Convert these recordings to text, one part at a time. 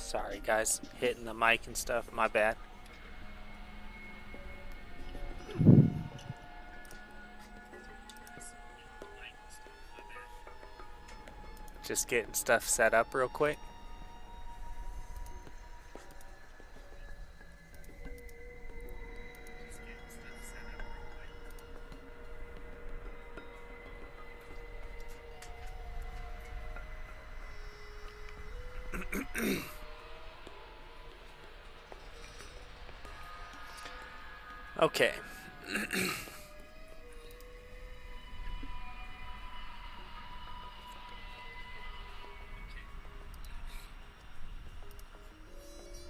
Sorry guys, hitting the mic and stuff, my bad. Just getting stuff set up real quick. Okay.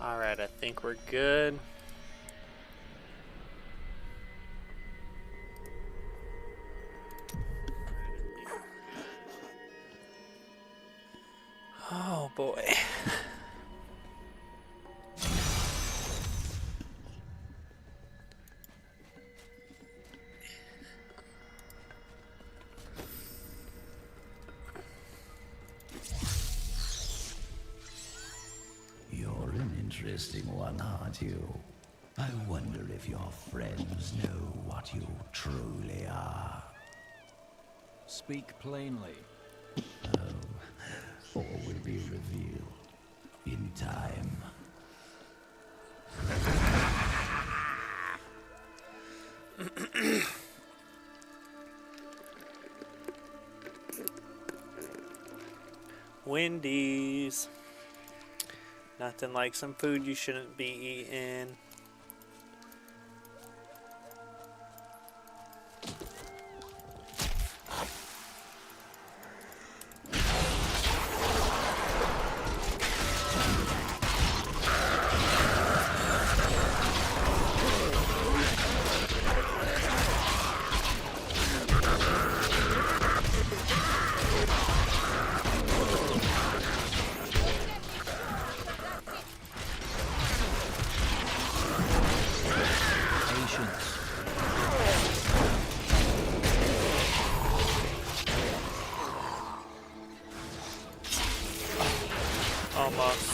All right, I think we're good. Oh boy. Interesting one, aren't you? I wonder if your friends know what you truly are. Speak plainly. All will be revealed in time. Wendy's. Nothing like some food you shouldn't be eating. Almost.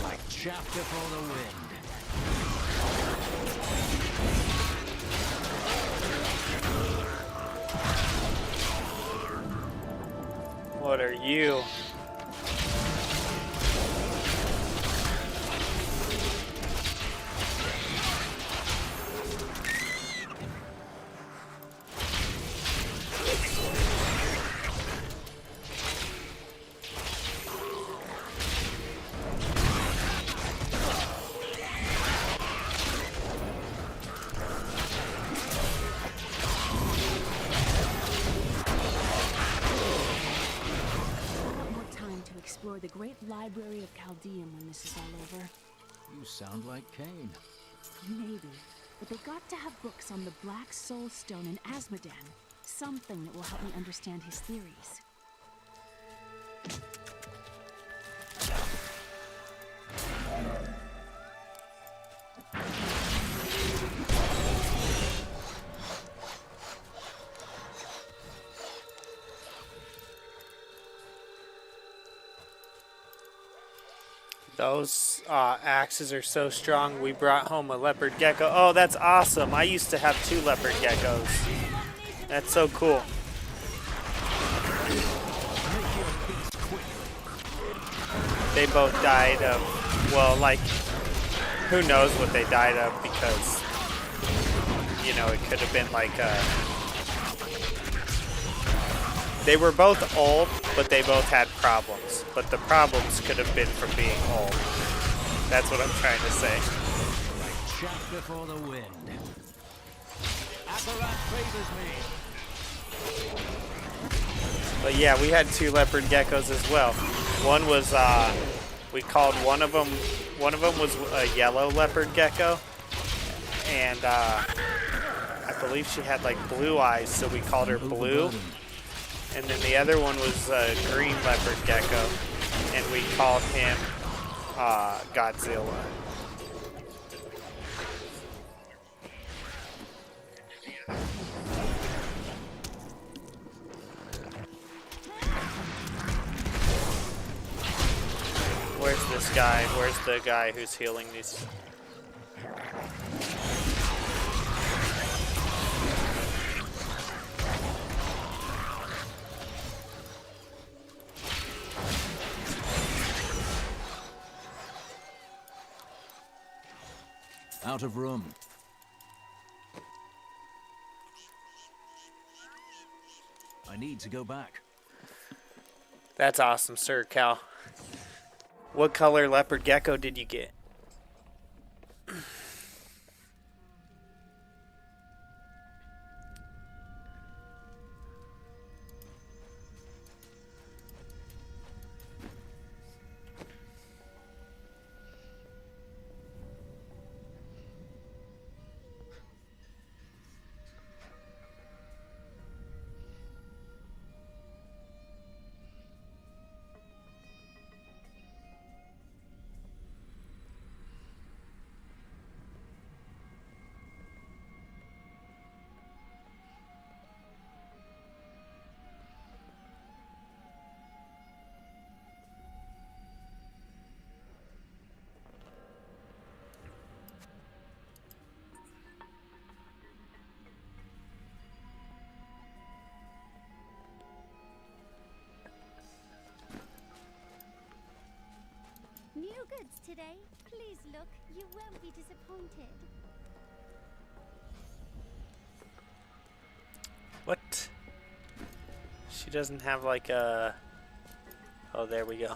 Like chaff before the wind. What are you? Explore the great library of Chaldean when this is all over. You sound like Cain. Maybe, but they got to have books on the Black Soul Stone and Asmodan. Something that will help me understand his theories. Those axes are so strong. We brought home a leopard gecko. Oh, that's awesome. I used to have 2 leopard geckos. That's so cool. They both died of, well, like, who knows what they died of, because, you know, it could have been like they were both old, but they both had problems. But the problems could have been from being old. That's what I'm trying to say. Like chaff before the wind. Apparat favors me. But yeah, we had 2 leopard geckos as well. One was, we called one of them was a yellow leopard gecko. And I believe she had like blue eyes, so we called her Blue. And then the other one was a green leopard gecko, and we called him Godzilla. guy? Where's the guy who's healing these? Out of room. I need to go back. That's awesome, Sir Cal. What color leopard gecko did you get? New goods today. Please look. You won't be disappointed. What? She doesn't have like a... Oh, there we go.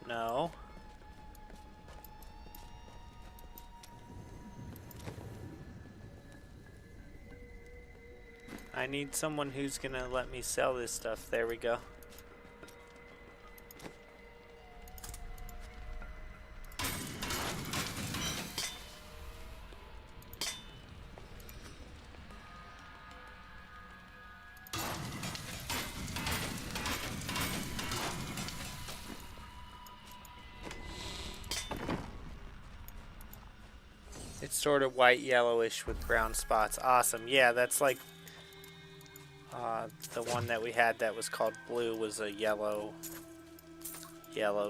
No. I need someone who's gonna let me sell this stuff. There we go. It's sort of white yellowish with brown spots. Awesome. Yeah, that's like the one that we had that was called blue was a yellow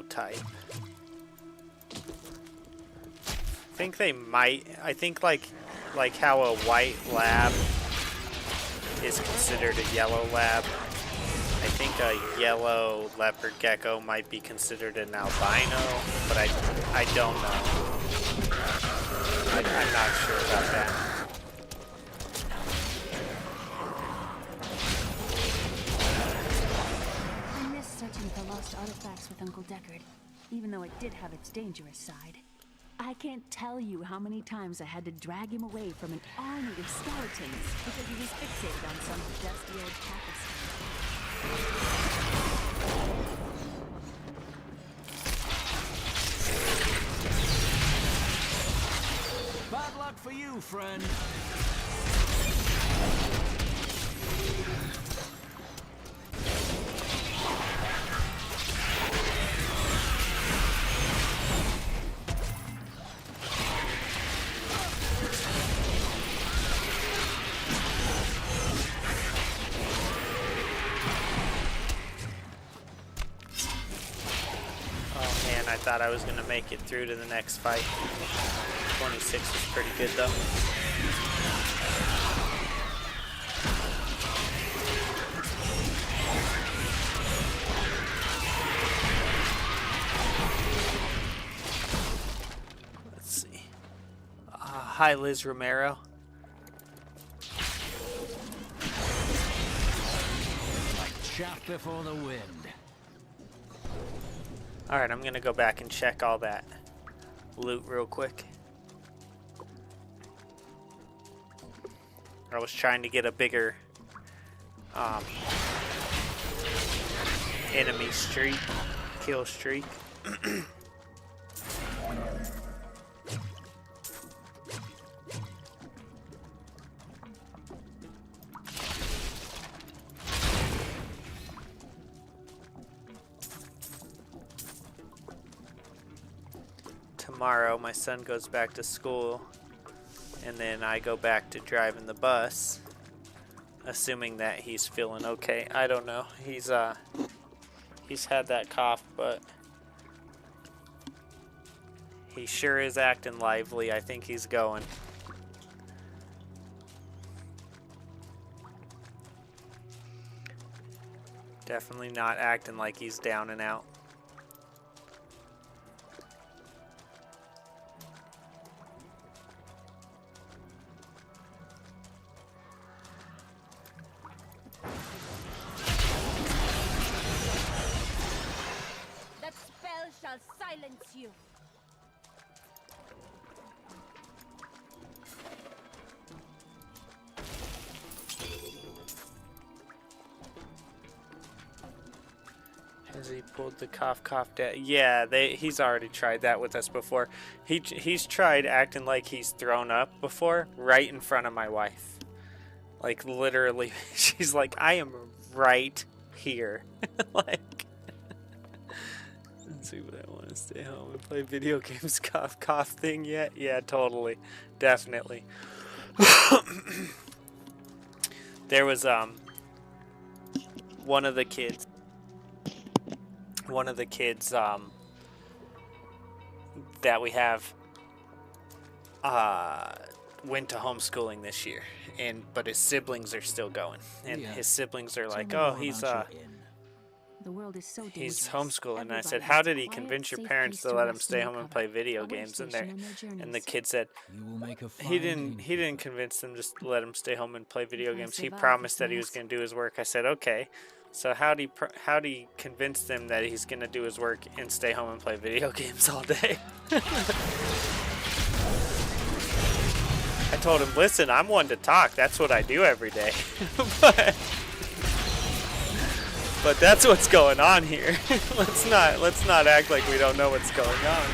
type. I think they might, I think like how a white lab is considered a yellow lab, I think a yellow leopard gecko might be considered an albino, but I don't know. I'm not sure about that. I miss searching for lost artifacts with Uncle Deckard, even though it did have its dangerous side. I can't tell you how many times I had to drag him away from an army of skeletons because he was fixated on some dusty old tapestry. Bad luck for you, friend. Oh man, I thought I was going to make it through to the next fight. 26 is pretty good though. Let's see. Hi Liz Romero. Like chaff before the wind. Alright, I'm going to go back and check all that loot real quick. I was trying to get a bigger enemy streak, kill streak. Tomorrow my son goes back to school and then I go back to driving the bus, assuming that he's feeling okay. I don't know. He's had that cough, but He sure is acting lively. I think he's going. Definitely not acting like he's down and out. That spell shall silence you. Has he pulled the cough down? Yeah, he's already tried that with us before. He's tried acting like he's thrown up before, right in front of my wife. Like literally, she's like, I am right here. Like, let's see what I want to stay home and play video games. Cough thing yet? Yeah, totally, definitely. There was one of the kids that we have went to homeschooling this year, but his siblings are still going, and his siblings are like, oh, he's The world is so he's dangerous. homeschooling. And I said, Everybody how needs did he quiet, convince your safe parents place to let him rest stay and home and recover. play video A way games? And station on their the journeys. kid said You will make a he fine didn't convince them just to let him stay home and play video If I games. He survive promised this that he was mess. going to do his work. I said, okay. So how do you convince them that he's going to do his work and stay home and play video games all day? I told him, listen, I'm one to talk. That's what I do every day. But that's what's going on here. Let's not act like we don't know what's going on.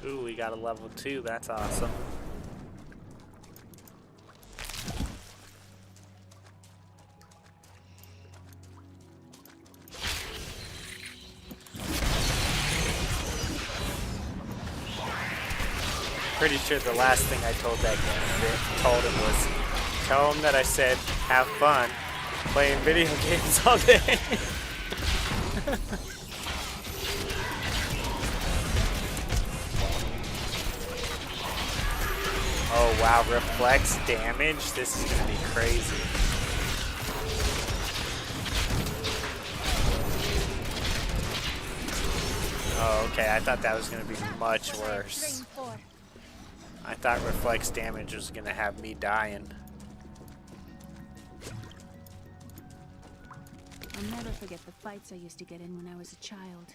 Ooh, we got a level 2. That's awesome. Pretty sure the last thing I told him was, tell him that I said, have fun playing video games all day. Oh wow, reflects damage? This is gonna be crazy. Oh, okay, I thought that was gonna be much worse. I thought reflex damage was gonna have me dying. I'll never forget the fights I used to get in when I was a child.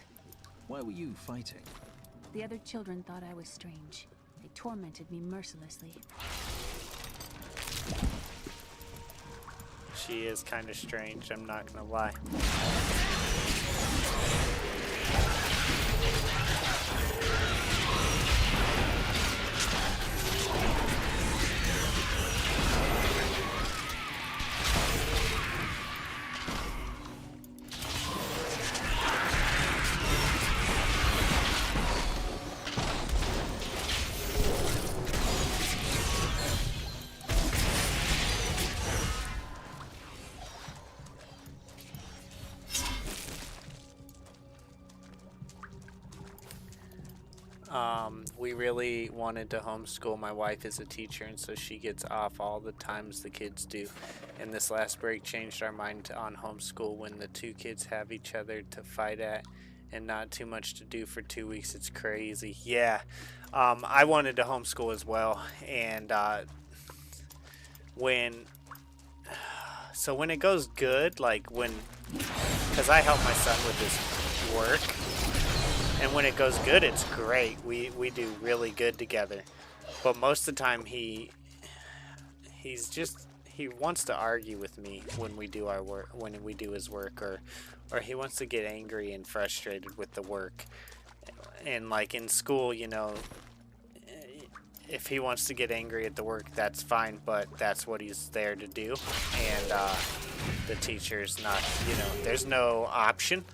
Why were you fighting? The other children thought I was strange. They tormented me mercilessly. She is kind of strange, I'm not gonna lie. We really wanted to homeschool. My wife is a teacher, and so she gets off all the times the kids do. And this last break changed our mind on homeschool when the two kids have each other to fight at and not too much to do for 2 weeks. It's crazy. Yeah. I wanted to homeschool as well. And when it goes good, like because I help my son with his work. And when it goes good, it's great. We do really good together. But most of the time he wants to argue with me when we do our work, when we do his work, or he wants to get angry and frustrated with the work. And like in school, you know, if he wants to get angry at the work, that's fine, but that's what he's there to do. And the teacher's not, you know, there's no option.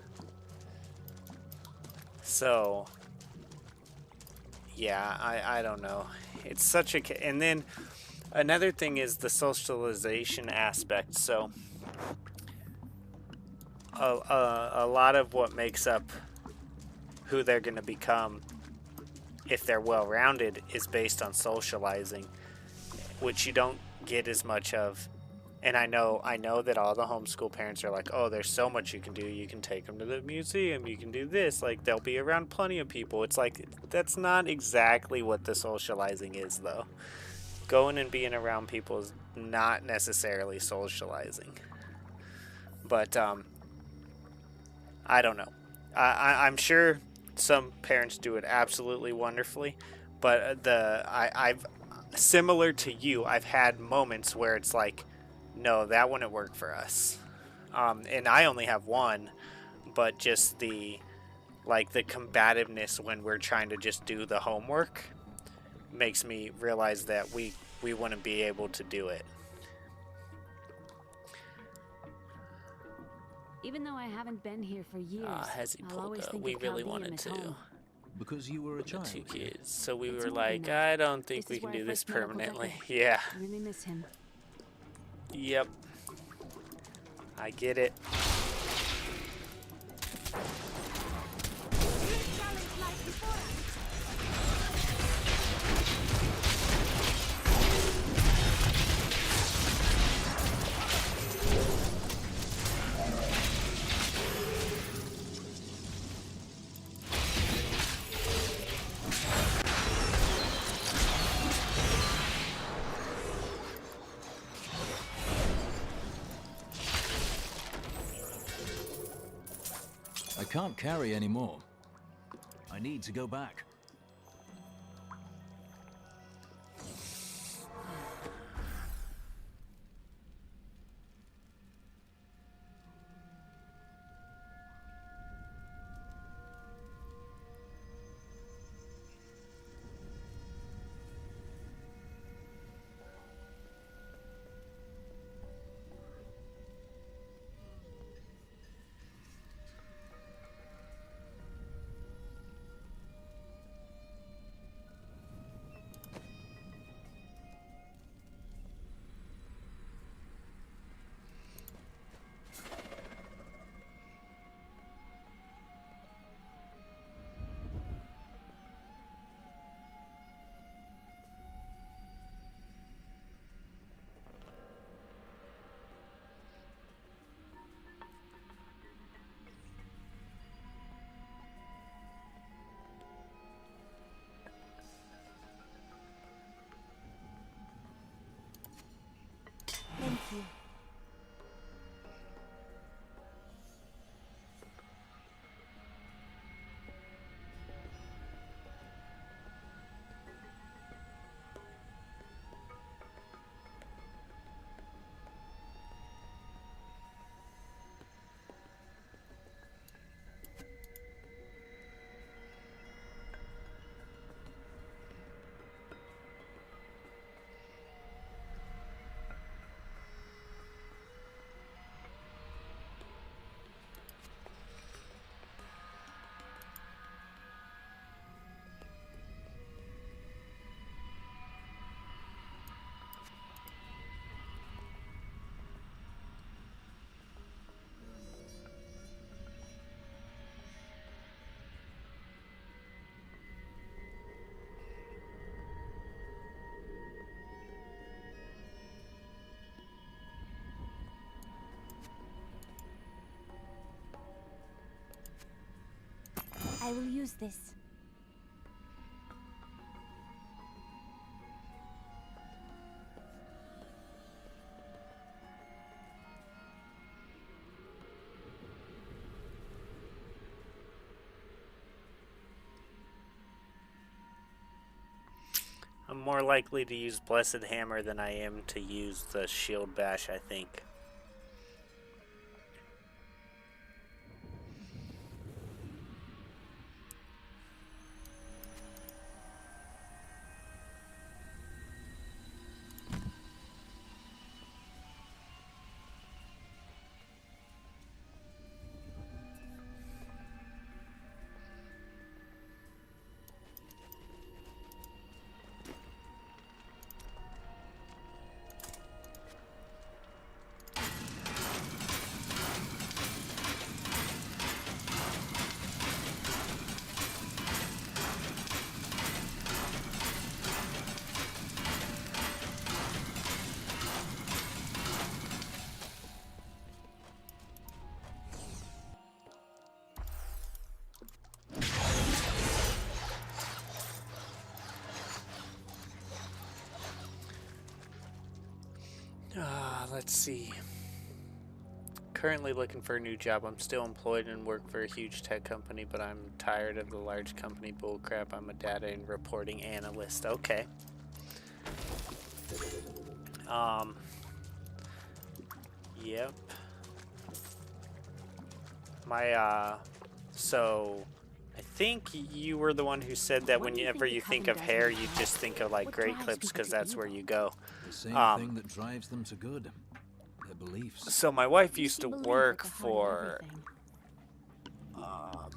So, yeah, I don't know. It's such a... And then another thing is the socialization aspect. So, a lot of what makes up who they're going to become, if they're well-rounded, is based on socializing, which you don't get as much of. And I know that all the homeschool parents are like, oh, there's so much you can do. You can take them to the museum. You can do this. Like, they'll be around plenty of people. It's like, that's not exactly what the socializing is, though. Going and being around people is not necessarily socializing. But, I don't know. I'm sure some parents do it absolutely wonderfully. But I've, similar to you, I've had moments where it's like, no, that wouldn't work for us. And I only have one, but just the combativeness when we're trying to just do the homework makes me realize that we wouldn't be able to do it. Even though I haven't been here for years, Has he I'll pulled always up? think We of really Chaldeum wanted as to. home. Because you were a The child. two kids. So we It's were more than like, that. I don't think This we is can where I do this first met Uncle permanently. Deckard. Yeah. I really miss him. Yep. I get it. I can't carry anymore. I need to go back. I will use this. I'm more likely to use Blessed Hammer than I am to use the Shield Bash, I think. Let's see. Currently looking for a new job. I'm still employed and work for a huge tech company, but I'm tired of the large company bullcrap. I'm a data and reporting analyst. Okay. Yep. So I think you were the one who said that whenever you think of hair, you just think of like Great Clips because that's where you go. The same thing that drives them to good. Their beliefs. So my wife used to work for,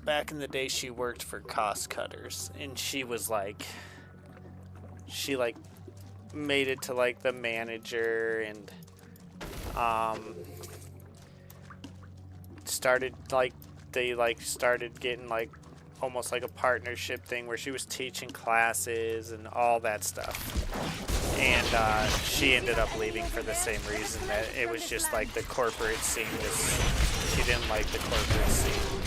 back in the day she worked for Cost Cutters, and she was like, she like made it to like the manager and started like, they like started getting like almost like a partnership thing where she was teaching classes and all that stuff. And she ended up leaving for the same reason, that it was just like the corporate scene. She didn't like the corporate scene.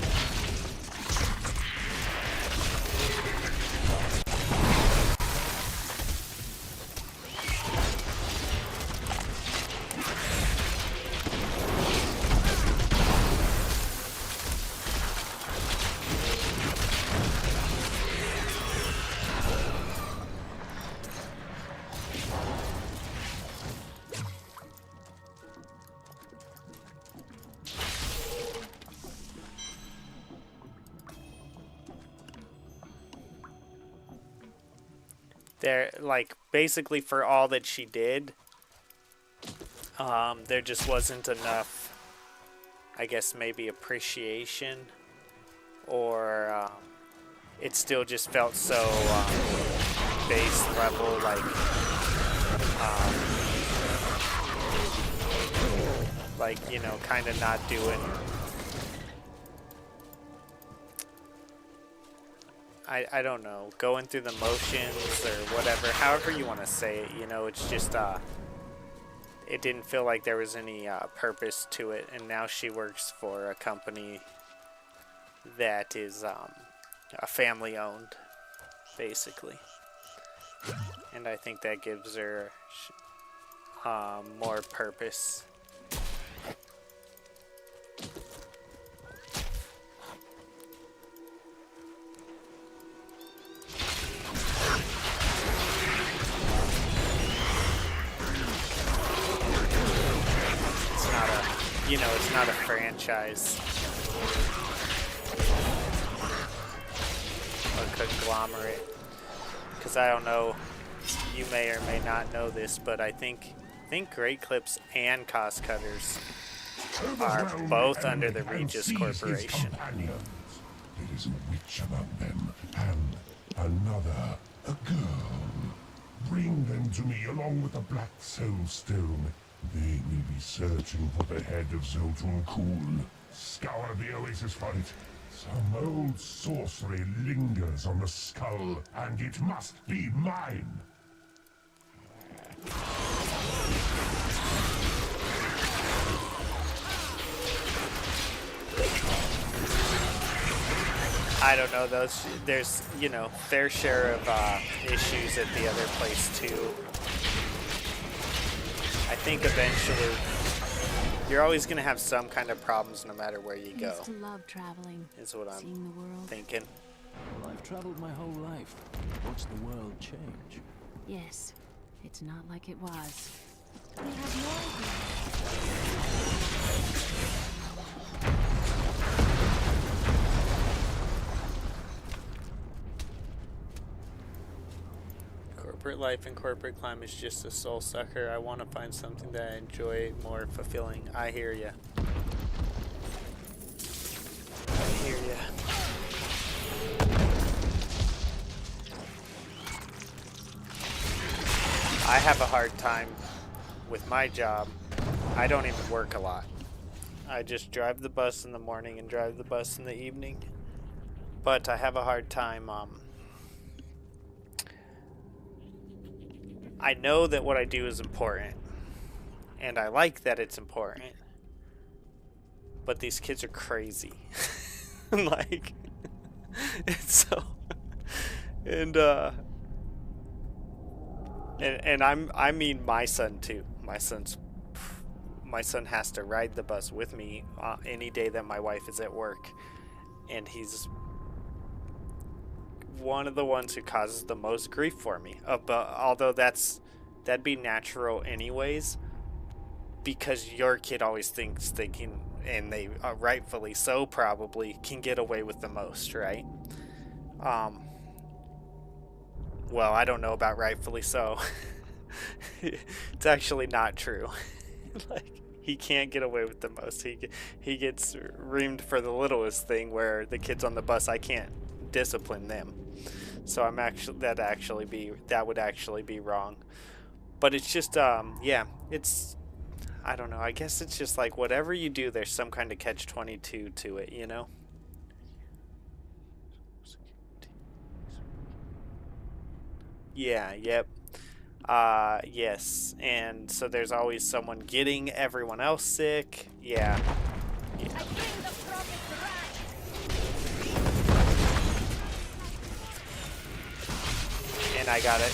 There, like, basically for all that she did, there just wasn't enough, I guess, maybe appreciation, or it still just felt so base level, like, you know, kind of not doing, I don't know, going through the motions or whatever, however you want to say it, you know, it's just, it didn't feel like there was any purpose to it, and now she works for a company that is a family-owned, basically, and I think that gives her more purpose. You know, it's not a franchise or conglomerate. Because I don't know, you may or may not know this, but I think Great Clips and Cost Cutters are both under the Regis Corporation. There is a witch among them, and another, a girl. Bring them to me along with the Black Soul Stone. They will be searching for the head of Zoltun Kuhl. Scour the oasis for it. Some old sorcery lingers on the skull, and it must be mine. I don't know. There's fair share of issues at the other place too. I think eventually you're always going to have some kind of problems no matter where you I go. used to love traveling, Is what I'm seeing the world. thinking. Well, I've traveled my whole life. Watched the world change. Yes, it's not like it was. We have no idea. Corporate life and corporate climb is just a soul sucker. I want to find something that I enjoy more fulfilling. I hear ya. I hear ya. I have a hard time with my job. I don't even work a lot. I just drive the bus in the morning and drive the bus in the evening. But I have a hard time, I know that what I do is important, and I like that it's important, but these kids are crazy. Like, it's so, and I mean my son too. My son has to ride the bus with me any day that my wife is at work, and he's one of the ones who causes the most grief for me. Although that'd be natural anyways, because your kid always thinks they can, and they rightfully so probably can get away with the most, right? Well, I don't know about rightfully so. It's actually not true. Like, he can't get away with the most. He gets reamed for the littlest thing, where the kids on the bus, I can't discipline them. So that would actually be wrong. But it's just yeah, it's, I don't know. I guess it's just like whatever you do, there's some kind of catch-22 to it, you know? Yeah, yep. Yes. And so there's always someone getting everyone else sick. Yeah. Yeah. And I gotta,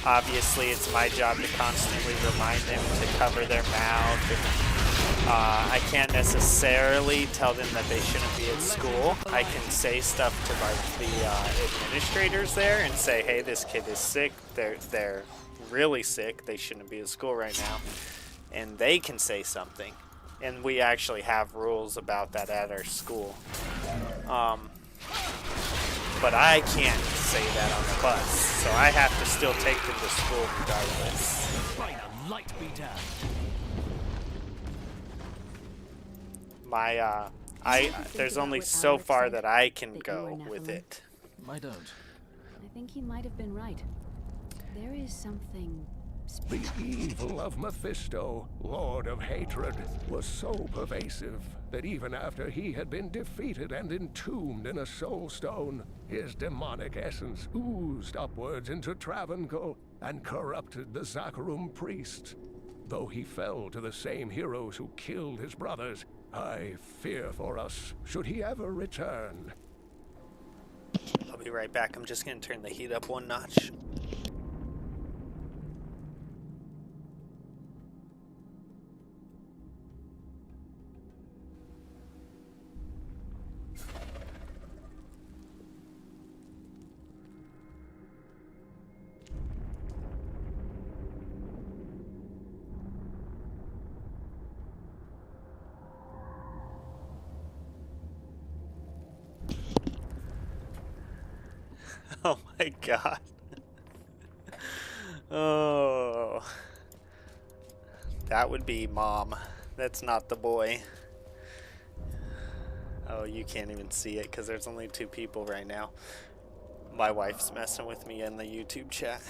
obviously it's my job to constantly remind them to cover their mouth. And, I can't necessarily tell them that they shouldn't be at school. I can say stuff to like the administrators there and say, hey, this kid is sick. They're really sick. They shouldn't be at school right now. And they can say something. And we actually have rules about that at our school. But I can't say that on the bus, so I have to still take them to school regardless. By the light be damned. There's only so far that I can go with it. I don't. I think he might have been right. There is something The evil of Mephisto, Lord of Hatred, was so pervasive that even after he had been defeated and entombed in a soul stone, his demonic essence oozed upwards into Travancore and corrupted the Zakharum priests. Though he fell to the same heroes who killed his brothers, I fear for us should he ever return. I'll be right back. I'm just going to turn the heat up one notch. Oh my god. Oh. That would be mom. That's not the boy. Oh, you can't even see it because there's only 2 people right now. My wife's messing with me in the YouTube chat.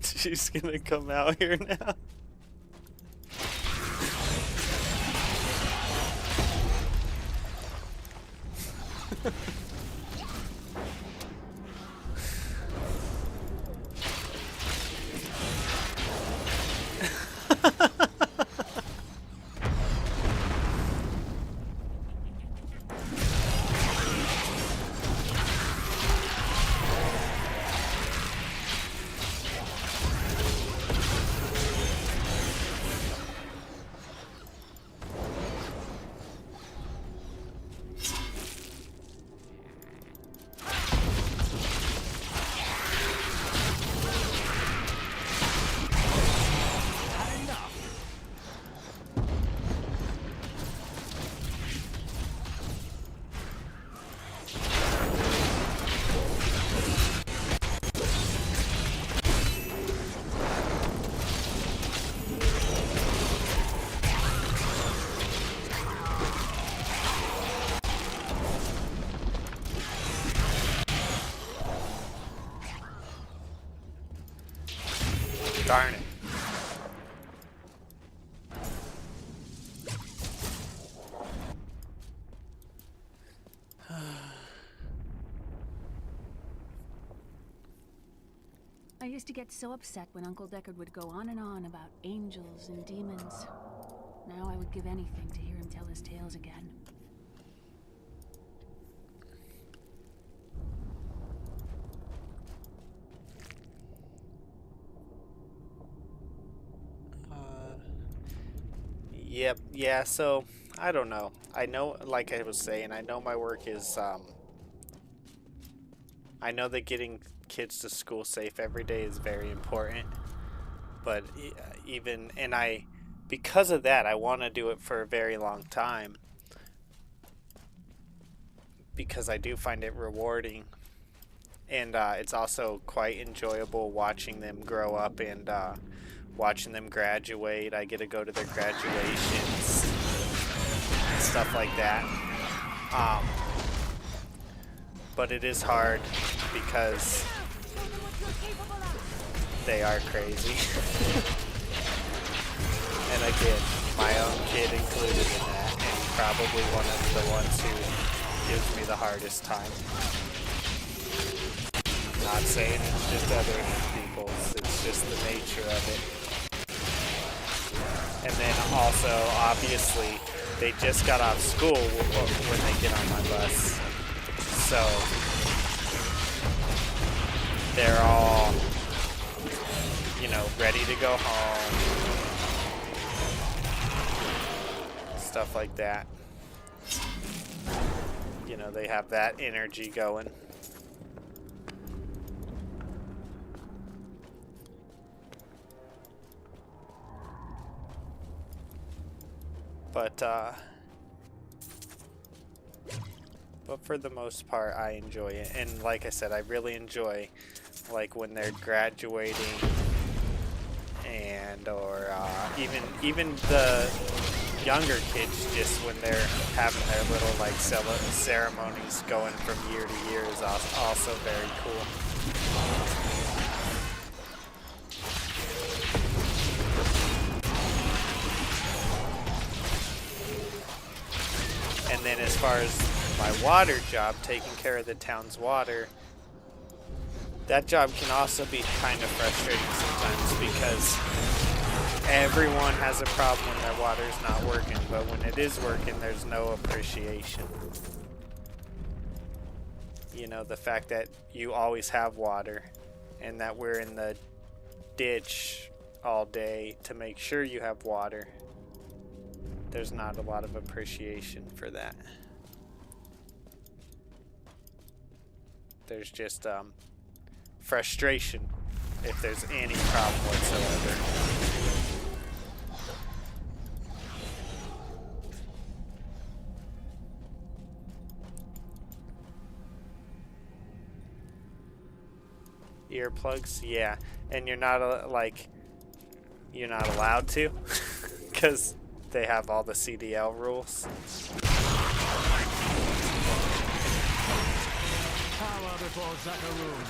She's gonna come out here now. Darn it. I used to get so upset when Uncle Deckard would go on and on about angels and demons. Now I would give anything to hear him tell his tales again. Yep, yeah, so, I don't know. I know, like I was saying, I know my work is, I know that getting kids to school safe every day is very important. But even, and because of that, I want to do it for a very long time. Because I do find it rewarding. And it's also quite enjoyable watching them grow up and watching them graduate. I get to go to their graduations and stuff like that. But it is hard because they are crazy. And again, my own kid included in that, and probably one of the ones who gives me the hardest time. Not saying it's just other people's, it's just the nature of it. And then also, obviously, they just got off school when they get on my bus. So, they're all, you know, ready to go home. Stuff like that. You know, they have that energy going. But for the most part, I enjoy it. And like I said, I really enjoy, like, when they're graduating and, or even the younger kids, just when they're having their little, like, ceremonies going from year to year is also very cool. And then as far as my water job, taking care of the town's water, that job can also be kind of frustrating sometimes because everyone has a problem when their water's not working, but when it is working, there's no appreciation. You know, the fact that you always have water and that we're in the ditch all day to make sure you have water. There's not a lot of appreciation for that. There's just frustration if there's any problem whatsoever. Earplugs, yeah, and you're not you're not allowed to because they have all the CDL rules. Power before Zakaroon.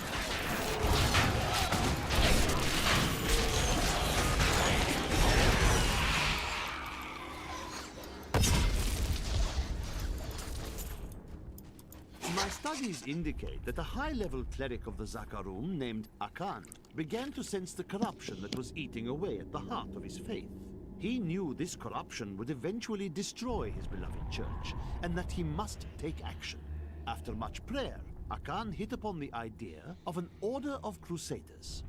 Studies indicate that a high-level cleric of the Zakarum named Akan began to sense the corruption that was eating away at the heart of his faith. He knew this corruption would eventually destroy his beloved church, and that he must take action. After much prayer, Akan hit upon the idea of an order of crusaders.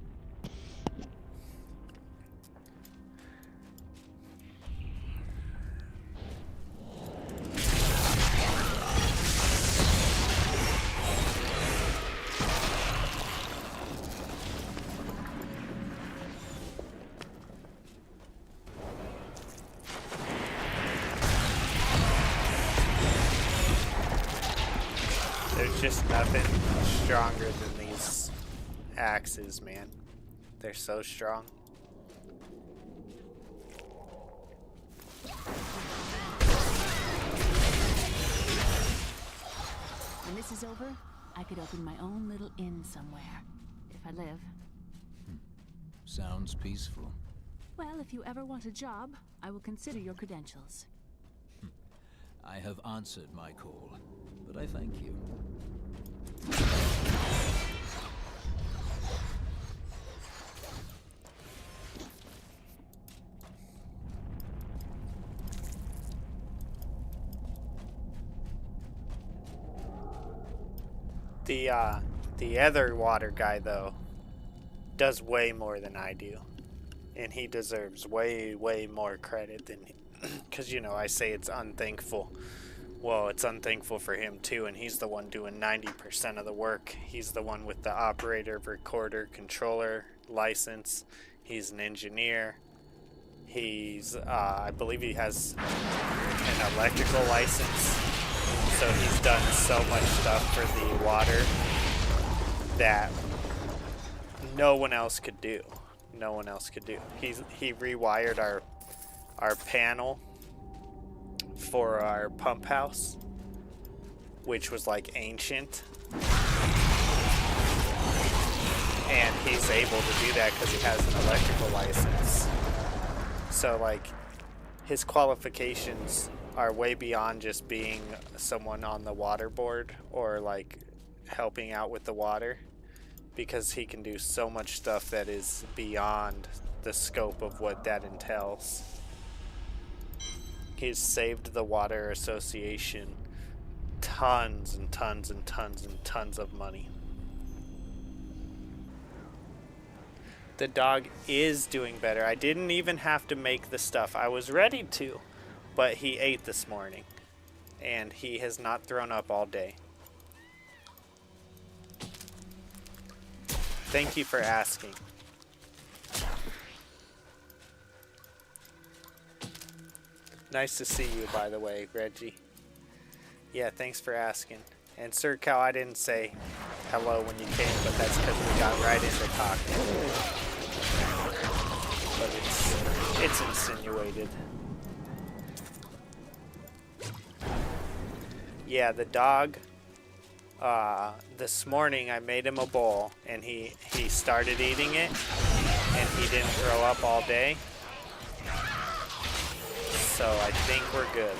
There's just nothing stronger than these axes, man. They're so strong. When this is over, I could open my own little inn somewhere. If I live. Sounds peaceful. Well, if you ever want a job, I will consider your credentials. I have answered my call, but I thank you. The other water guy, though, does way more than I do. And he deserves way, way more credit than... Because, you know, I say it's unthankful. Well, it's unthankful for him, too, and he's the one doing 90% of the work. He's the one with the operator, recorder, controller, license. He's an engineer. He's, I believe he has an electrical license. So he's done so much stuff for the water that no one else could do. No one else could do. He rewired our panel for our pump house, which was like ancient. And he's able to do that because he has an electrical license. So like his qualifications are way beyond just being someone on the water board or like helping out with the water, because he can do so much stuff that is beyond the scope of what that entails. He's saved the Water Association tons and tons and tons and tons of money. The dog is doing better. I didn't even have to make the stuff. I was ready to, but he ate this morning, and he has not thrown up all day. Thank you for asking. Nice to see you, by the way, Reggie. Yeah, thanks for asking. And Sir Cal, I didn't say hello when you came, but that's because we got right into talking. But it's insinuated. Yeah, the dog, this morning I made him a bowl, and he started eating it, and he didn't throw up all day. So I think we're good.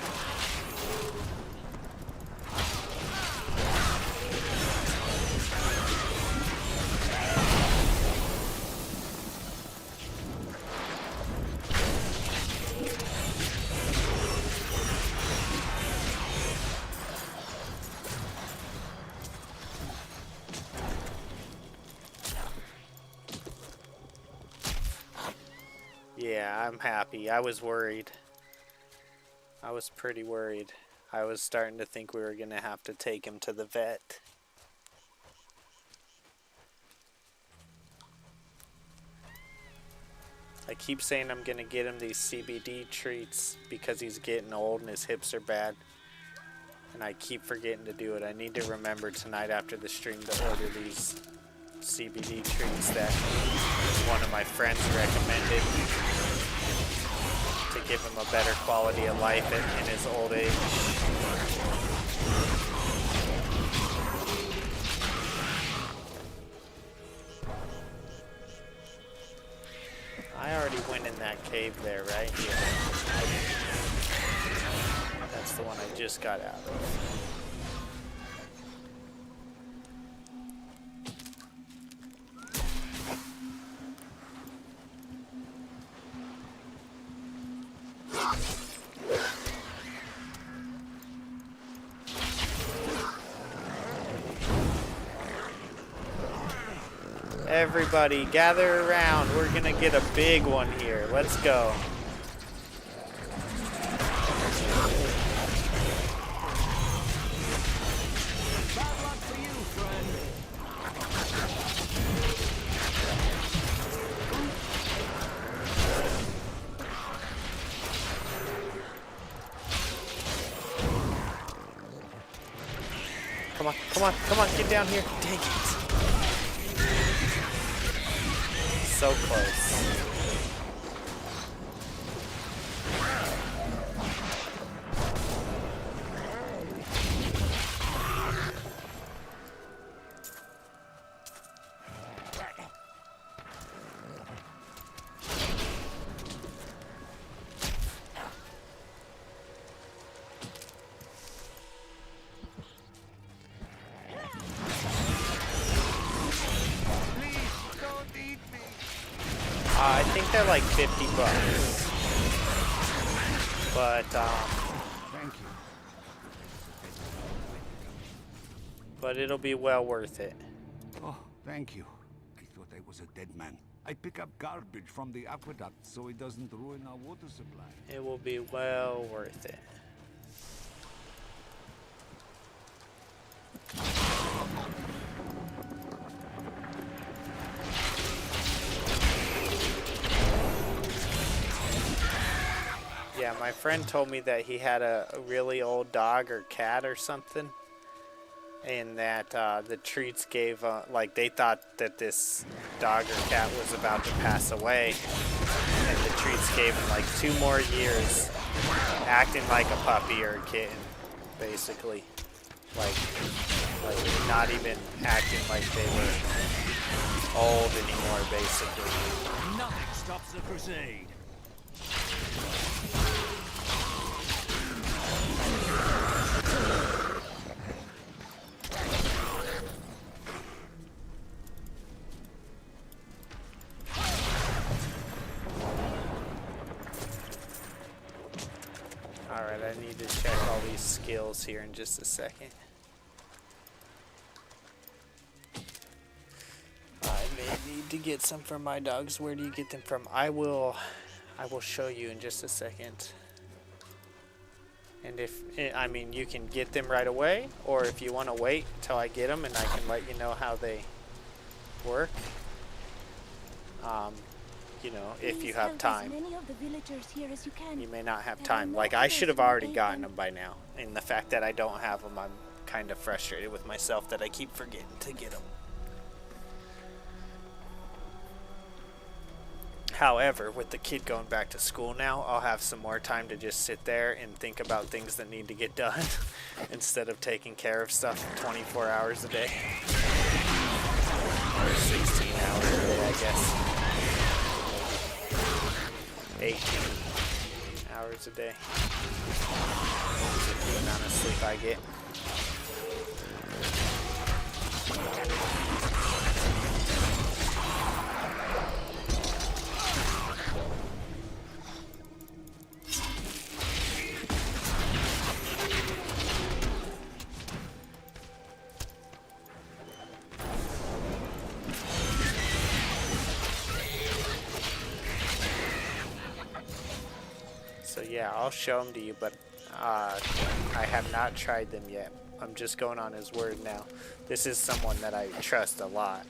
Yeah, I'm happy. I was worried. I was pretty worried. I was starting to think we were going to have to take him to the vet. I keep saying I'm going to get him these CBD treats because he's getting old and his hips are bad. And I keep forgetting to do it. I need to remember tonight after the stream to order these CBD treats that one of my friends recommended to give him a better quality of life in his old age. I already went in that cave there, right? Yeah. That's the one I just got out of. Everybody, gather around. We're gonna get a big one here. Let's go. Bad luck for you, friend. Come on, come on, come on, get down here. Dang it. So close. I think they're like $50. But, Thank you. but it'll be well worth it. Oh, thank you. I thought I was a dead man. I pick up garbage from the aqueduct so it doesn't ruin our water supply. It will be well worth it. Yeah, my friend told me that he had a really old dog or cat or something, and that the treats gave, like, they thought that this dog or cat was about to pass away, and the treats gave him like 2 more years acting like a puppy or a kitten, basically. Like not even acting like they were old anymore, basically. Nothing stops the crusade. Alright, I need to check all these skills here in just a second. I may need to get some from my dogs. Where do you get them from? I will show you in just a second. And if, I mean, you can get them right away, or if you want to wait till I get them and I can let you know how they work. You know, if you have time. You may not have time. Like, I should have already gotten them by now. And the fact that I don't have them, I'm kind of frustrated with myself that I keep forgetting to get them. However, with the kid going back to school now, I'll have some more time to just sit there and think about things that need to get done instead of taking care of stuff 24 hours a day. Or 16 hours a day, I guess. 18 hours a day. The amount of sleep I get. So yeah, I'll show them to you, but I have not tried them yet. I'm just going on his word now. This is someone that I trust a lot.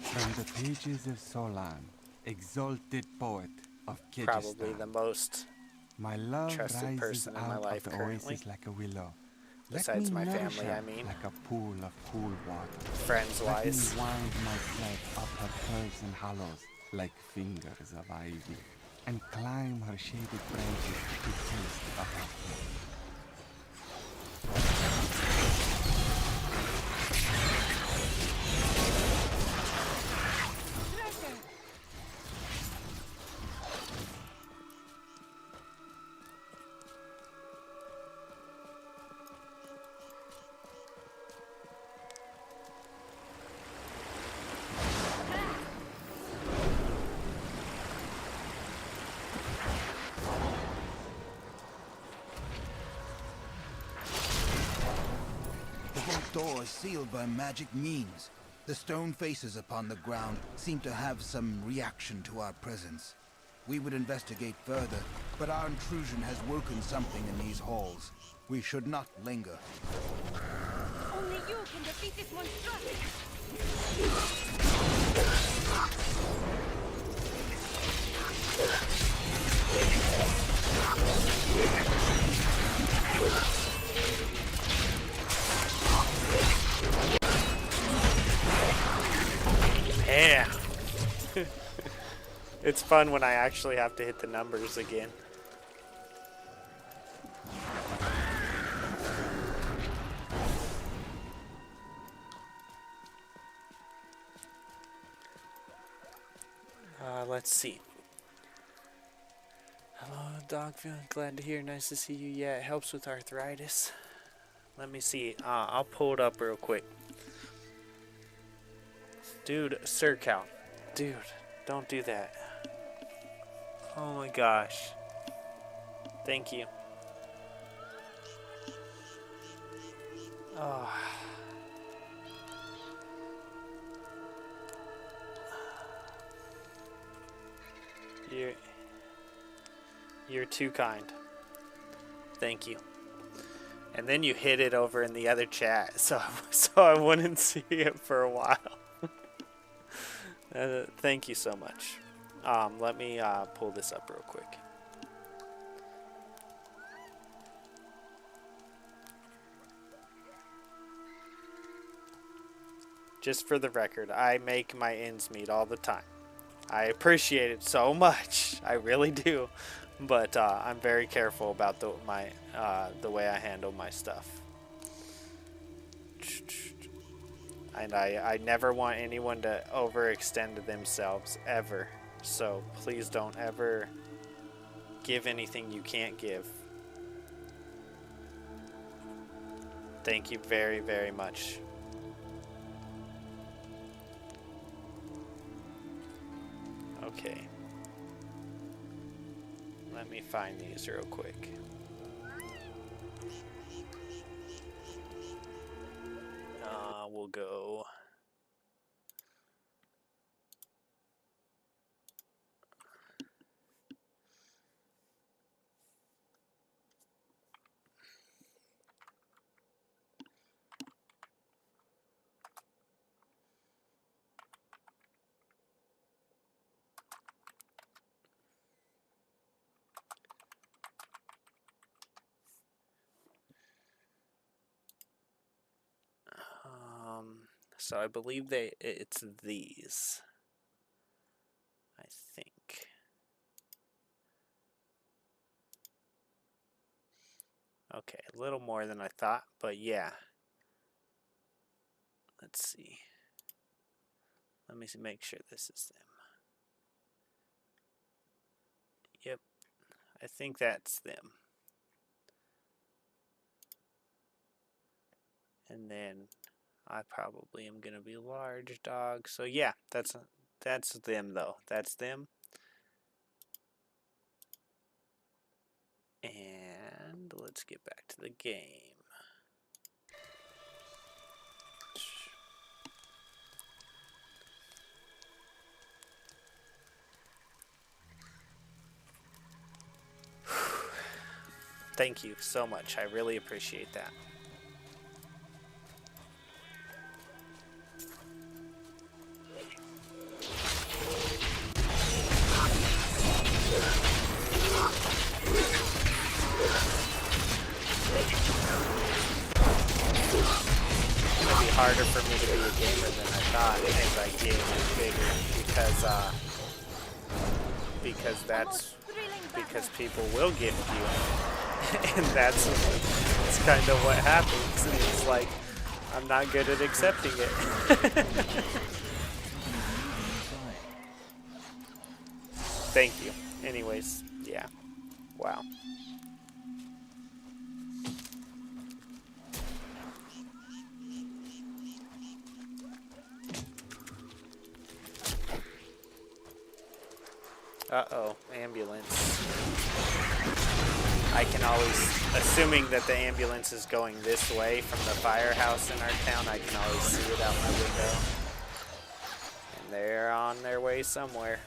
From the pages of Solan, exalted poet of Kyrgyzstan. Probably the most my love trusted person in my life currently. Like a willow. Besides my family, I mean. Like a pool of cool water. Friends-wise. Let me wind myself up her curves and hollows like fingers of ivy, and climb her shaded branches to taste of her flame. Door is sealed by magic means. The stone faces upon the ground seem to have some reaction to our presence. We would investigate further, but our intrusion has woken something in these halls. We should not linger. Only you can defeat this monstrosity. Yeah. It's fun when I actually have to hit the numbers again. Let's see. Hello, dog. Feeling glad to hear. Nice to see you. Yeah, it helps with arthritis. Let me see. I'll pull it up real quick. Dude, Sir Cow. Dude, don't do that. Oh my gosh. Thank you. Oh. You're too kind. Thank you. And then you hid it over in the other chat, so I wouldn't see it for a while. Thank you so much. Let me pull this up real quick. Just for the record, I make my ends meet all the time. I appreciate it so much. I really do. But I'm very careful about the way I handle my stuff. And I never want anyone to overextend themselves, ever. So please don't ever give anything you can't give. Thank you very, very much. Okay. Let me find these real quick. We'll go. So I believe it's these. I think. Okay, a little more than I thought, but yeah. Let's see. Let me make sure this is them. Yep, I think that's them. And then I probably am gonna be large dog. So yeah, that's them though. That's them. And let's get back to the game. Thank you so much. I really appreciate that. Harder for me to be a gamer than I thought as I get bigger, because people will gift you, and that's kind of what happens. It's like I'm not good at accepting it. Thank you. Anyways, yeah. Wow. Uh-oh, ambulance. I can always, assuming that the ambulance is going this way from the firehouse in our town, I can always see it out my window. they're on their way somewhere.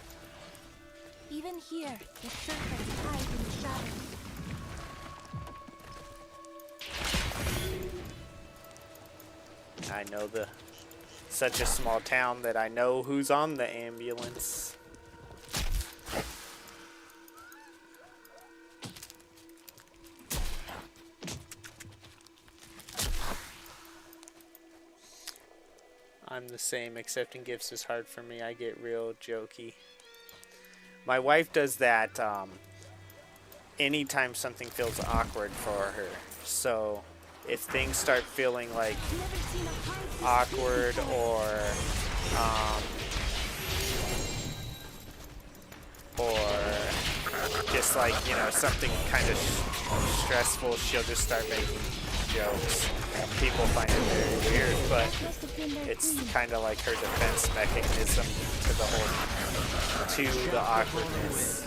Even here, the serpents hide in the shadows. I know such a small town that I know who's on the ambulance. I'm the same. Accepting gifts is hard for me. I get real jokey. My wife does that anytime something feels awkward for her. So if things start feeling like awkward or just like, you know, something kind of stressful, she'll just start making jokes. People find it very weird, but it's kind of like her defense mechanism to the awkwardness.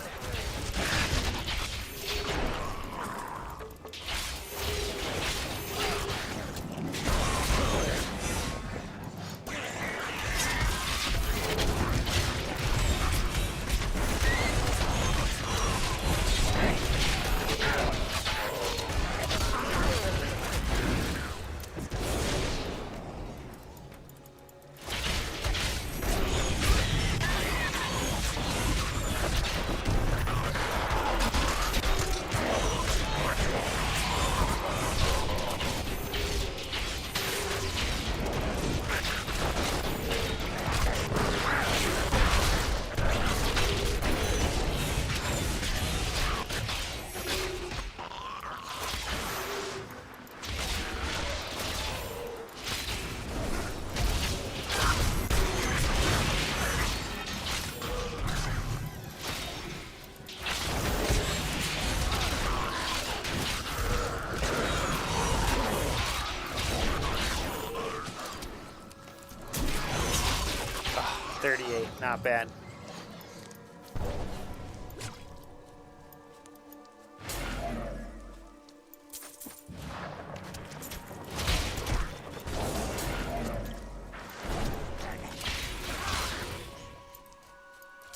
Not bad.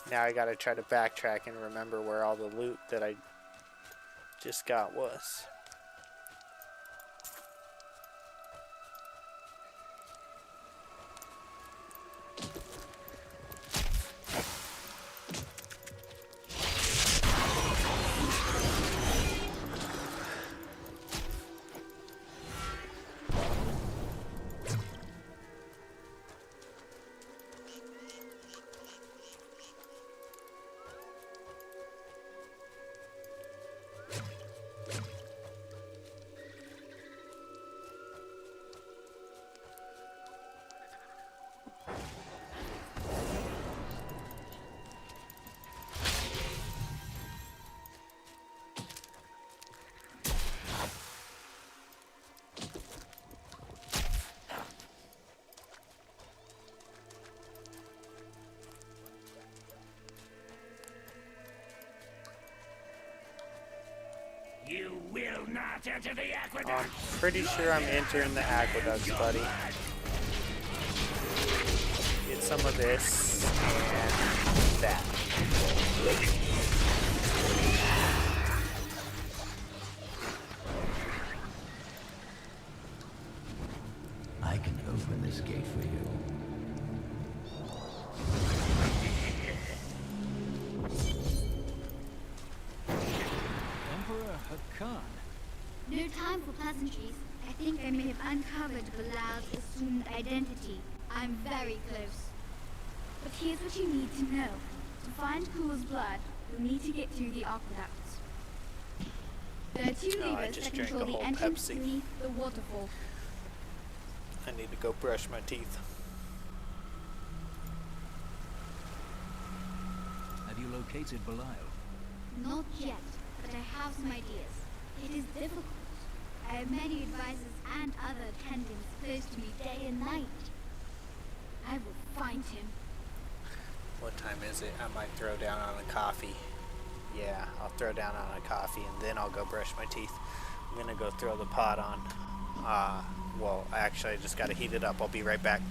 Now I gotta try to backtrack and remember where all the loot that I just got was. You will not enter the aqueduct. I'm pretty sure I'm entering the aqueduct, buddy. Get some of this and that. I can open this gate for you. Khan. No time for pleasantries. I think I may have uncovered Bilal's assumed identity. I'm very close. But here's what you need to know. To find Cool's blood, you'll need to get through the aqueducts. There are two levers that control the entrance beneath the waterfall. I need to go brush my teeth. Have you located Belial? Not yet, but I have some ideas. It is difficult. I have many advisors and other attendants close to me day and night. I will find him. What time is it? I might throw down on a coffee. Yeah, I'll throw down on a coffee and then I'll go brush my teeth. I'm gonna go throw the pot on. Well, actually I just gotta heat it up. I'll be right back.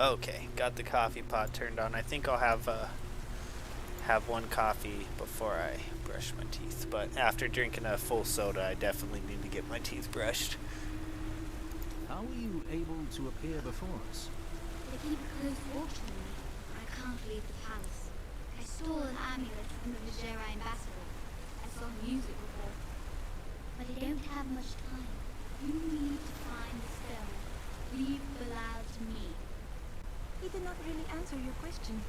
Okay, got the coffee pot turned on. I think I'll have one coffee before I brush my teeth. But after drinking a full soda, I definitely need to get my teeth brushed. How were you able to appear before us? They keep a close watch on me. I can't leave the palace. I stole an amulet from the Vajera ambassador. I saw him use it before. But I don't have much time. You need to find the stone. Leave Bilal to me. He did not really answer your question.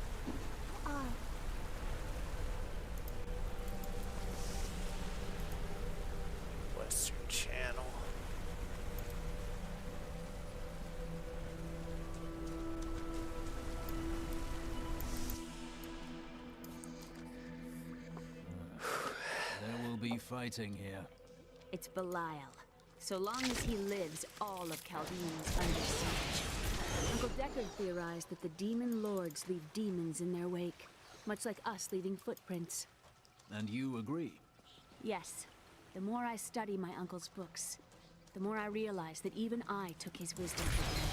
Western Channel. There will be fighting here. It's Belial. So long as he lives, all of Chaldean is under siege. Uncle Deckard theorized that the demon lords leave demons in their wake, much like us leaving footprints. And you agree? Yes. The more I study my uncle's books, the more I realize that even I took his wisdom for granted.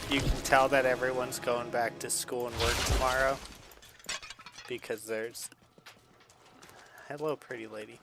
You can tell that everyone's going back to school and work tomorrow because there's... Hello, pretty lady.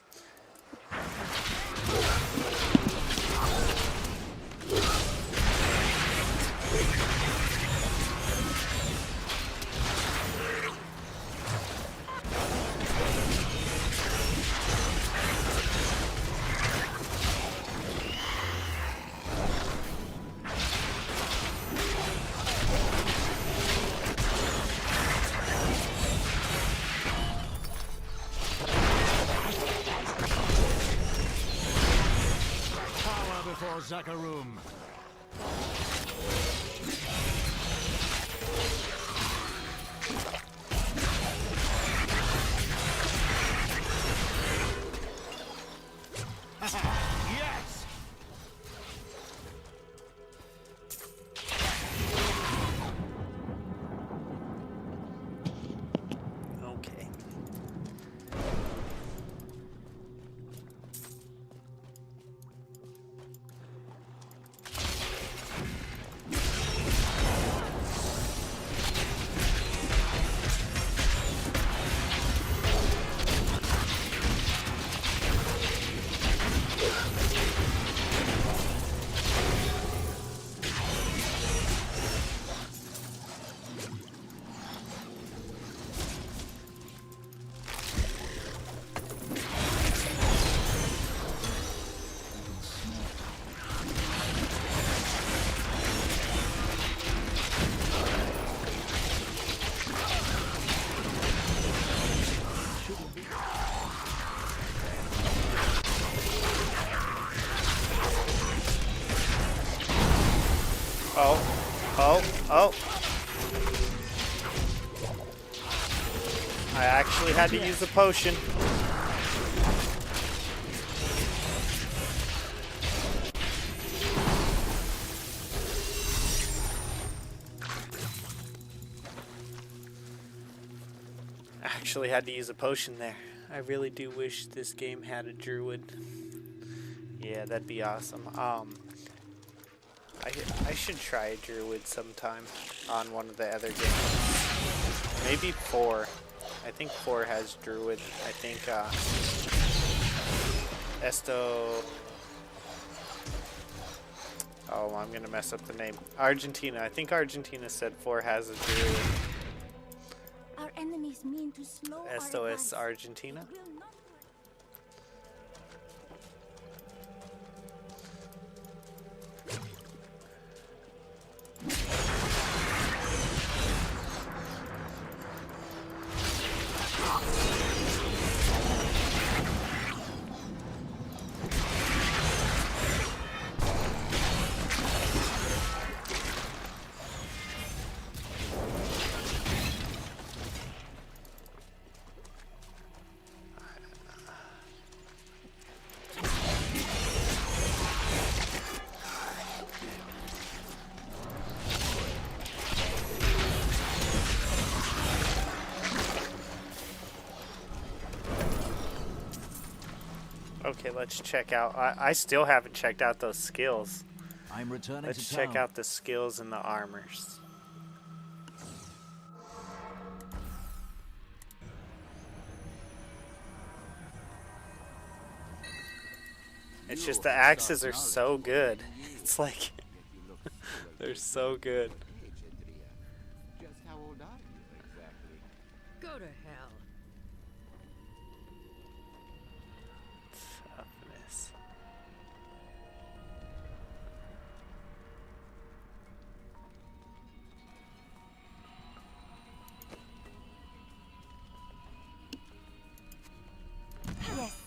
Zakarum. Yes! Okay. Oh. I actually had to use a potion. Actually had to use a potion there. I really do wish this game had a druid. Yeah, that'd be awesome. I should try a druid sometime on one of the other games. Maybe 4. I think 4 has druid. I think Oh, I'm gonna mess up the name. Argentina. I think Argentina said 4 has a druid. Our enemies mean to slow our SOS advance. Argentina. It will not work. Okay, let's check out. I still haven't checked out those skills. I'm returning Let's to check town. out the skills and the armors. It's just the axes are so good. It's like they're so good. Just how old are you exactly? Go to hell. Toughness. Yes.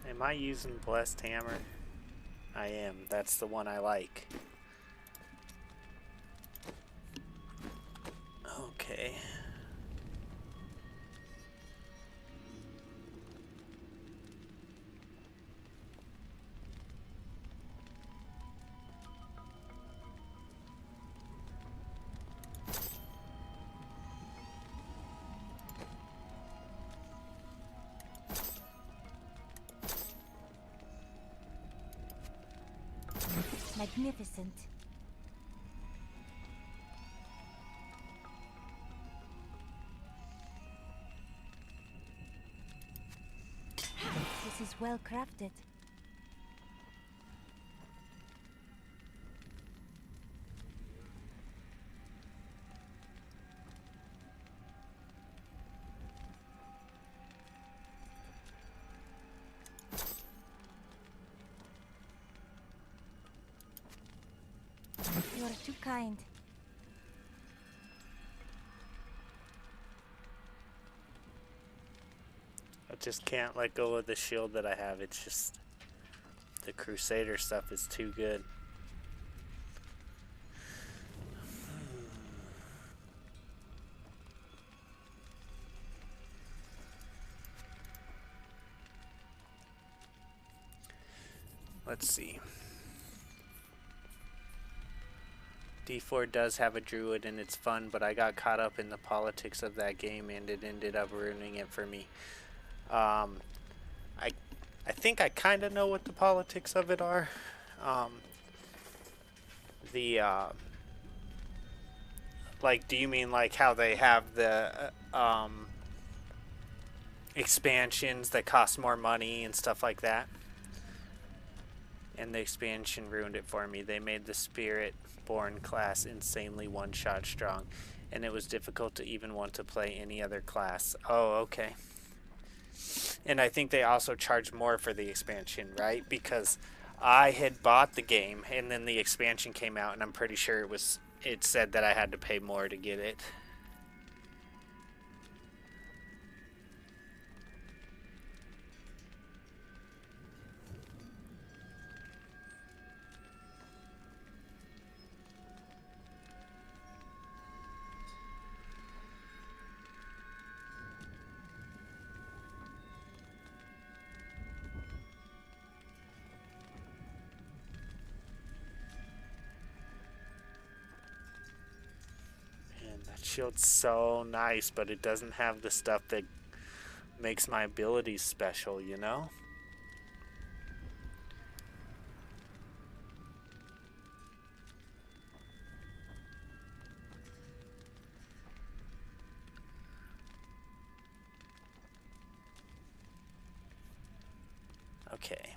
Am I using Blessed Hammer? I am. That's the one I like. Okay. Magnificent. This is well crafted. You are too kind. I just can't let go of the shield that I have. It's just the Crusader stuff is too good. Let's see. D4 does have a druid and it's fun, but I got caught up in the politics of that game and it ended up ruining it for me. I think I kind of know what the politics of it are. Like, do you mean like how they have the expansions that cost more money and stuff like that? And the expansion ruined it for me. They made the Spirit-born class insanely one-shot strong, and it was difficult to even want to play any other class. Oh, okay. And I think they also charged more for the expansion, right? Because I had bought the game, and then the expansion came out, and I'm pretty sure it said that I had to pay more to get it. That shield's so nice, but it doesn't have the stuff that makes my abilities special, you know? Okay.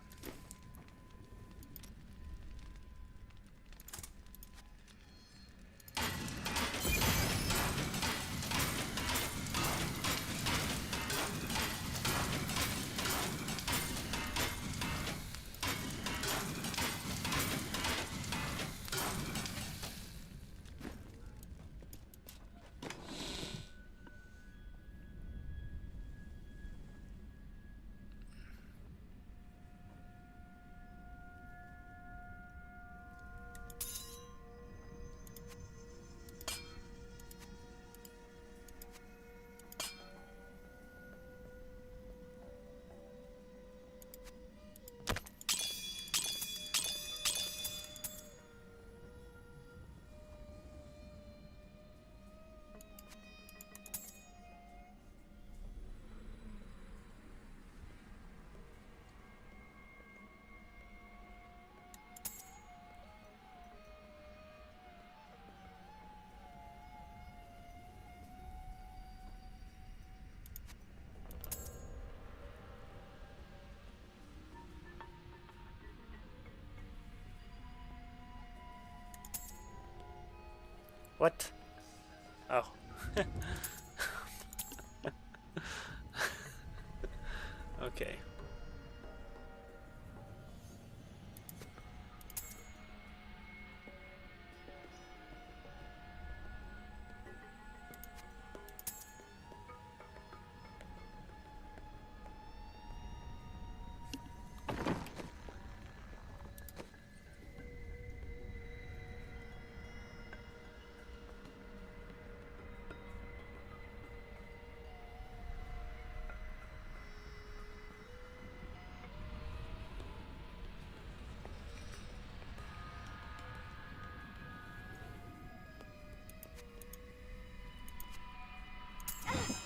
What? Oh. Okay.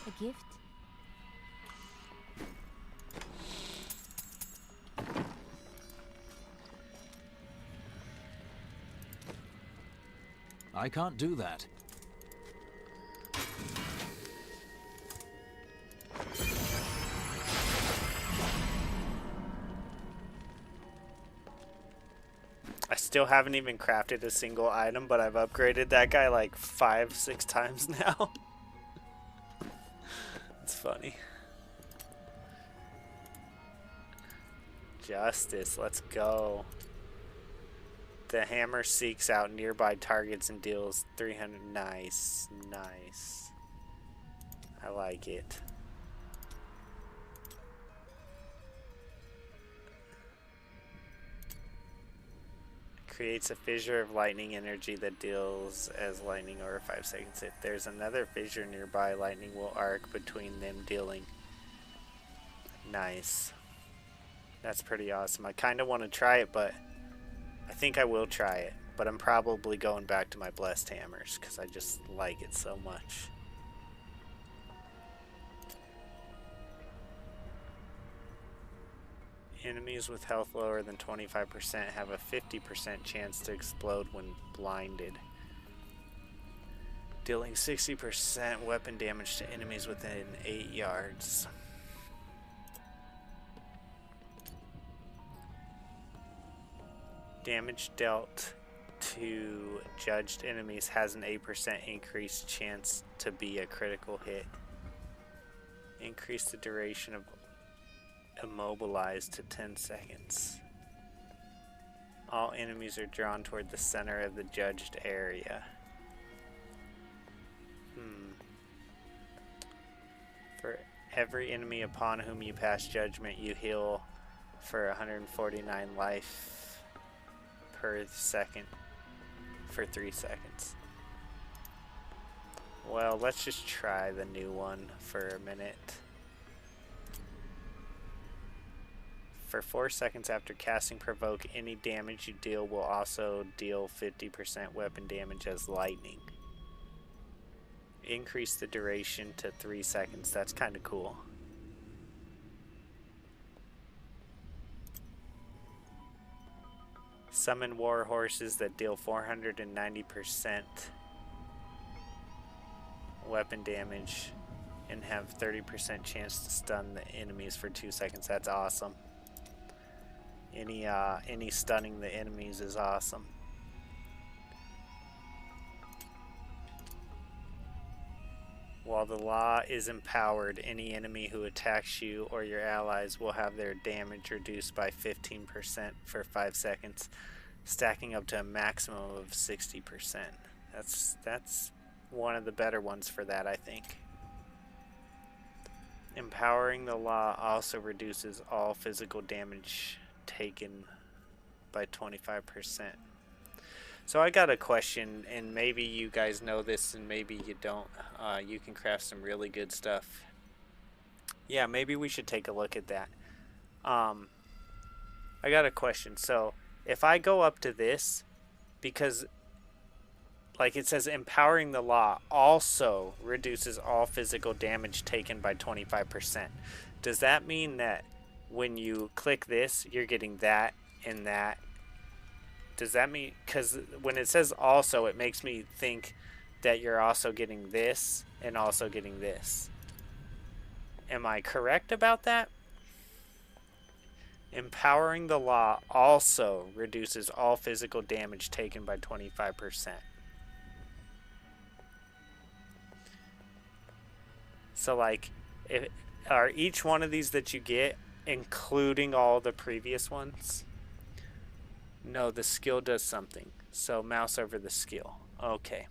A gift? I can't do that. I still haven't even crafted a single item, but I've upgraded that guy like 5-6 times now. It's funny. Justice, let's go. The hammer seeks out nearby targets and deals 300. Nice, nice. I like it. Creates a fissure of lightning energy that deals as lightning over 5 seconds. If there's another fissure nearby, lightning will arc between them, dealing. Nice. That's pretty awesome. I kind of want to try it, but I think I will try it. But I'm probably going back to my blessed hammers because I just like it so much. Enemies with health lower than 25% have a 50% chance to explode when blinded, dealing 60% weapon damage to enemies within 8 yards. Damage dealt to judged enemies has an 8% increased chance to be a critical hit. Increase the duration of immobilized to 10 seconds. All enemies are drawn toward the center of the judged area. For every enemy upon whom you pass judgment, you heal for 149 life per second for 3 seconds. Well, let's just try the new one for a minute. For 4 seconds after casting Provoke, any damage you deal will also deal 50% weapon damage as lightning. Increase the duration to 3 seconds. That's kind of cool. Summon war horses that deal 490% weapon damage and have 30% chance to stun the enemies for 2 seconds. That's awesome. Any stunning the enemies is awesome. While the law is empowered, any enemy who attacks you or your allies will have their damage reduced by 15% for 5 seconds, stacking up to a maximum of 60%. That's one of the better ones for that, I think. Empowering the law also reduces all physical damage taken by 25%. So I got a question, and maybe you guys know this and maybe you don't. You can craft some really good stuff. Yeah, maybe we should take a look at that. I got a question. So if I go up to this, because like it says empowering the law also reduces all physical damage taken by 25%. Does that mean that when you click this, you're getting that and that? Does that mean, because when it says also, it makes me think that you're also getting this and also getting this. Am I correct about that? Empowering the law also reduces all physical damage taken by 25%. So like, are each one of these that you get including all the previous ones? No, the skill does something. So mouse over the skill. Okay.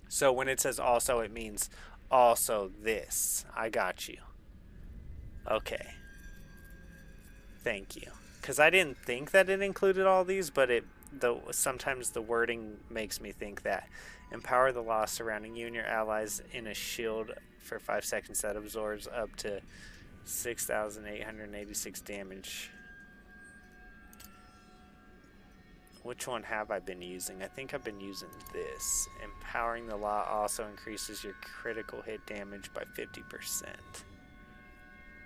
So when it says also, it means also this. I got you. Okay. Thank you. Because I didn't think that it included all these, but sometimes the wording makes me think that. Empower the law surrounding you and your allies in a shield for 5 seconds that absorbs up to 6,886 damage. Which one have I been using? I think I've been using this. Empowering the law also increases your critical hit damage by 50%.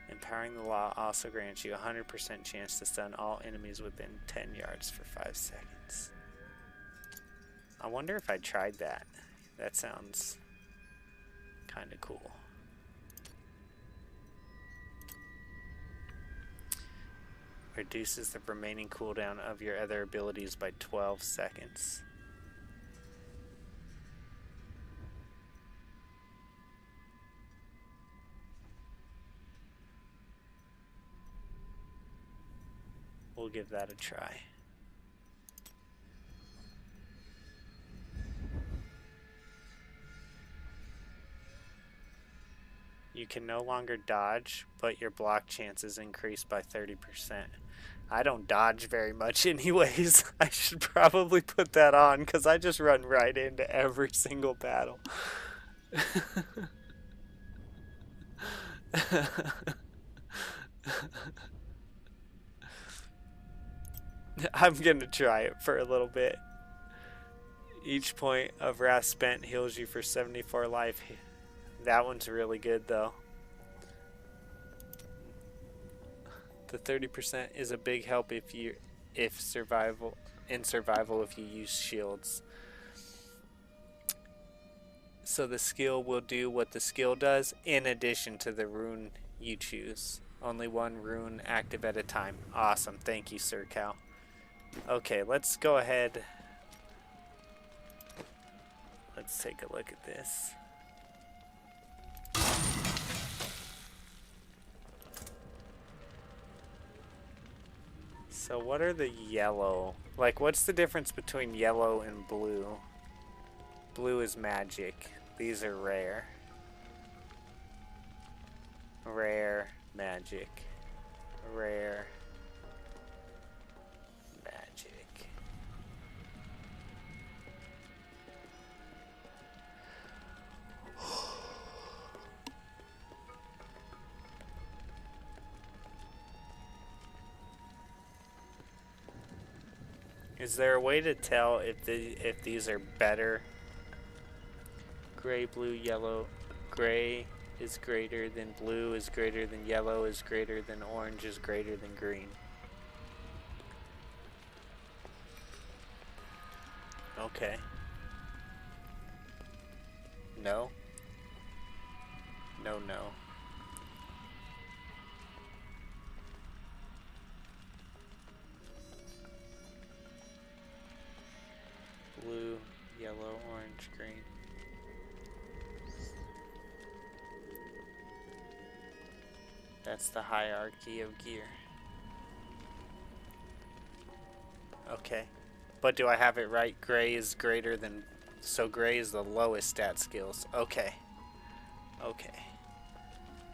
Empowering the law also grants you a 100% chance to stun all enemies within 10 yards for 5 seconds. I wonder if I tried that. That sounds kind of cool. Reduces the remaining cooldown of your other abilities by 12 seconds. We'll give that a try. You can no longer dodge, but your block chances increase by 30%. I don't dodge very much anyways. I should probably put that on because I just run right into every single battle. I'm gonna try it for a little bit. Each point of wrath spent heals you for 74 life. That one's really good though. The 30% is a big help if you survival if you use shields. So the skill will do what the skill does in addition to the rune you choose. Only one rune active at a time. Awesome. Thank you, Sir Cow. Okay, let's go ahead. Let's take a look at this. So what are the yellow? Like, what's the difference between yellow and blue? Blue is magic. These are rare. Rare, magic. Rare, magic. Is there a way to tell if these are better Gray, blue, yellow. Gray is greater than blue is greater than yellow is greater than orange is greater than green. Okay. No. No, no. Blue, yellow, orange, green. That's the hierarchy of gear. Okay. But do I have it right? Gray is greater than... So gray is the lowest stat skills. Okay. Okay.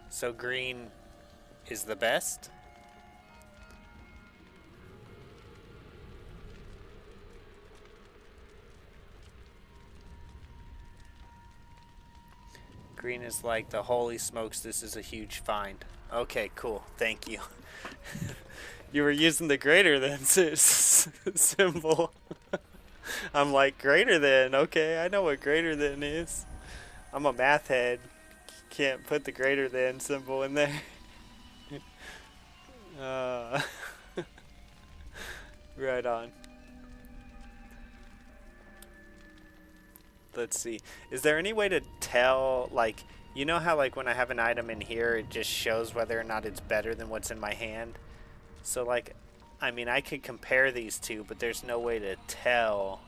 So green is the best? Green is like the holy smokes, this is a huge find. Okay, cool. Thank you. You were using the greater than symbol. I'm like, greater than. Okay, I know what greater than is. I'm a math head. Can't put the greater than symbol in there. Right on. Let's see. Is there any way to tell, like, you know how, like, when I have an item in here, it just shows whether or not it's better than what's in my hand? So, like, I mean, I could compare these two, but there's no way to tell.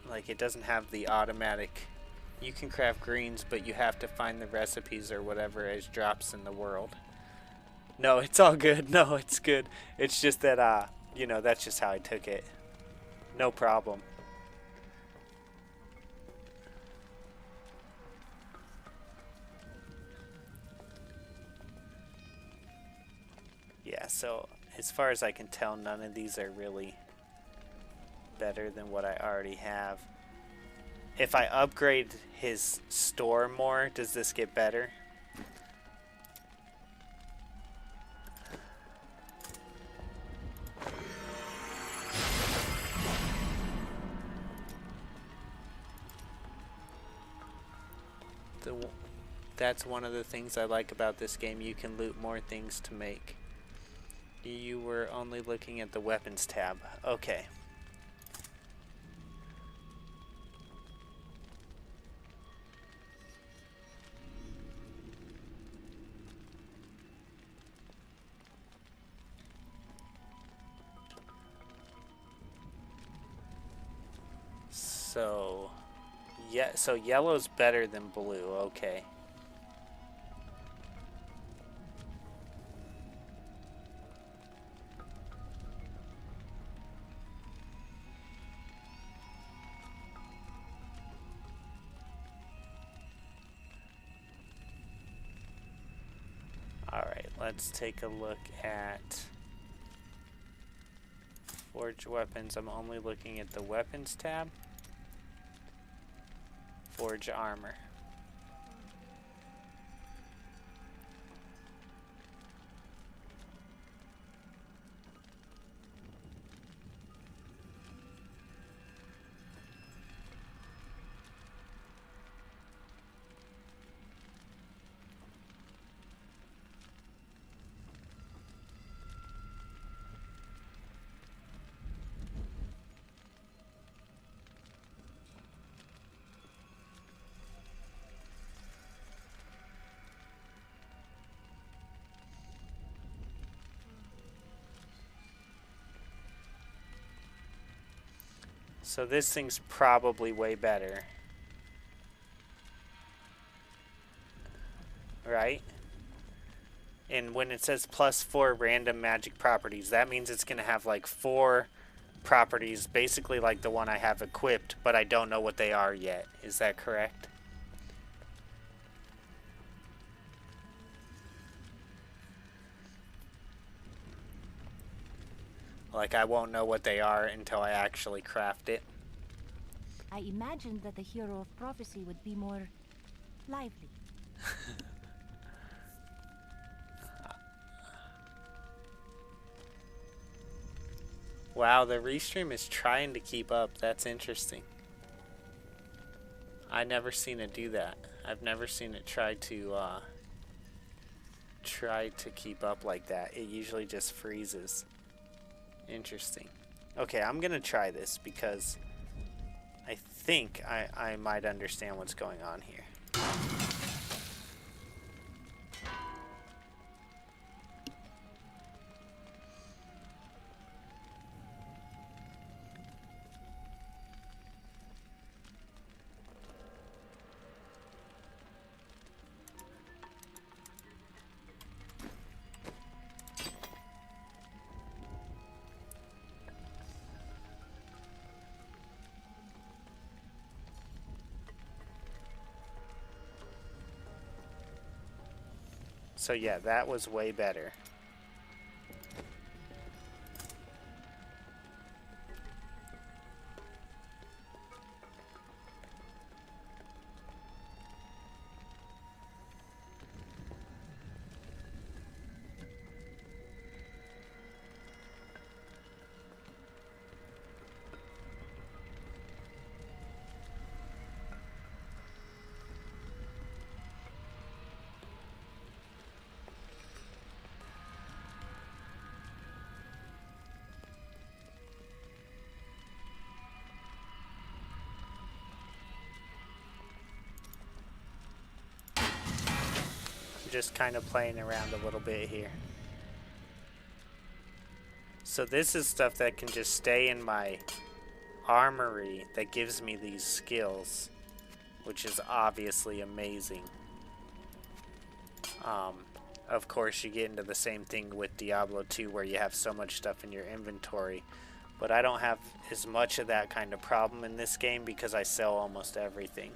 Like, it doesn't have the automatic... You can craft greens, but you have to find the recipes or whatever as drops in the world. No, it's all good. No, it's good. It's just that, you know, that's just how I took it. No problem. Yeah, so as far as I can tell, none of these are really better than what I already have. If I upgrade his store more, does this get better? That's one of the things I like about this game. You can loot more things to make. You were only looking at the weapons tab. Okay. So, yeah, so yellow's better than blue. Okay. Alright, let's take a look at forge weapons. I'm only looking at the weapons tab. Forge armor. So this thing's probably way better. Right? And when it says +4 random magic properties, that means it's going to have like 4 properties, basically like the one I have equipped, but I don't know what they are yet. Is that correct? Like, I won't know what they are until I actually craft it. I imagined that the hero of prophecy would be more lively. Wow, the restream is trying to keep up. That's interesting. I never seen it do that. I've never seen it try to keep up like that. It usually just freezes. Interesting. Okay, I'm gonna try this because I think I might understand what's going on here. So yeah, that was way better. Just kind of playing around a little bit here. So this is stuff that can just stay in my armory that gives me these skills, which is obviously amazing. Of course, you get into the same thing with Diablo 2 where you have so much stuff in your inventory, but I don't have as much of that kind of problem in this game because I sell almost everything.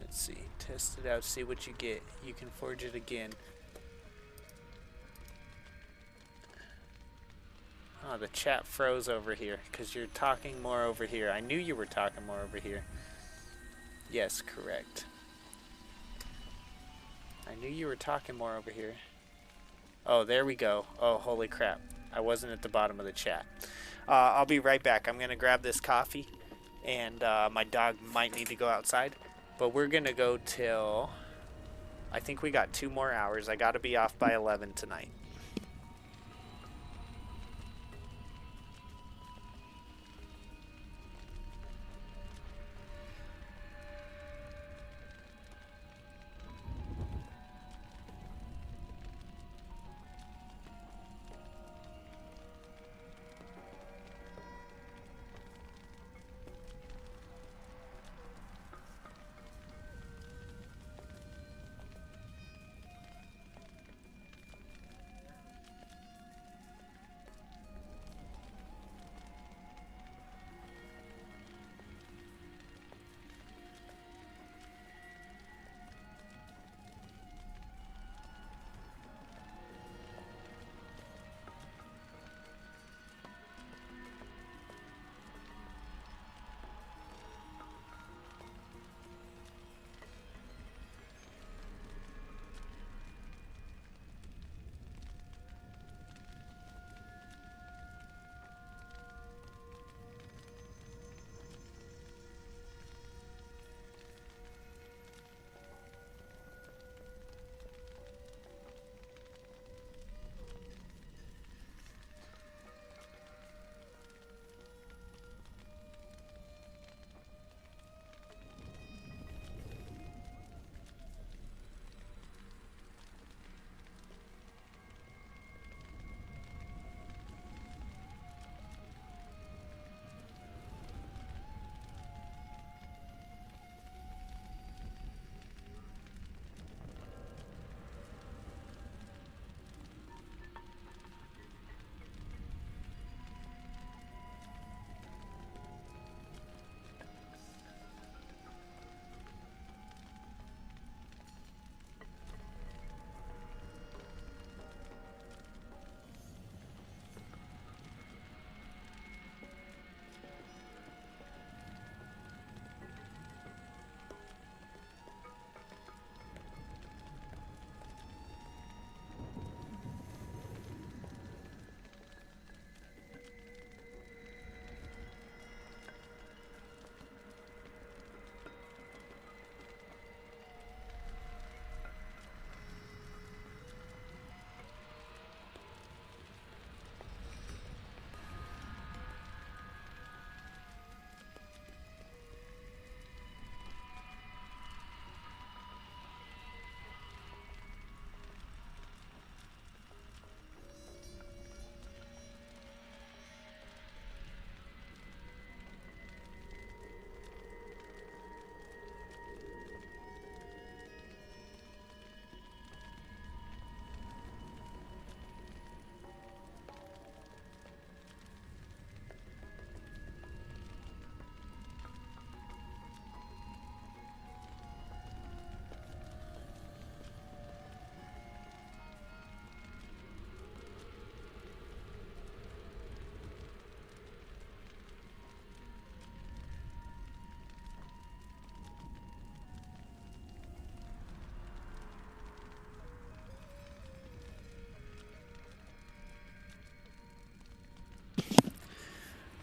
Let's see, test it out, see what you get. You can forge it again. Oh, the chat froze over here because you're talking more over here. I knew you were talking more over here. Yes, correct. I knew you were talking more over here. Oh, there we go. Oh, holy crap. I wasn't at the bottom of the chat. I'll be right back. I'm going to grab this coffee, and my dog might need to go outside. But we're going to go till... I think we got 2 more hours. I got to be off by 11 tonight.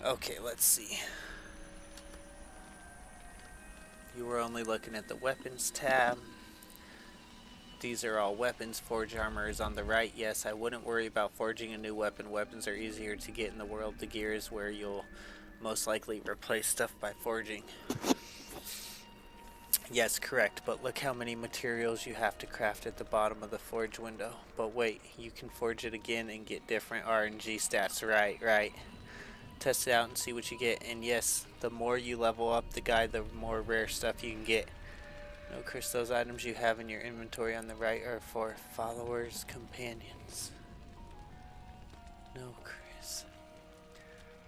Okay, let's see. You were only looking at the weapons tab. These are all weapons. Forge armor is on the right. Yes, I wouldn't worry about forging a new weapon. Weapons are easier to get in the world. The gear is where you'll most likely replace stuff by forging. Yes, correct, but look how many materials you have to craft at the bottom of the forge window. But wait, you can forge it again and get different RNG stats. Right. Test it out and see what you get. And yes, the more you level up the guy, the more rare stuff you can get. No, Chris, those items you have in your inventory on the right are for followers, companions. No, Chris.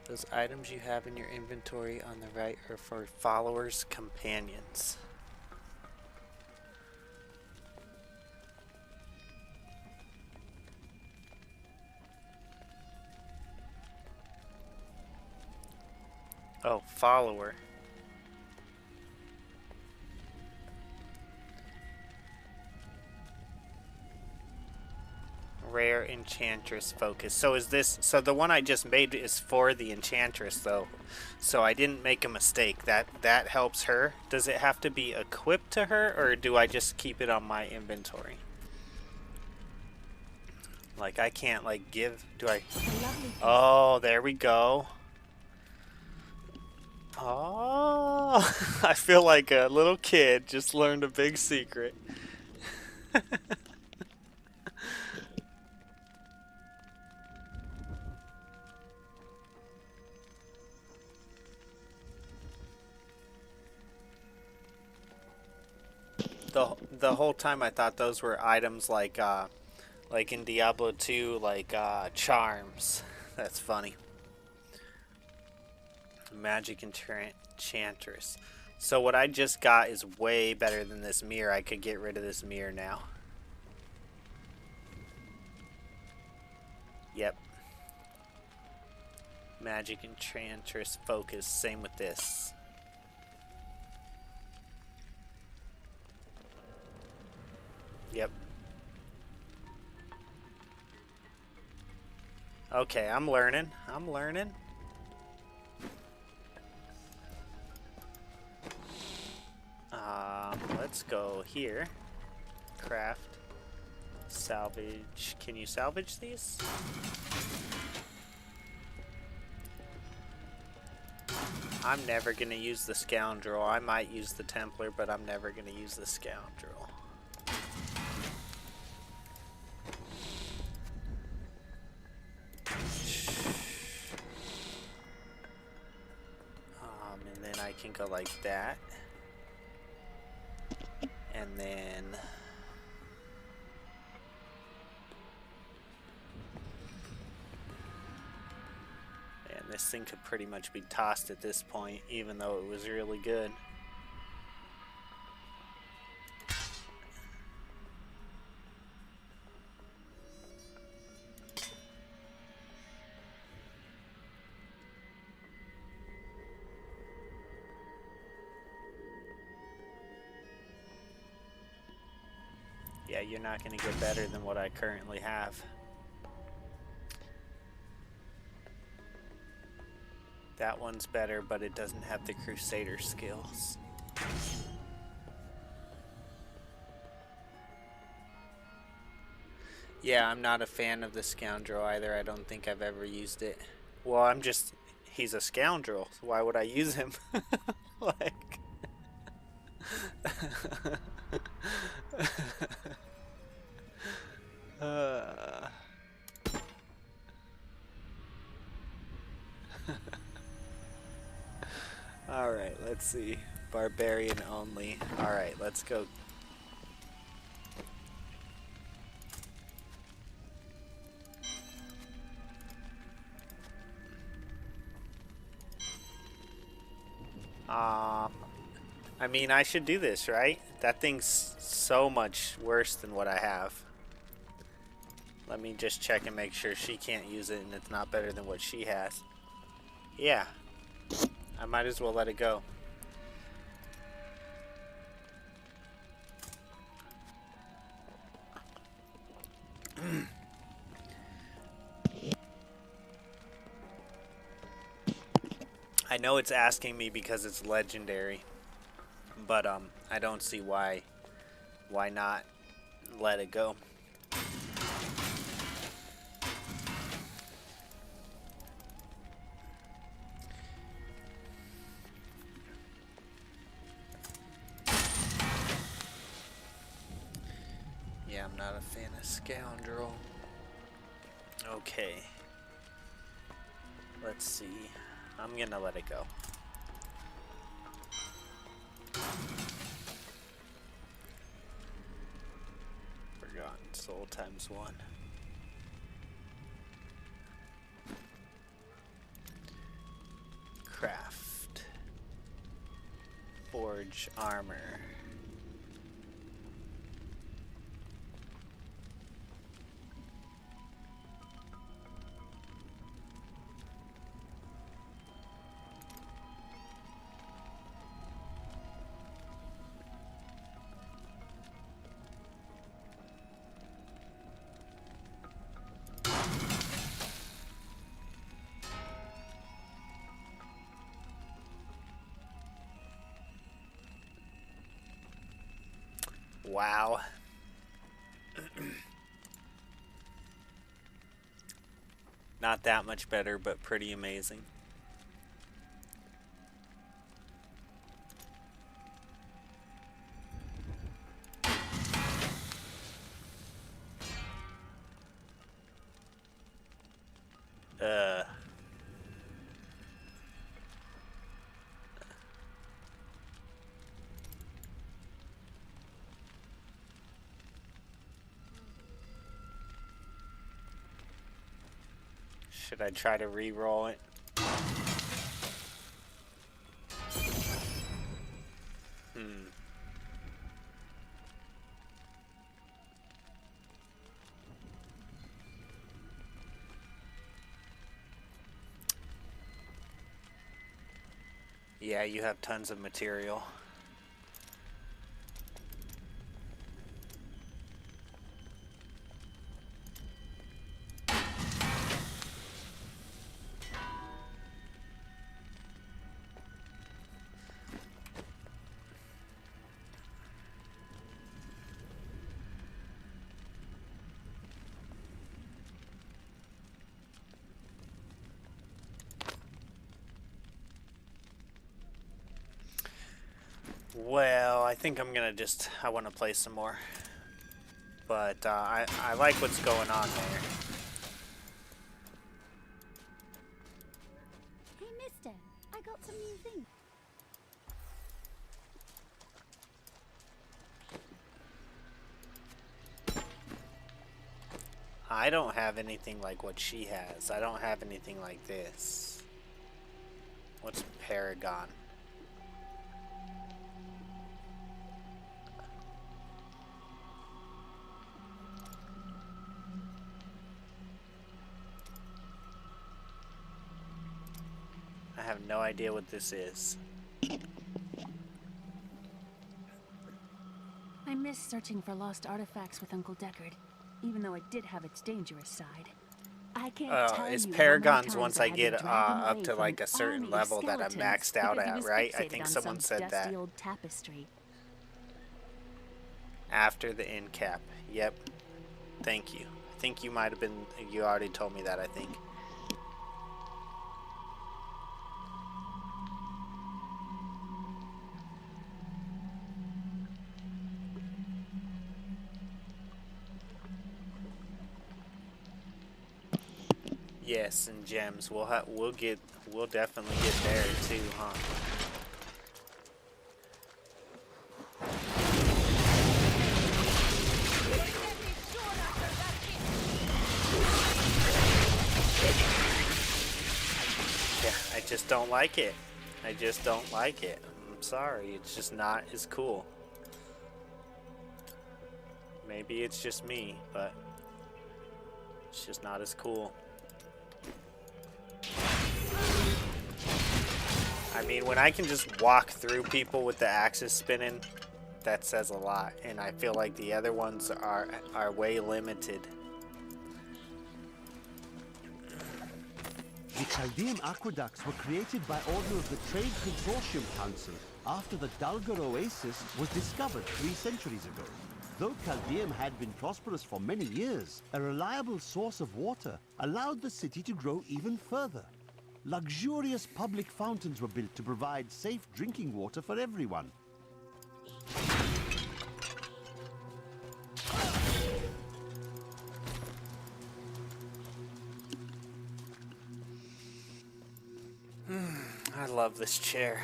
Those items you have in your inventory on the right are for followers, companions. Oh, follower. Rare Enchantress focus. So is this, so the one I just made is for the Enchantress though. So I didn't make a mistake. That helps her. Does it have to be equipped to her, or do I just keep it on my inventory? Like I can't like give, do I? Oh, there we go. Oh, I feel like a little kid just learned a big secret. The whole time I thought those were items like in Diablo 2, like charms. That's funny. Magic Enchantress. So what I just got is way better than this mirror. I could get rid of this mirror now. Yep. Magic Enchantress focus. Same with this. Yep. Okay, I'm learning. Let's go here. Craft. Salvage. Can you salvage these? I'm never gonna use the Scoundrel. I might use the Templar, but I'm never gonna use the Scoundrel. And then I can go like that. And then this thing could pretty much be tossed at this point, even though it was really good. Yeah, you're not going to get better than what I currently have. That one's better, but it doesn't have the Crusader skills. Yeah, I'm not a fan of the Scoundrel either. I don't think I've ever used it. Well, he's a scoundrel, so why would I use him? Like... Alright, let's see. Barbarian only. Alright, let's go. I mean, I should do this, right? That thing's so much worse than what I have. Let me just check and make sure she can't use it and it's not better than what she has. Yeah. I might as well let it go. I know it's asking me because it's legendary, but I don't see why not let it go. Yeah, I'm not a fan of Scoundrel. Okay. Let's see. I'm gonna let it go. Forgotten Soul times 1. Craft. Forge armor. Wow. Not that much better, but pretty amazing. Should I try to re-roll it? Yeah, you have tons of material. Well, I think I'm gonna I want to play some more. But I like what's going on there. Hey, mister, I got some new things. I don't have anything like what she has. I don't have anything like this. What's Paragon? I have no idea what this is. I miss searching for lost artifacts with Uncle Deckard, even though it did have its dangerous side. I can't tell It's you Paragons how many once times I had get to drag him up away to from like an a certain army of level that I'm skeletons maxed out because he at, was right? I fixated think on someone some said dusty that. old tapestry. After the end cap. Yep. Thank you. I think you might have been, you already told me that, I think. Yes, and gems. We'll definitely get there too, huh? Yeah, I just don't like it. I just don't like it. I'm sorry, it's just not as cool. Maybe it's just me, but it's just not as cool. I mean, when I can just walk through people with the axes spinning, that says a lot. And I feel like the other ones are way limited. The Chaldean aqueducts were created by order of the Trade Consortium Council after the Dalgar Oasis was discovered 3 centuries ago. Though Chaldeum had been prosperous for many years, a reliable source of water allowed the city to grow even further. Luxurious public fountains were built to provide safe drinking water for everyone. I love this chair.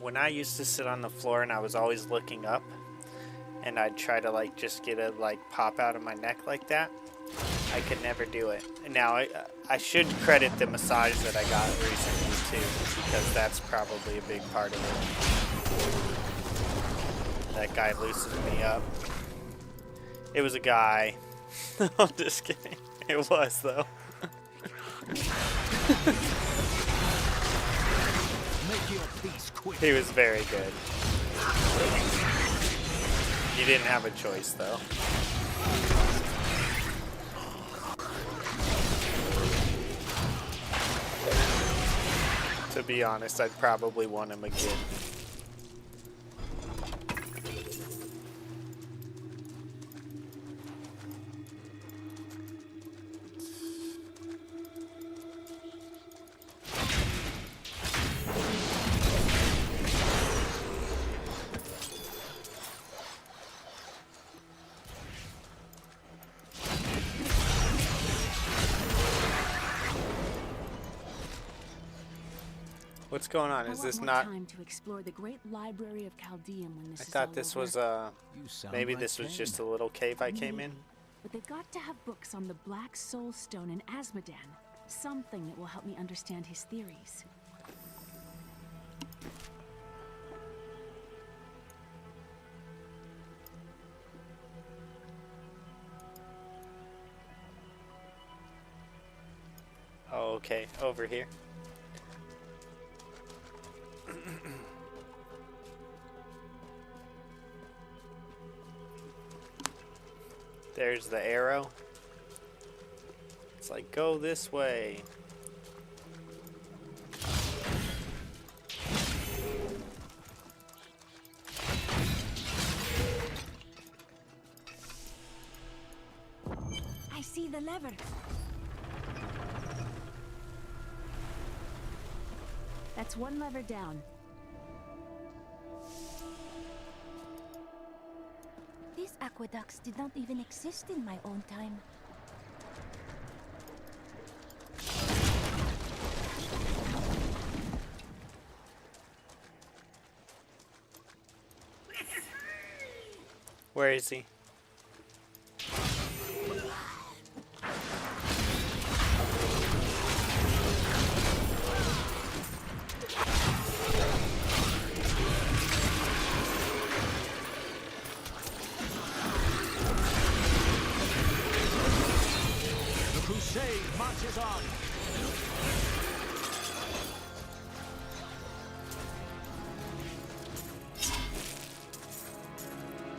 When I used to sit on the floor and I was always looking up, and I'd try to like just get a like pop out of my neck like that, I could never do it. And now I should credit the massage that I got recently too, because that's probably a big part of it. That guy loosens me up. It was a guy. I'm just kidding. It was though. He was very good. You didn't have a choice, though. To be honest, I'd probably want him again. What's going on? Is this not? Time to explore the great library of Chaldeum when this I is thought all this over. was maybe this was just a little cave I came in. But they've got to have books on the Black Soul Stone and Asmodan. Something that will help me understand his theories. Oh, okay, over here. There's the arrow. It's like, go this way. I see the lever. That's one lever down. These aqueducts did not even exist in my own time. Where is he?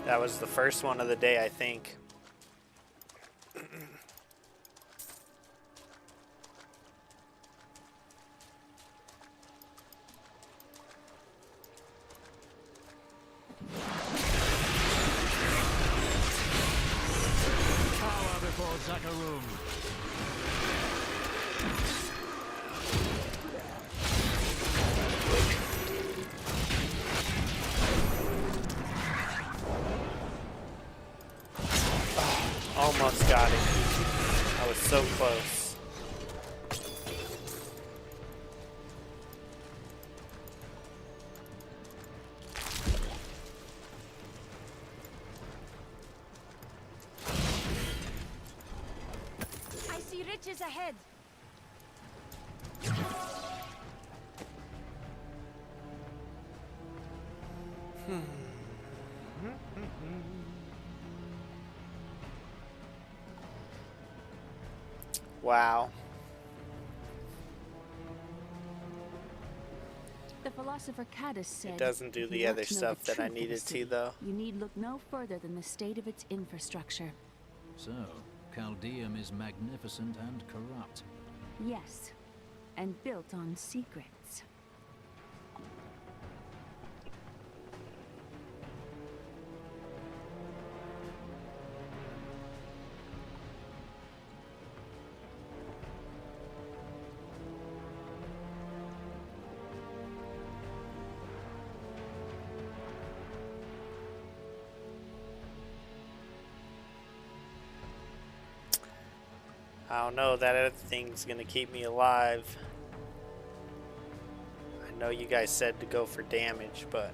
That was the first one of the day, I think. Power before Zakarum. Almost got it. I was so close. I see riches ahead. Wow. The philosopher Caddis said, It doesn't do "If you the want other to know stuff the that I truth of a needed to, city, though. You need look no further than the state of its infrastructure." So, Chaldeum is magnificent and corrupt. Yes. and built on secrets. I don't know, that other thing's gonna keep me alive. I know you guys said to go for damage, but...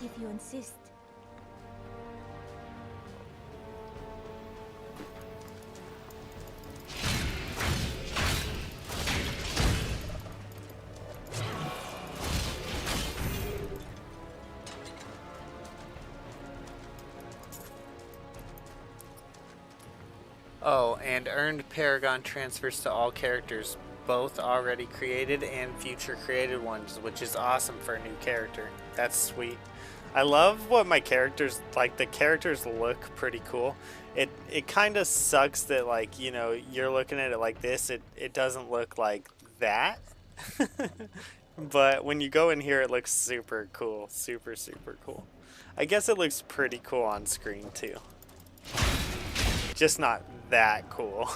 If you insist. Oh, and earned Paragon transfers to all characters, both already created and future created ones, which is awesome for a new character. That's sweet. I love what my characters, like, the characters look pretty cool. It kind of sucks that, like, you know, you're looking at it like this, it doesn't look like that. But when you go in here, it looks super cool. Super, super cool. I guess it looks pretty cool on screen, too. Just not that cool.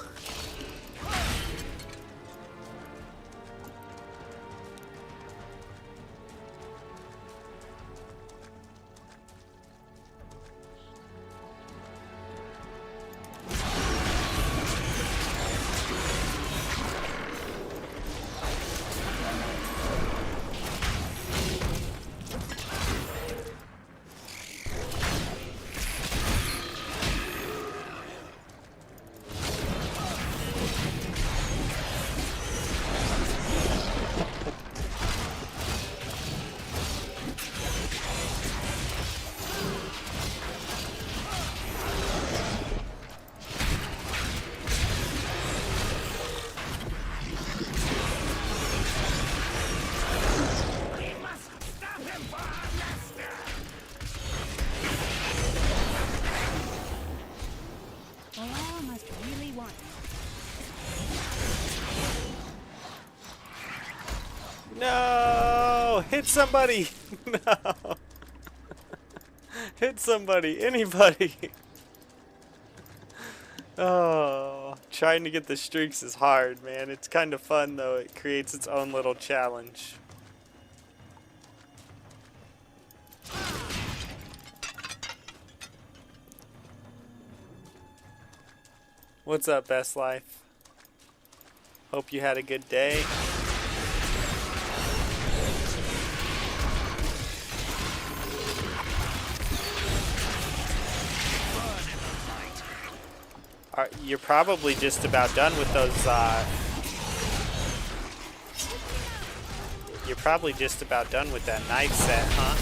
No! Hit somebody! No! Hit somebody! Anybody! Oh, trying to get the streaks is hard, man. It's kind of fun, though. It creates its own little challenge. What's up, Best Life? Hope you had a good day. You're probably just about done with those, you're probably just about done with that knife set, huh?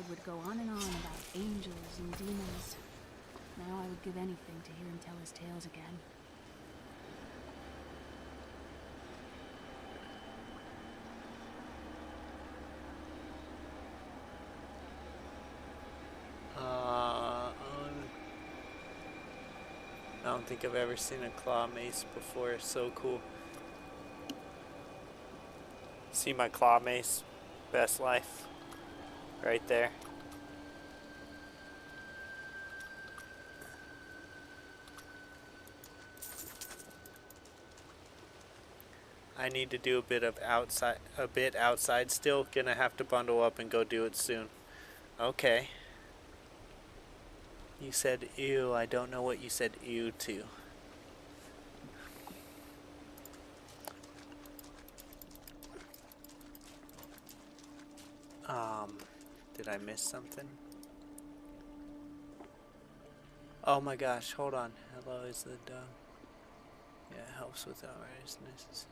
Would go on and on about angels and demons. Now I would give anything to hear him tell his tales again. I don't think I've ever seen a claw mace before. It's so cool. See my claw mace? Best Life. Right there. I need to do a bit outside still. Gonna have to bundle up and go do it soon. Okay. You said ew. I don't know what you said ew to. Did I miss something? Oh my gosh, hold on. Hello, is the dog? Yeah, it helps with outrageousness.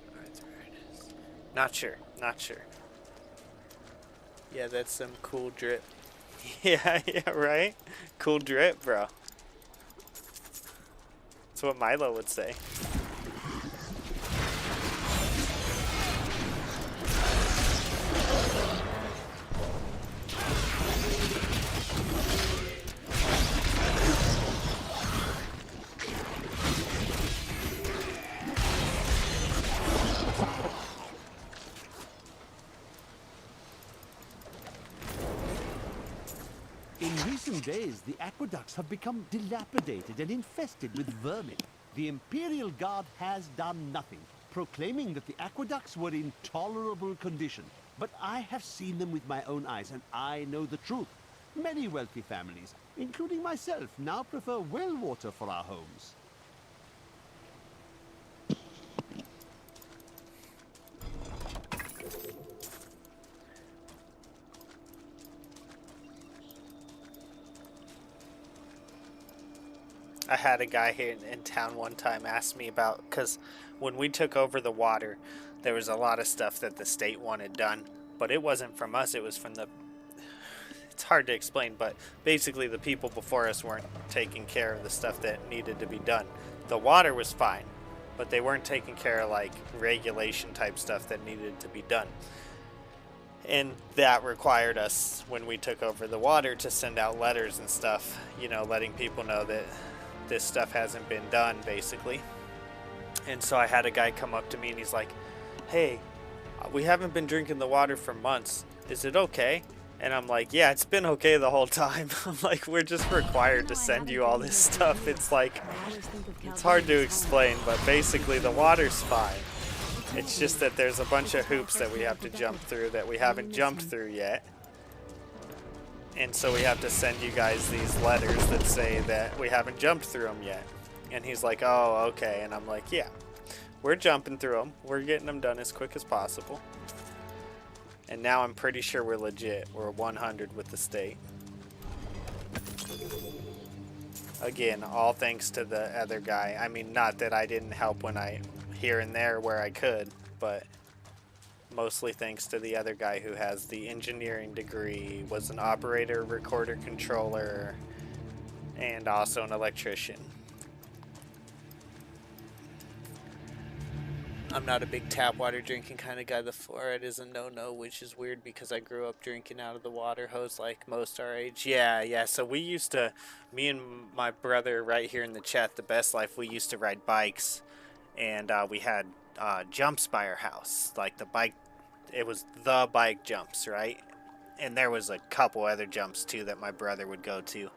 Alright, there it is. Not sure, not sure. Yeah, that's some cool drip. Yeah, yeah, right? Cool drip, bro. That's what Milo would say. In recent days, the aqueducts have become dilapidated and infested with vermin. The Imperial Guard has done nothing, proclaiming that the aqueducts were in tolerable condition. But I have seen them with my own eyes, and I know the truth. Many wealthy families, including myself, now prefer well water for our homes. I had a guy here in town one time ask me about, because when we took over the water, there was a lot of stuff that the state wanted done, but it wasn't from us, it was from the, it's hard to explain, but basically the people before us weren't taking care of the stuff that needed to be done. The water was fine, but they weren't taking care of like regulation type stuff that needed to be done. And that required us, when we took over the water, to send out letters and stuff, you know, letting people know that this stuff hasn't been done, basically. And so I had a guy come up to me and he's like, hey, we haven't been drinking the water for months. Is it okay? And I'm like, yeah, it's been okay the whole time. I'm like, we're just required to send you all this stuff. It's like, it's hard to explain, but basically the water's fine. It's just that there's a bunch of hoops that we have to jump through that we haven't jumped through yet. And so we have to send you guys these letters that say that we haven't jumped through them yet. And he's like, oh, okay. And I'm like, yeah, we're jumping through them. We're getting them done as quick as possible. And now I'm pretty sure we're legit. We're 100 with the state. Again, all thanks to the other guy. I mean, not that I didn't help when here and there where I could, but mostly thanks to the other guy who has the engineering degree, was an operator, recorder, controller, and also an electrician. I'm not a big tap water drinking kind of guy. The fluoride is a no-no, which is weird because I grew up drinking out of the water hose like most our age. Yeah, so we used to, me and my brother right here in the chat, The Best Life, we used to ride bikes, and we had jumps by our house. Like the bike, it was the bike jumps, right? And there was a couple other jumps too that my brother would go to.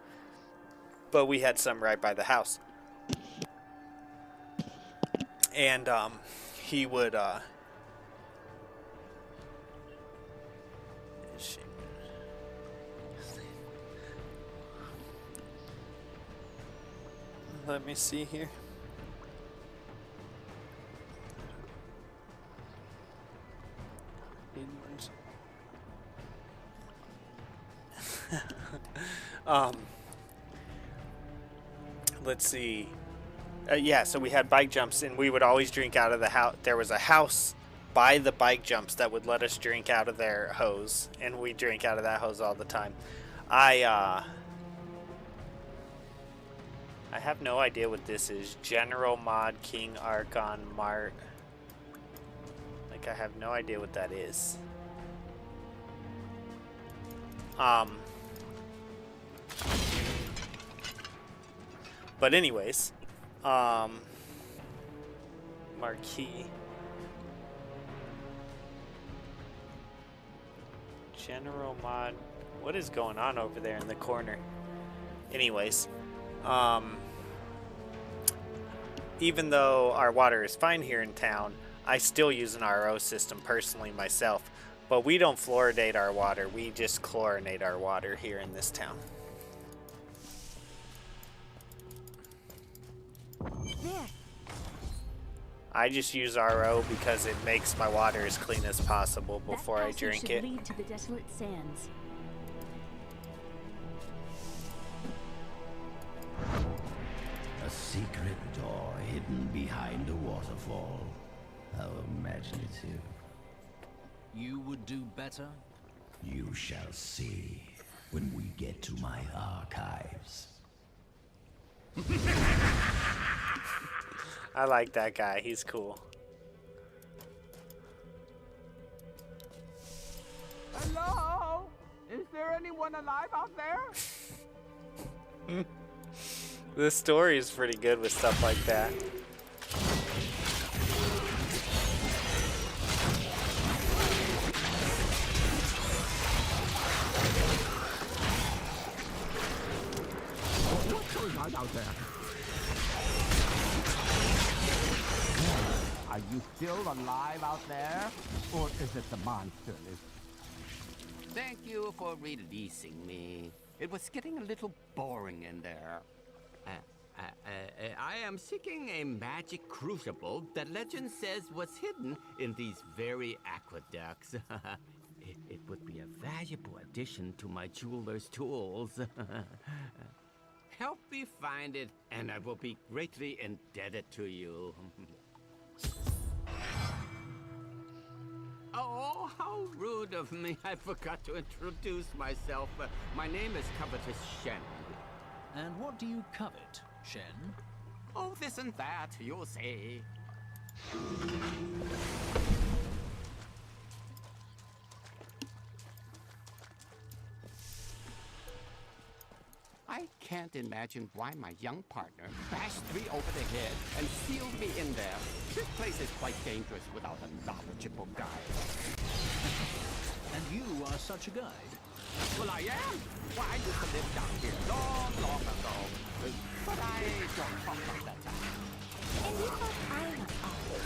But we had some right by the house. And he would let me see here. Let's see. Yeah, so we had bike jumps, and we would always drink out of the house. There was a house by the bike jumps that would let us drink out of their hose, and we drink out of that hose all the time. I have no idea what this is. General Mod King Archon Mart. Like, I have no idea what that is. But anyways, Marquee. General Mod. What is going on over there in the corner? Anyways, even though our water is fine here in town, I still use an RO system personally myself. But we don't fluoridate our water. We just chlorinate our water here in this town. There. I just use RO because it makes my water as clean as possible before I drink it. That passage should lead to the desolate sands. A secret door hidden behind a waterfall. How imaginative. You would do better? You shall see when we get to my archives. I like that guy. He's cool. Hello? Is there anyone alive out there? This story is pretty good with stuff like that. What's going on out there? Are you still alive out there? Or is it the monster? Thank you for releasing me. It was getting a little boring in there. I am seeking a magic crucible that legend says was hidden in these very aqueducts. It would be a valuable addition to my jeweler's tools. Help me find it, and I will be greatly indebted to you. Oh, how rude of me. I forgot to introduce myself. My name is Covetous Shen. And what do you covet, Shen? Oh, this and that, you'll see. I can't imagine why my young partner bashed me over the head and sealed me in there. This place is quite dangerous without a knowledgeable guide. And you are such a guide? Well, I am. Well, I used to live down here long, long ago. But I don't talk about that time. And you thought I was awful.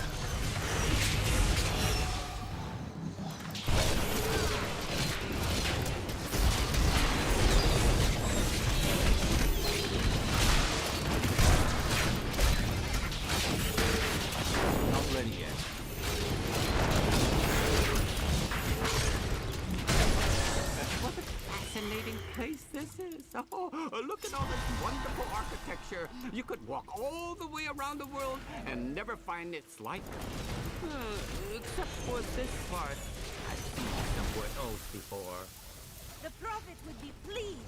Not ready yet. What a fascinating place this is. Oh, look at all this wonderful architecture. You could walk all the way around the world and never find its like. Except for this part. I've seen it somewhere else before. The prophet would be pleased.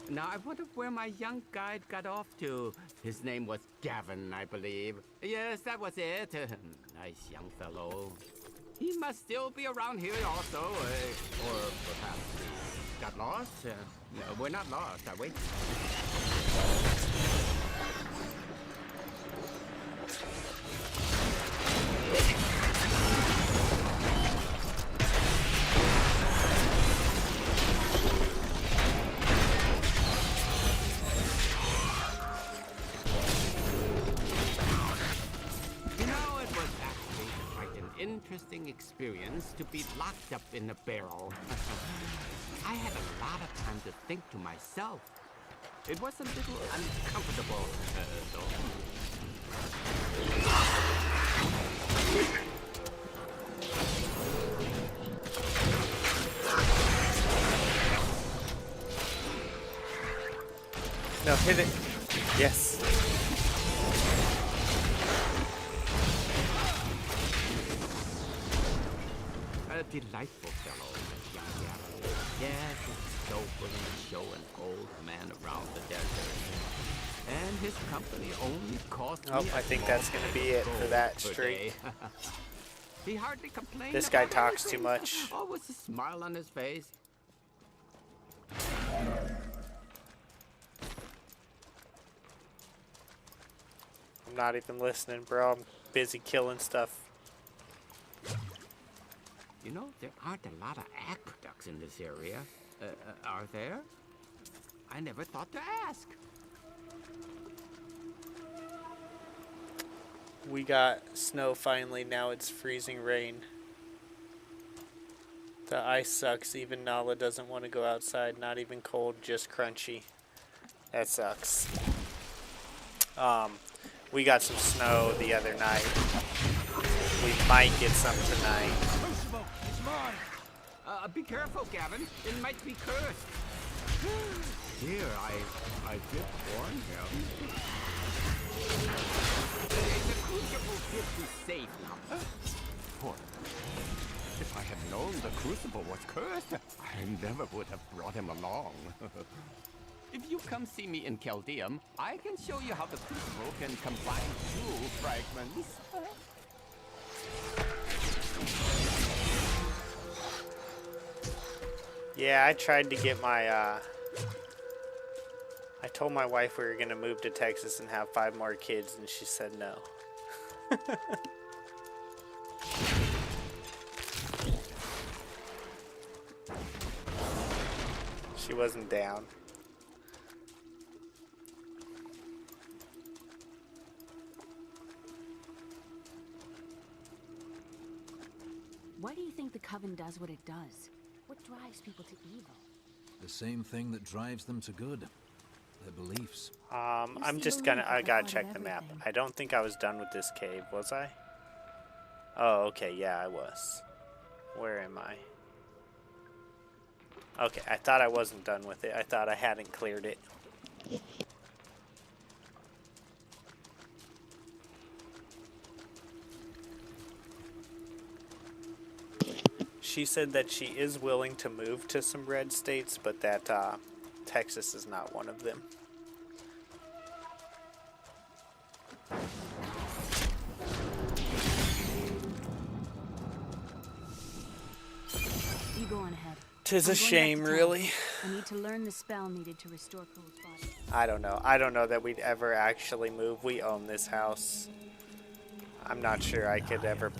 Now, I wonder where my young guide got off to. His name was Gavin, I believe. Yes, that was it. Nice young fellow. He must still be around here also. Or perhaps he got lost. No, we're not lost, are we? Interesting experience to be locked up in a barrel. I had a lot of time to think to myself. It was a little uncomfortable, though. No, hit it. Yes. A delightful fellow, this young Diablo. Yes, it's so willing to show an old man around the desert. And his company only cost me I think that's going to be it for that streak. He hardly complained. This guy about talks anything. too much. Always a smile on his face. I'm not even listening, bro. I'm busy killing stuff. You know, there aren't a lot of aqueducts in this area. Are there? I never thought to ask. We got snow finally, now it's freezing rain. The ice sucks, even Nala doesn't want to go outside, not even cold, just crunchy. That sucks. We got some snow the other night. We might get some tonight. Crucible, it's mine. Be careful, Gavin. It might be cursed. Here, I did warn him. The crucible should be safe now. Poor. If I had known the crucible was cursed, I never would have brought him along. If you come see me in Chaldeum, I can show you how the crucible can combine jewel fragments. Yeah, I tried to get my, I told my wife we were going to move to Texas and have 5 more kids, and she said no. She wasn't down. Why do you think the Coven does what it does? What drives people to evil? The same thing that drives them to good. Their beliefs. I'm just gonna, I gotta check the map. I don't think I was done with this cave, was I? Oh, okay, yeah, I was. Where am I? Okay, I thought I wasn't done with it. I thought I hadn't cleared it. She said that she is willing to move to some red states, but that Texas is not one of them. You go on ahead. 'Tis a shame, really. I need to learn the spell needed to restore Cool's body. I don't know. I don't know that we'd ever actually move. We own this house. I'm not sure I could ever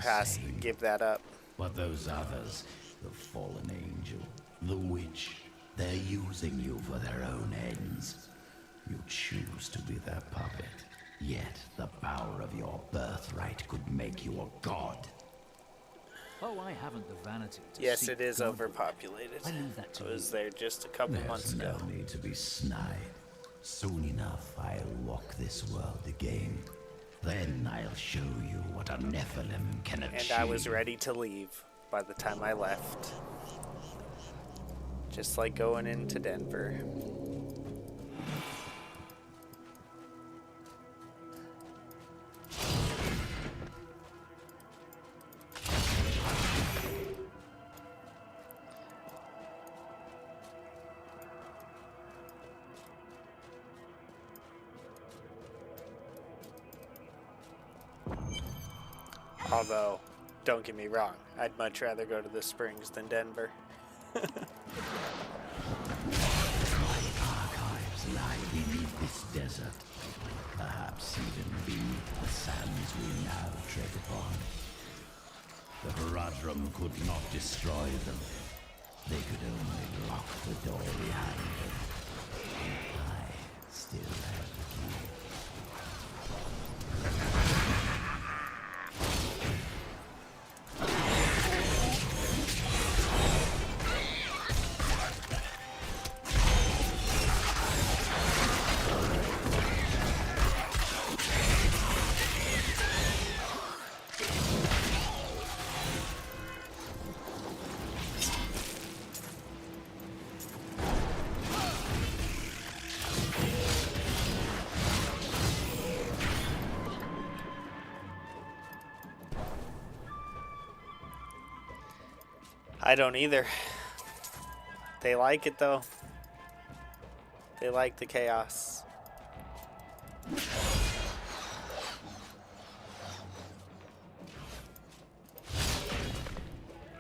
give that up. But those others, the fallen angel, the witch, they're using you for their own ends. You choose to be their puppet, yet the power of your birthright could make you a god. Oh, I haven't the vanity to Yes, seek it is God. overpopulated. I leave that to I was there just a couple months There's ago. no need to be snide. Soon enough, I'll walk this world again. Then I'll show you what a Nephilim can achieve. And I was ready to leave by the time I left. Just like going into Denver. Although, don't get me wrong, I'd much rather go to the Springs than Denver. My archives lie beneath this desert, perhaps even beneath the sands we now tread upon. The Haradrim could not destroy them. They could only lock the door behind them. And I still have the key. I don't either. They like it though. They like the chaos.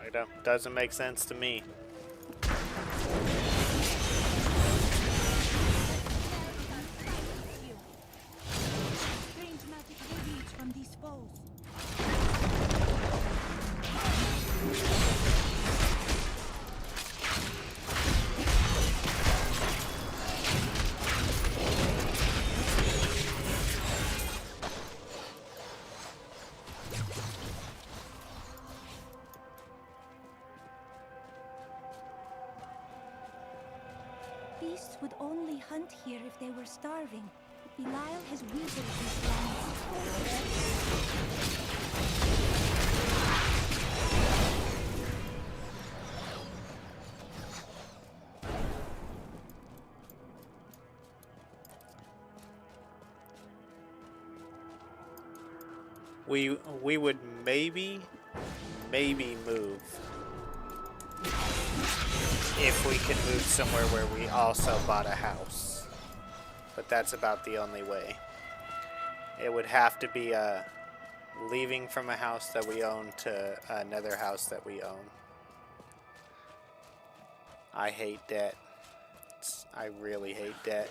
I don't, doesn't make sense to me. Strange magic radiates from these foes. beasts would only hunt here if they were starving. Belial has withered these lands. We would maybe move if we could move somewhere where we also bought a house. But that's about the only way. It would have to be leaving from a house that we own to another house that we own. I hate debt. I really hate debt.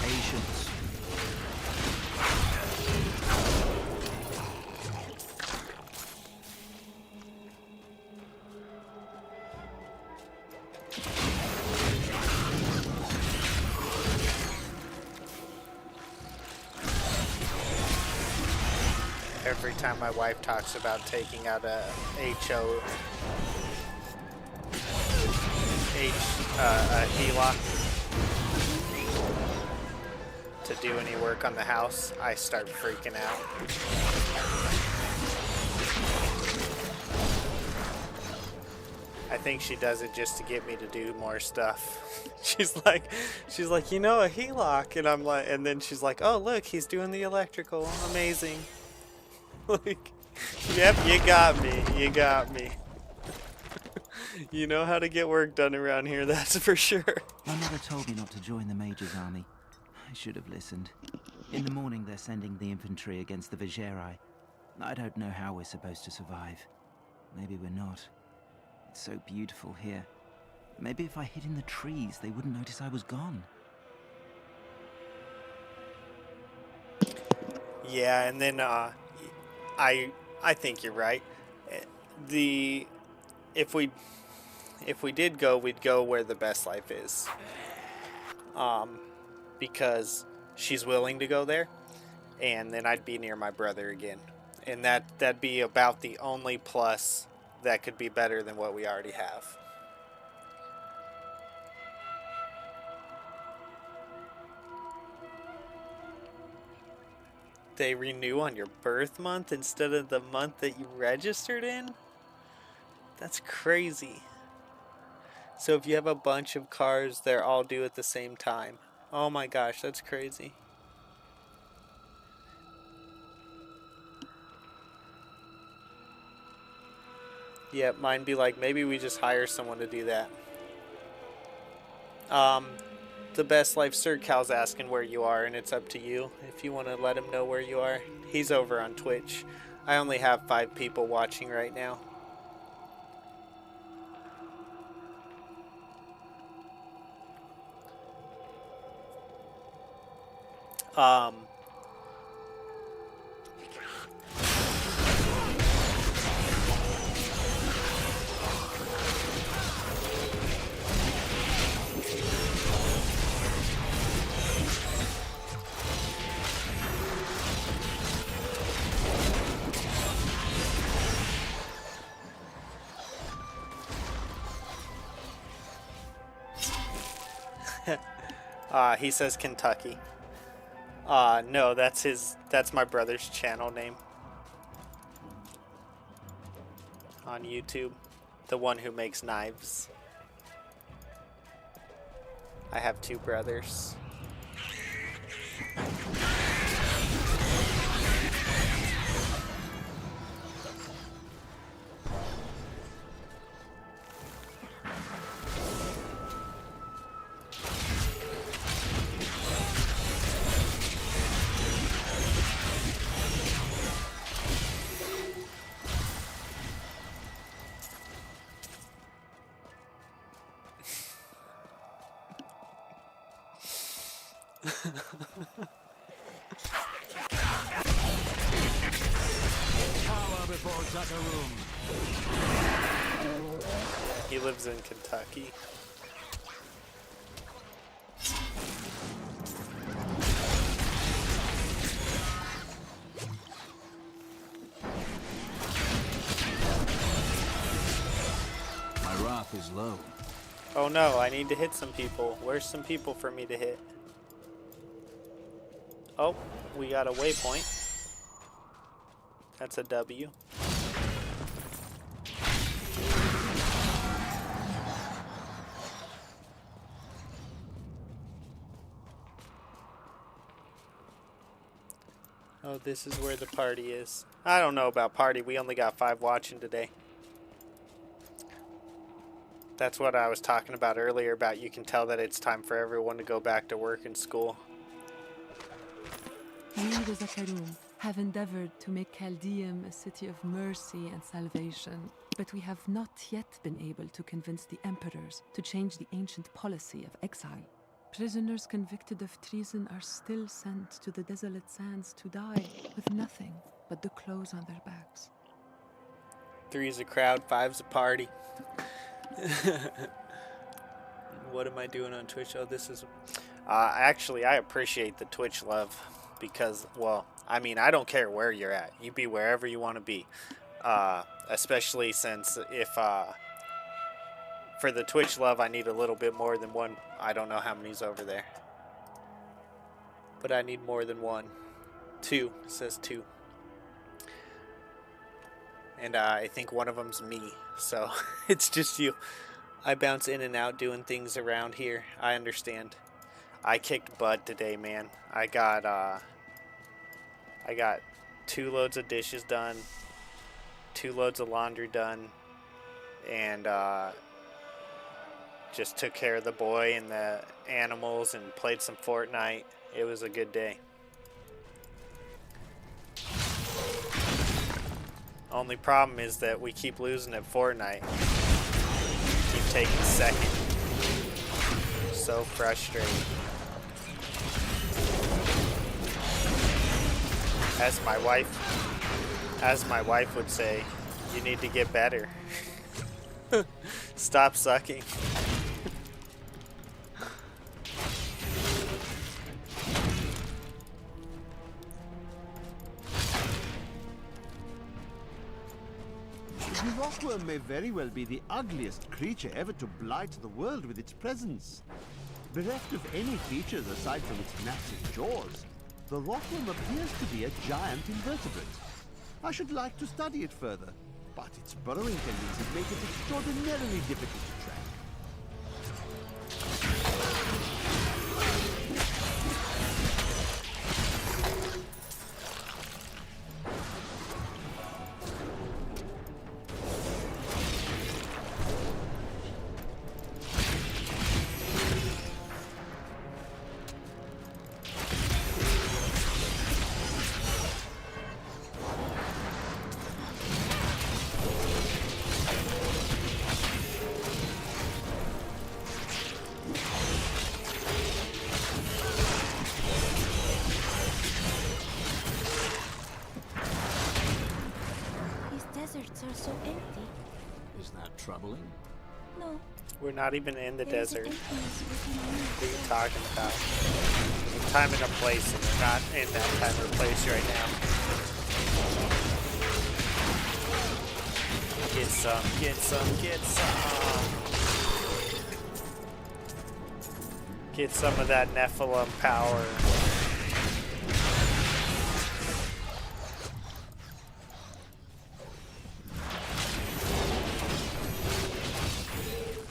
Patience. Every time my wife talks about taking out a HELOC to do any work on the house, I start freaking out. I think she does it just to get me to do more stuff. She's like, you know, a HELOC, and I'm like, and then she's like, oh look, he's doing the electrical, amazing. Like, yep, you got me. You got me. You know how to get work done around here, that's for sure. My mother told me not to join the Major's army. I should have listened. In the morning, they're sending the infantry against the Vigerai. I don't know how we're supposed to survive. Maybe we're not. It's so beautiful here. Maybe if I hid in the trees, they wouldn't notice I was gone. Yeah, and then I think you're right. If we did go, we'd go where the best life is. Because she's willing to go there, and then I'd be near my brother again. And that'd be about the only plus that could be better than what we already have. They renew on your birth month instead of the month that you registered in? That's crazy. So if you have a bunch of cars, they're all due at the same time. Oh my gosh, that's crazy. Yeah, mine be like, maybe we just hire someone to do that. The Best Life Sir Cal's asking where you are, and it's up to you if you want to let him know where you are. He's over on Twitch. I only have 5 people watching right now. He says Kentucky. No, that's my brother's channel name on YouTube. The one who makes knives. I have 2 brothers. He lives in Kentucky. alone. Oh no, I need to hit some people. Where's some people for me to hit? Oh, we got a waypoint. That's a W. Oh, this is where the party is. I don't know about party. We only got 5 watching today. That's what I was talking about earlier, about you can tell that it's time for everyone to go back to work and school. We, the Zakarum, have endeavored to make Chaldeum a city of mercy and salvation, but we have not yet been able to convince the emperors to change the ancient policy of exile. Prisoners convicted of treason are still sent to the desolate sands to die with nothing but the clothes on their backs. 3's a crowd, 5's a party. What am I doing on Twitch? Oh, this is... actually, I appreciate the Twitch love because, well, I mean, I don't care where you're at. You be wherever you want to be. Especially since if... for the Twitch love, I need a little bit more than one. I don't know how many's over there. But I need more than one. 2. It says 2. And I think one of them's me. So it's just you. I bounce in and out doing things around here. I understand. I kicked butt today, man. I got 2 loads of dishes done. 2 loads of laundry done. And just took care of the boy and the animals and played some Fortnite. It was a good day. Only problem is that we keep losing at Fortnite. Keep taking second. So frustrating. As my wife would say, you need to get better. Stop sucking. The rockworm may very well be the ugliest creature ever to blight the world with its presence. Bereft of any features aside from its massive jaws, the rockworm appears to be a giant invertebrate. I should like to study it further, but its burrowing tendencies make it extraordinarily difficult to track. Are so empty. Is that troubling? No. We're not even in the There's desert. an emptiness within me. What are you talking about? There's a time and a place, and we're not in that time or place right now. Get some, get some, get some. Get some of that Nephilim power.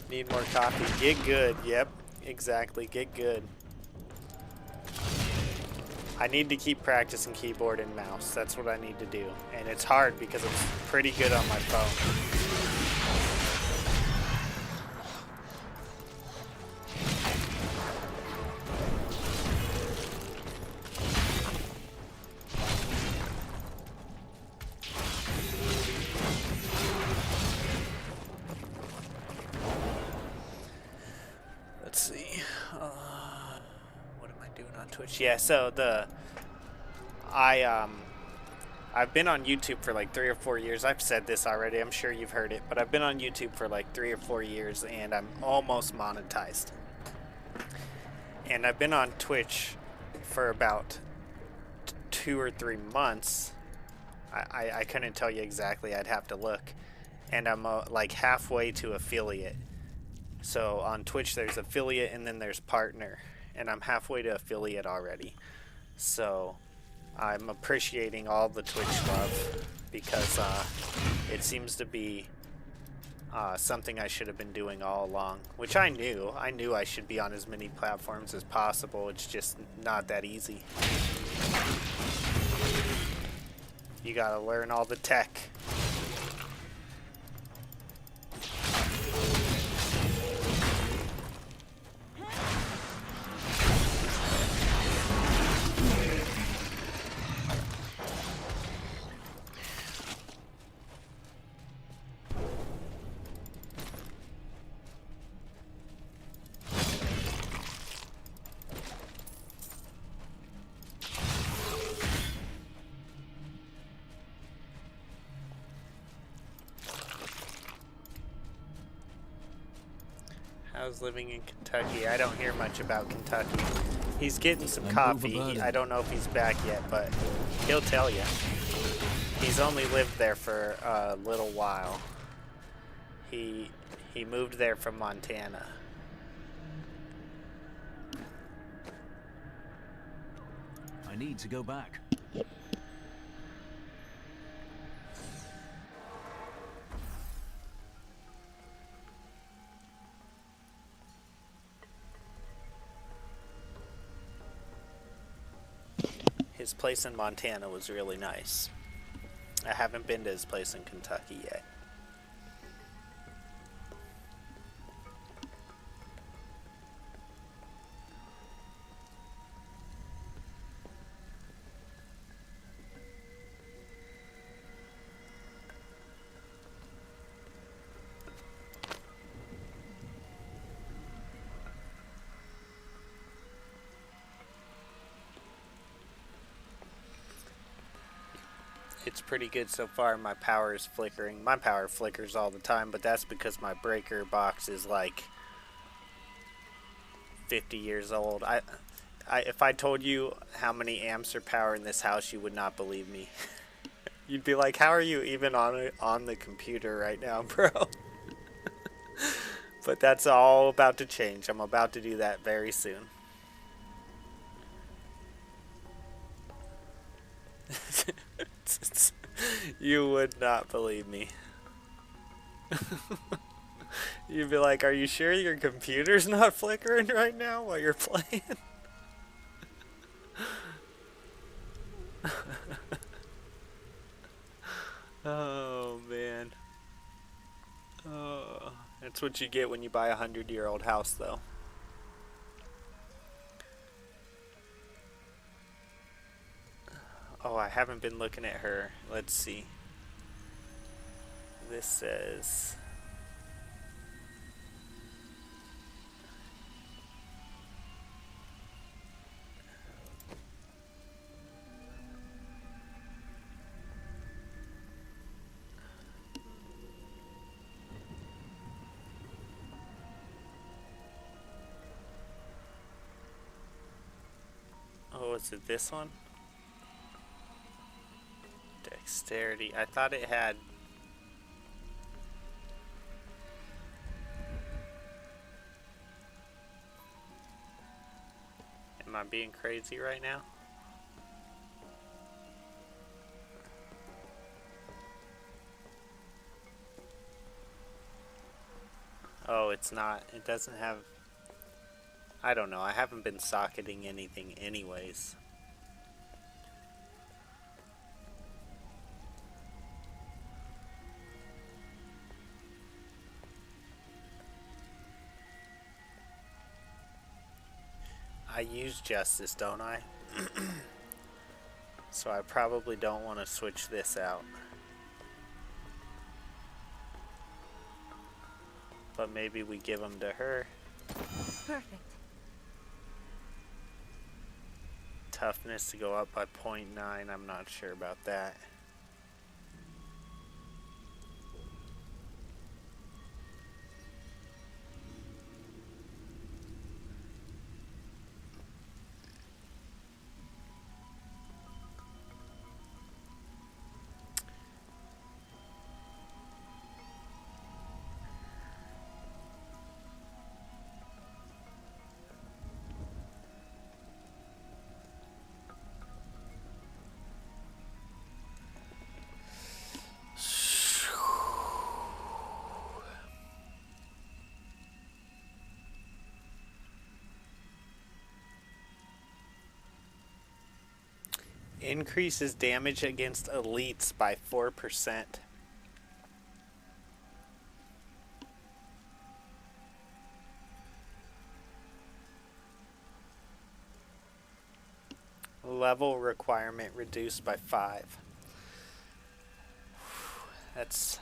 Need more coffee. Get good. Yep, exactly. Get good. I need to keep practicing keyboard and mouse. That's what I need to do. And it's hard because it's pretty good on my phone. Let's see. What am I doing on Twitch? Yeah, so I've been on YouTube for like 3 or 4 years. I've said this already. I'm sure you've heard it, but I've been on YouTube for like 3 or 4 years, and I'm almost monetized. And I've been on Twitch for about 2 or 3 months. I couldn't tell you exactly. I'd have to look. And I'm like halfway to affiliate. So on Twitch there's affiliate and then there's partner, and I'm halfway to affiliate already. So I'm appreciating all the Twitch love because it seems to be something I should have been doing all along, which I knew. I knew I should be on as many platforms as possible. It's just not that easy. You gotta learn all the tech. How's living in Kentucky? I don't hear much about Kentucky. He's getting some coffee. I don't know if he's back yet, but he'll tell you. He's only lived there for a little while. He moved there from Montana. I need to go back. His place in Montana was really nice. I haven't been to his place in Kentucky yet. It's pretty good so far. My power is flickering. My power flickers all the time, but that's because my breaker box is like 50 years old. If I told you how many amps or power in this house, you would not believe me. You'd be like, how are you even on the computer right now, bro? But that's all about to change. I'm about to do that very soon. You would not believe me. You'd be like, are you sure your computer's not flickering right now while you're playing? Oh, man. Oh, that's what you get when you buy a 100-year-old house, though. Oh, I haven't been looking at her. Let's see. This says... Oh, is it this one? Dexterity. I thought it had... Am I being crazy right now? Oh, it's not. It doesn't have... I don't know. I haven't been socketing anything anyways. I use Justice, don't I? So I probably don't want to switch this out. But maybe we give them to her. Perfect. Toughness to go up by 0.9. I'm not sure about that. Increases damage against elites by 4%. Level requirement reduced by 5. That's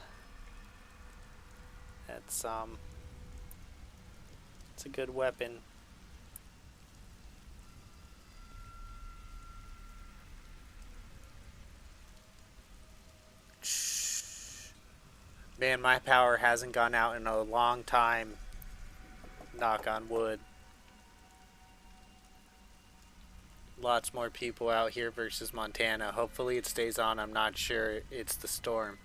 it's a good weapon. Man, my power hasn't gone out in a long time. Knock on wood. Lots more people out here versus Montana. Hopefully it stays on. I'm not sure. It's the storm.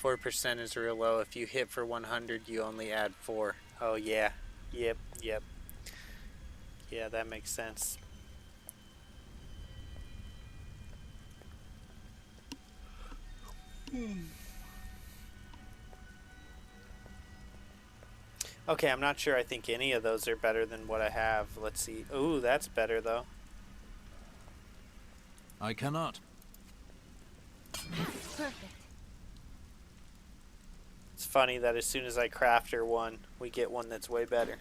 4% is real low. If you hit for 100, you only add 4. Oh, yeah. Yep. Yeah, that makes sense. Okay, I'm not sure. I think any of those are better than what I have. Let's see. Ooh, that's better, though. I cannot. Perfect. It's funny that as soon as I craft her one, we get one that's way better.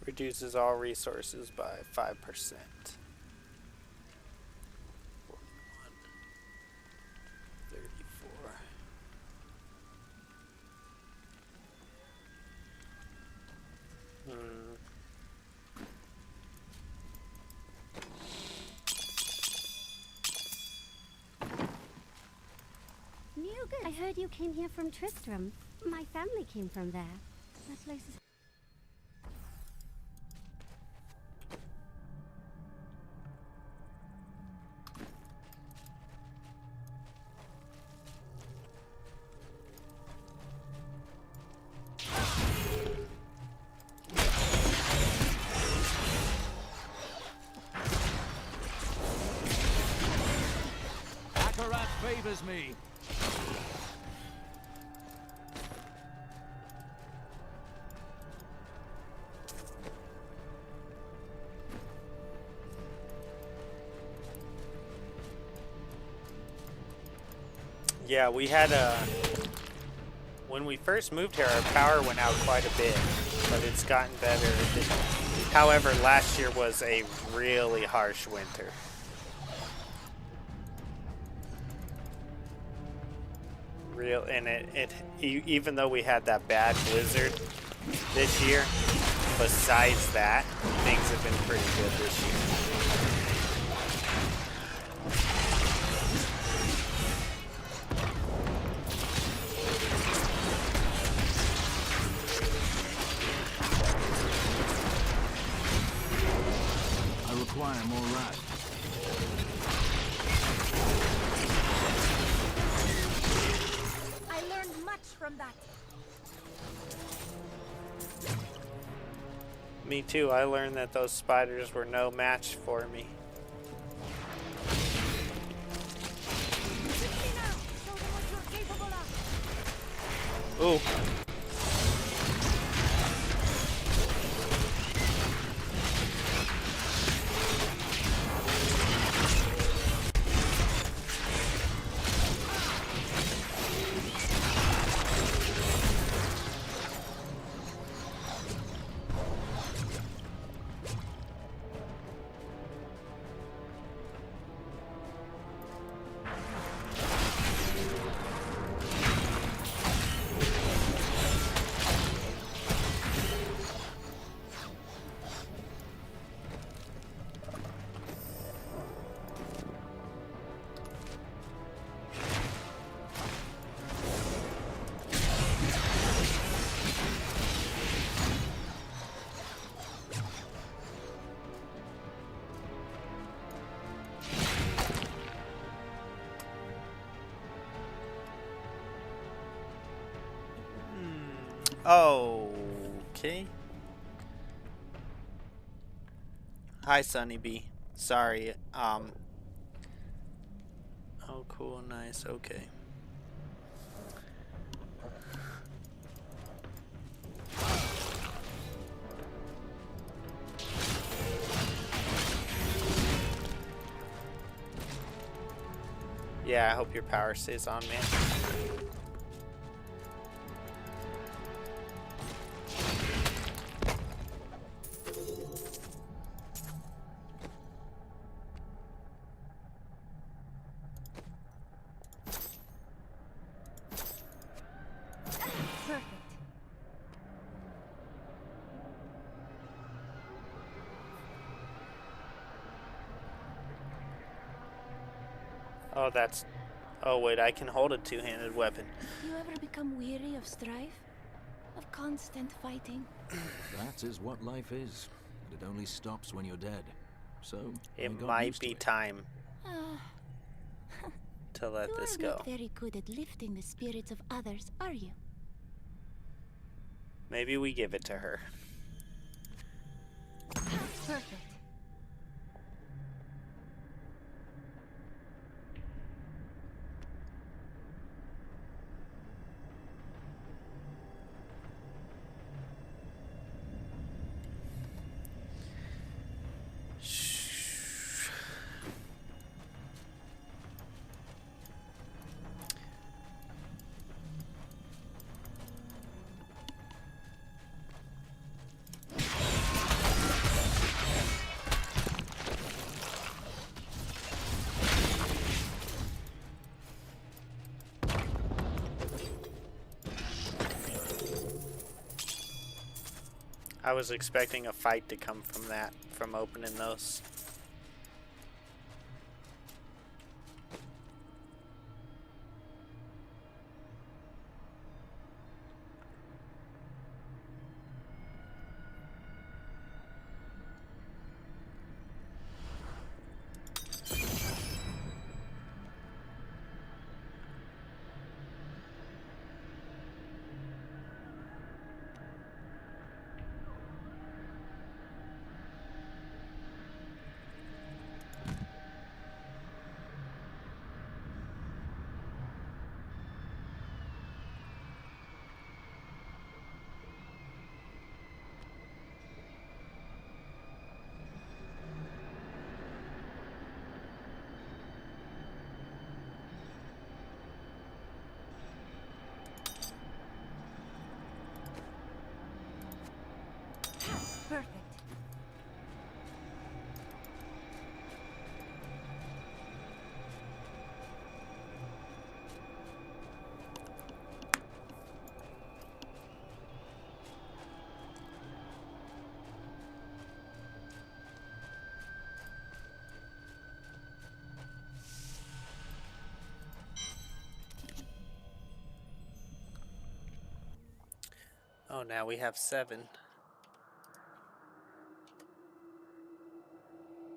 Reduces all resources by 5%. 34. Newgate. I heard you came here from Tristram. My family came from there. That place is... Favors me. Yeah, we had when we first moved here, our power went out quite a bit, but it's gotten better. However, last year was a really harsh winter. And even though we had that bad blizzard this year, besides that, things have been pretty good this year. I require more rats. From that. Me too. I learned that those spiders were no match for me. Ooh. Okay. Hi, Sunny B. Sorry. Oh, cool, nice. Okay. Yeah, I hope your power stays on, man. Perfect. Oh, that's... Oh, wait, I can hold a two-handed weapon. Do you ever become weary of strife? Of constant fighting? That is what life is. But it only stops when you're dead. So, I It got might used to be it. time to let You this are go. not very good at lifting the spirits of others, are you? Maybe we give it to her. Perfect. I was expecting a fight to come from that, from opening those. Perfect. Oh, now we have 7.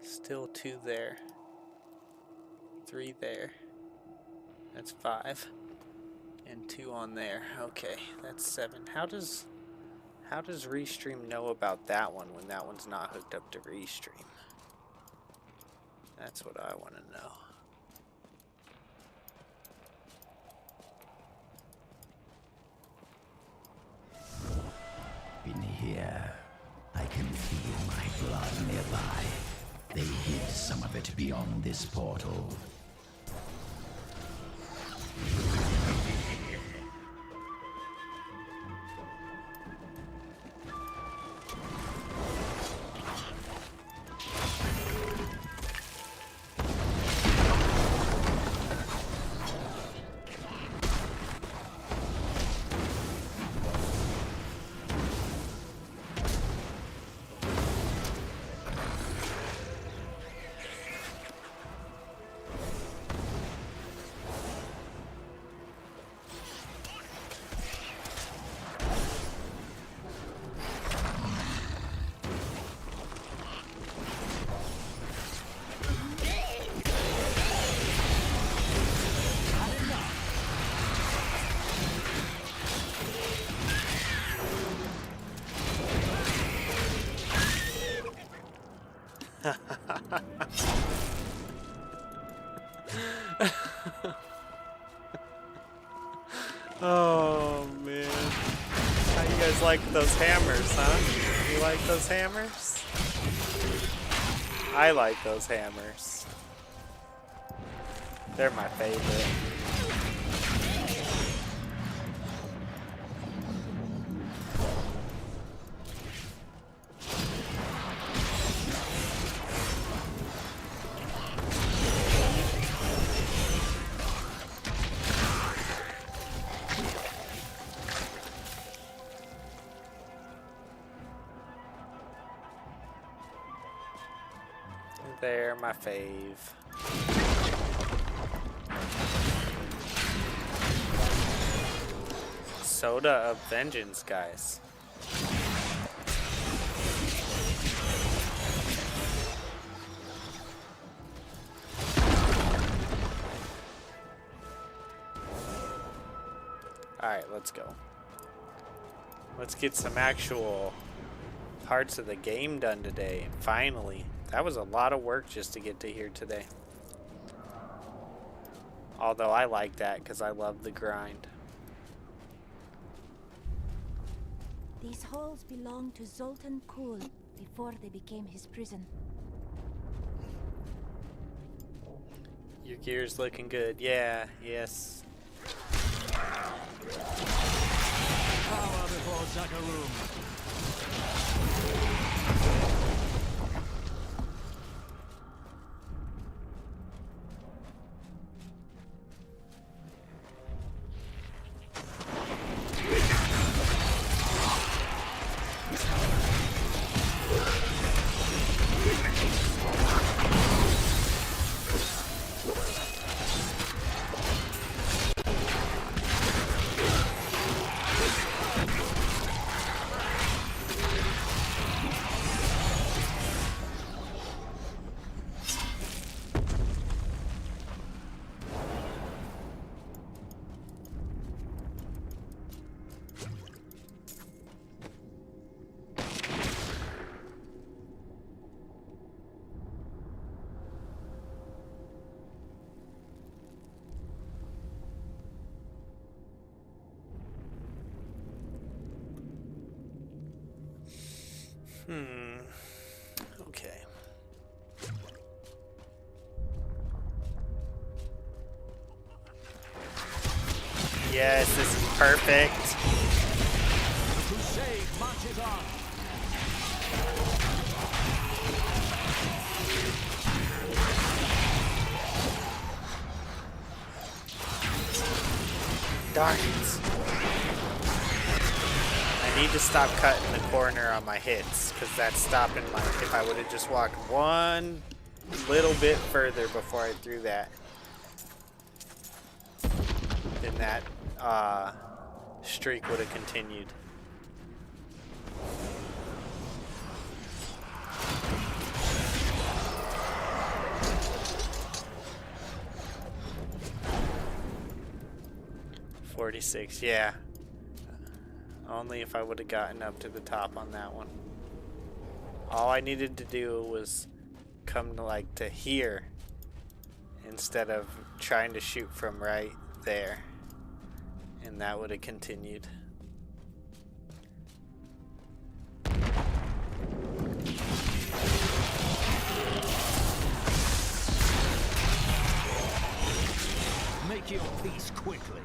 Still 2 there. 3 there. That's 5. And 2 on there. Okay, that's 7. How does Restream know about that one when that one's not hooked up to Restream? That's what I want to know. In here, I can feel my blood nearby. They hid some of it beyond this portal. Oh man. How you guys like those hammers, huh? You like those hammers? I like those hammers. They're my favorite. They're my fave. Soda of Vengeance, guys. Alright, let's go. Let's get some actual parts of the game done today. Finally. That was a lot of work just to get to here today. Although I like that because I love the grind. These halls belonged to Zoltan Kuhl before they became his prison. Your gear's looking good. Yeah, yes. Power before Zakarum. Okay. Yes, this is perfect. The crusade marches on. Darn it. I need to stop cutting the corner on my hits, because that's stopping my... If I would have just walked one little bit further before I threw that, then that streak would have continued. $46, yeah. Only if I would have gotten up to the top on that one. All I needed to do was come to like to here instead of trying to shoot from right there, and that would have continued. Make your peace quickly.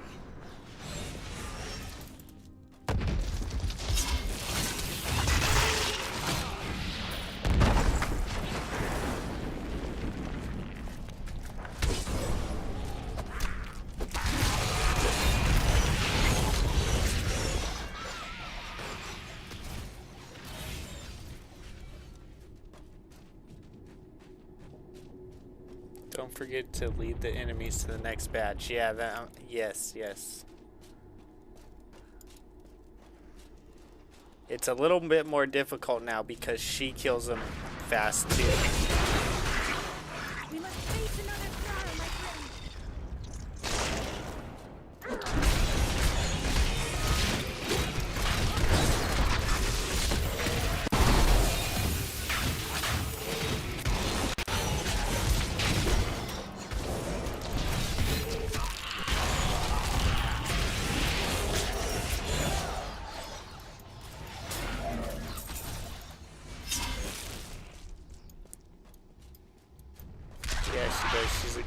Don't forget to lead the enemies to the next batch. Yeah, that, yes, yes. It's a little bit more difficult now because she kills them fast too. We must face another trial, my friend.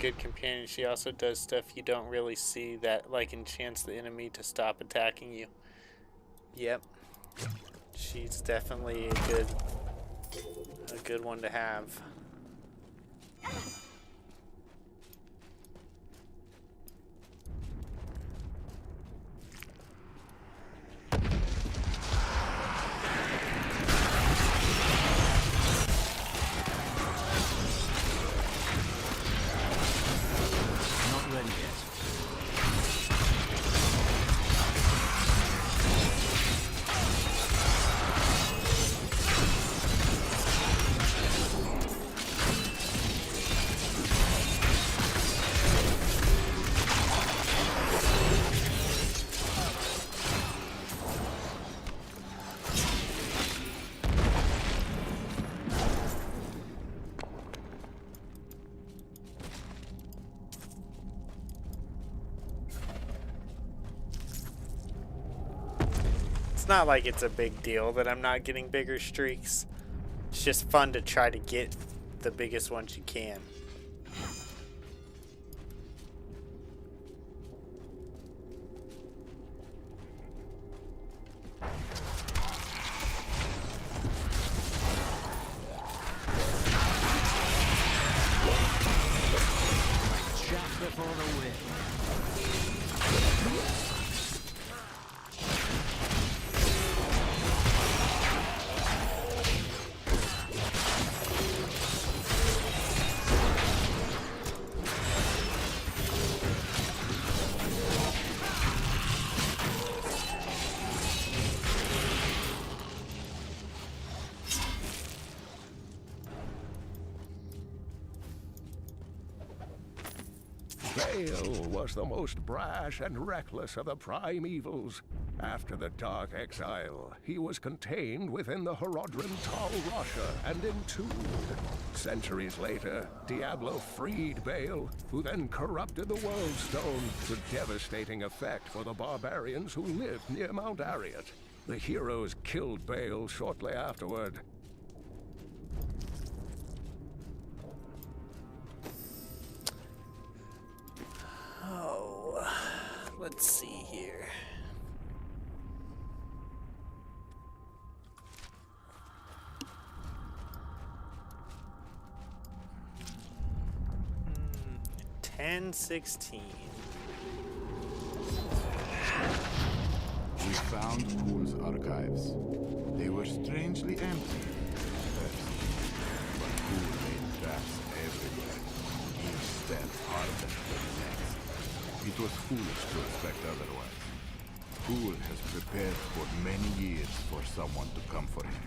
good companion. She also does stuff you don't really see that, like, enchants the enemy to stop attacking you. Yep. She's definitely a good one to have. Not ready yet. It's not like it's a big deal that I'm not getting bigger streaks. It's just fun to try to get the biggest ones you can. Shaft before the wind. Bale was the most brash and reckless of the primevals. After the Dark Exile, he was contained within the Horodrim Tal Rasha and entombed. Centuries later, Diablo freed Bale, who then corrupted the World Stone, to devastating effect for the barbarians who lived near Mount Ariat. The heroes killed Bale shortly afterward. Oh, let's see here. Hmm, 10:16. We found Pool's archives. They were strangely empty at first, but Pool made traps everywhere, each step harder than the next. It was foolish to expect otherwise. Pool has prepared for many years for someone to come for him.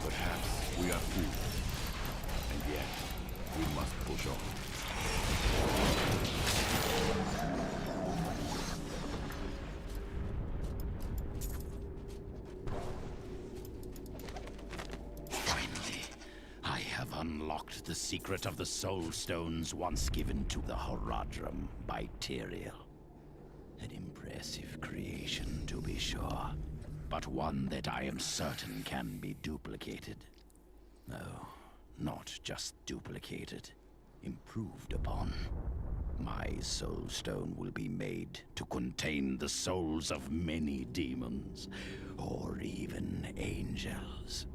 Perhaps we are fools, and yet we must push on. I have unlocked the secret of the Soul Stones once given to the Horodrim by Tyrael. An impressive creation, to be sure, but one that I am certain can be duplicated. No, not just duplicated, improved upon. My Soul Stone will be made to contain the souls of many demons, or even angels.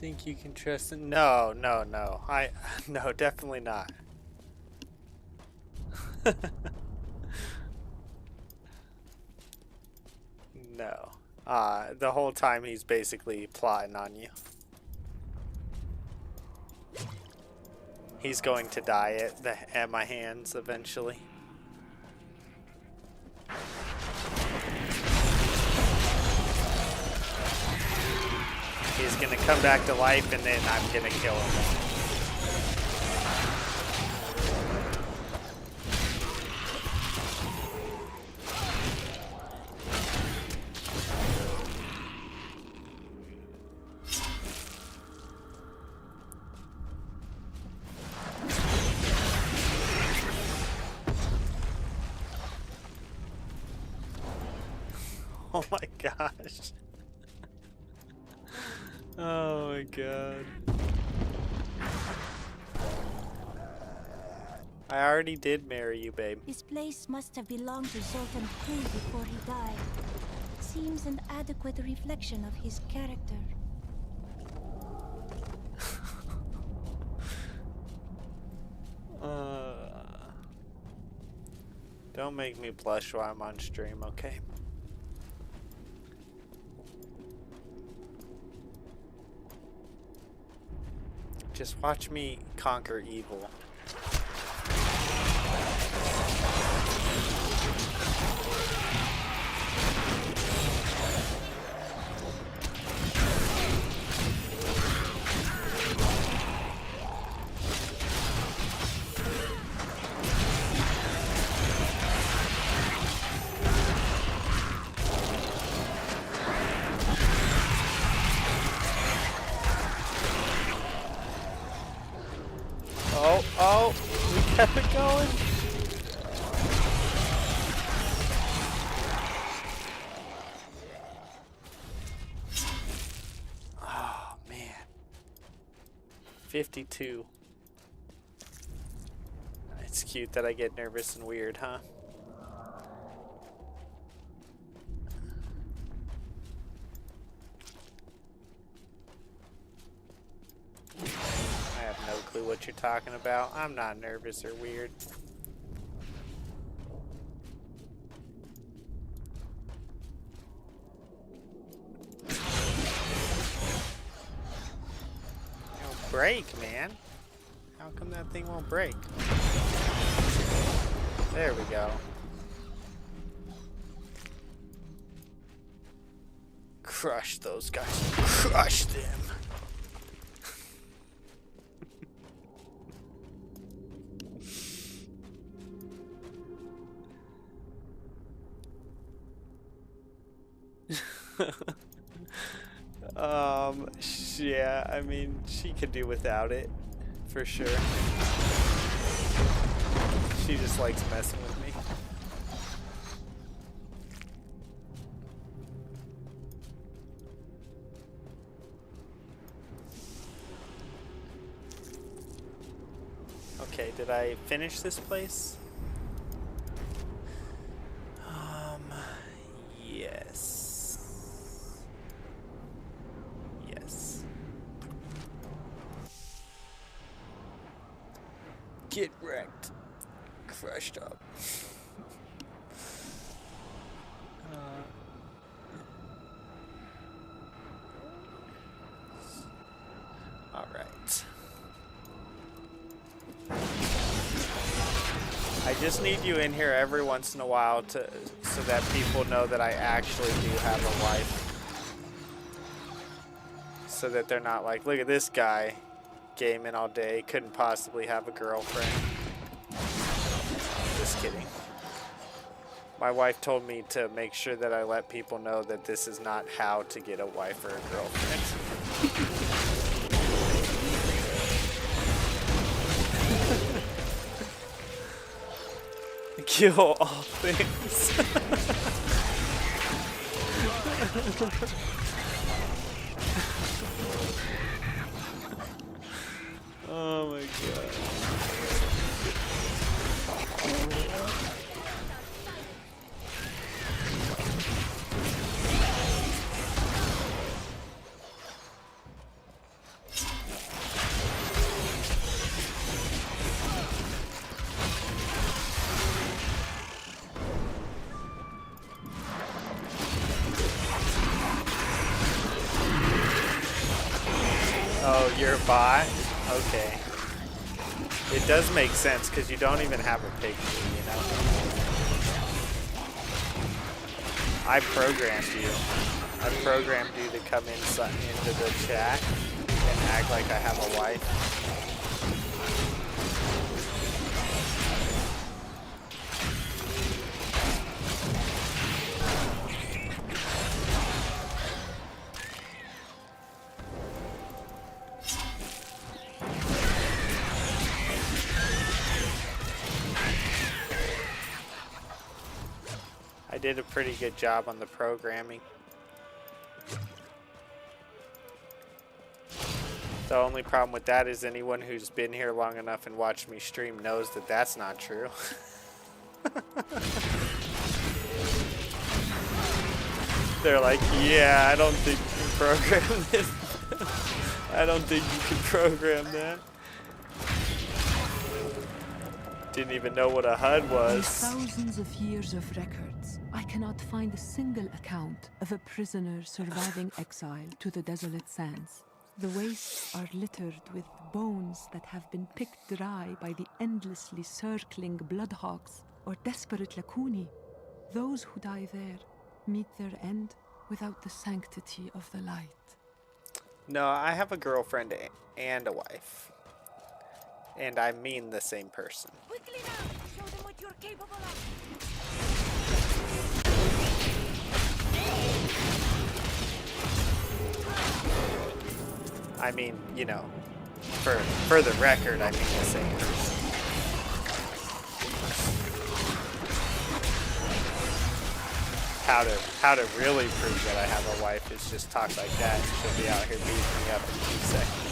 Think you can trust him? No, no, no. No, definitely not. No. The whole time he's basically plotting on you. He's going to die at my hands eventually. He's gonna come back to life and then I'm gonna kill him. Oh my gosh. Oh my god. I already did marry you, babe. This place must have belonged to Sultan Kul before he died. Seems an adequate reflection of his character. Don't make me blush while I'm on stream, okay? Just watch me conquer evil. Oh, we kept it going. Oh, man. 52. It's cute that I get nervous and weird, huh? I have no clue what you're talking about. I'm not nervous or weird. It'll break, man. How come that thing won't break? There we go. Crush those guys. Crush them. Yeah, I mean, she could do without it, for sure. She just likes messing with me. Okay, did I finish this place? Yes. Yes. Get wrecked. Crushed up. All right. I just need you in here every once in a while so that people know that I actually do have a wife. So that they're not like, look at this guy gaming all day, couldn't possibly have a girlfriend. Just kidding. My wife told me to make sure that I let people know that this is not how to get a wife or a girlfriend. Kill all things. Oh my god. Oh, you're a bot? Okay. It does make sense because you don't even have a picture, you know? I programmed you. I programmed you to come into the chat and act like I have a wife. I did a pretty good job on the programming. The only problem with that is anyone who's been here long enough and watched me stream knows that that's not true. They're like, yeah, I don't think you can program this. I don't think you can program that. Didn't even know what a HUD was. In thousands of years of records, I cannot find a single account of a prisoner surviving exile to the desolate sands. The wastes are littered with bones that have been picked dry by the endlessly circling bloodhawks or desperate Lakuni. Those who die there meet their end without the sanctity of the light. No, I have a girlfriend and a wife. And I mean the same person. Quickly now! Show them what you're capable of! I mean, you know, for the record, I mean the same person. How to really prove that I have a wife is just talk like that. She'll be out here beating me up in 2 seconds.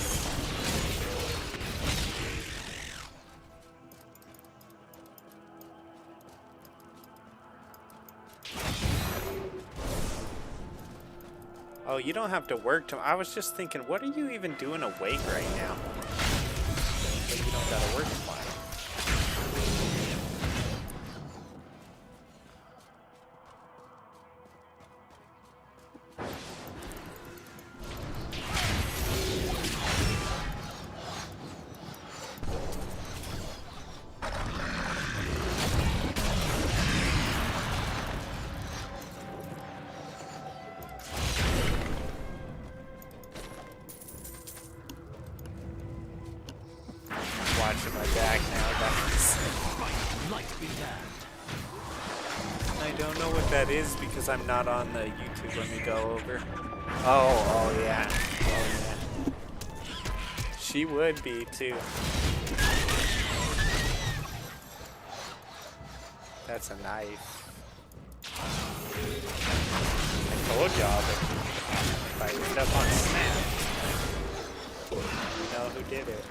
Oh, you don't have to work tomorrow. I was just thinking, what are you even doing awake right now? But you don't gotta work tomorrow. Watching my back now, guys. I don't know what that is because I'm not on the YouTube. Let me go over. Oh yeah. Oh yeah. She would be too. That's a knife. I told y'all that if I ended up on Snap, you know who did it.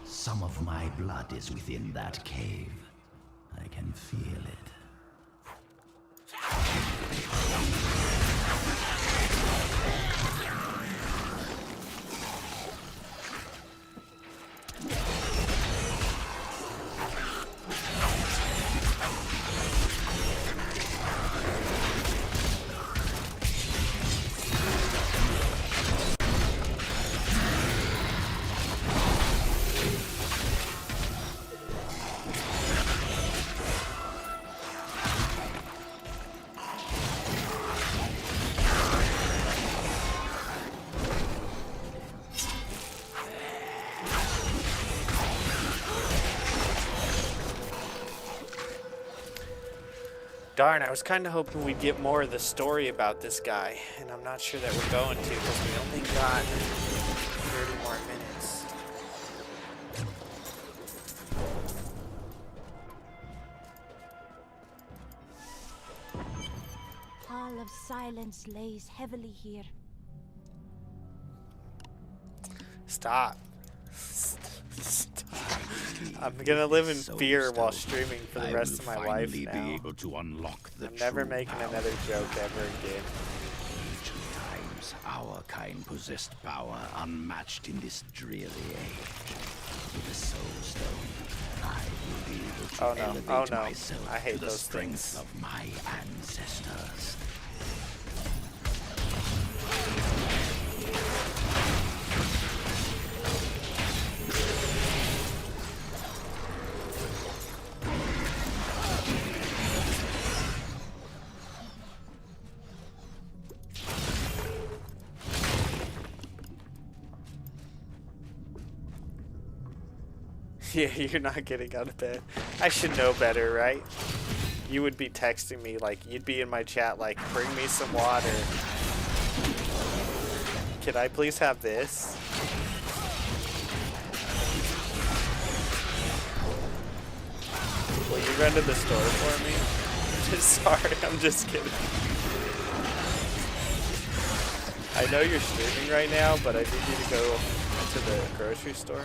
Some of my blood is within that cave. I can feel it. Darn, I was kind of hoping we'd get more of the story about this guy, and I'm not sure that we're going to because we only got 30 more minutes. Pall of silence lays heavily here. Stop. I'm gonna live in fear while streaming for the rest of my life now. Be able to unlock the I'm never making another joke ever again. Ancient times, our kind possessed power unmatched in this dreary age. With the Soul Stone, I will be able to Oh no, elevate oh no. myself I hate to the those strength things. of my ancestors. Yeah, you're not getting out of bed. I should know better, right? You would be texting me, like, you'd be in my chat, like, bring me some water. Can I please have this? Will you run to the store for me? Sorry, I'm just kidding. I know you're streaming right now, but I need you to go to the grocery store.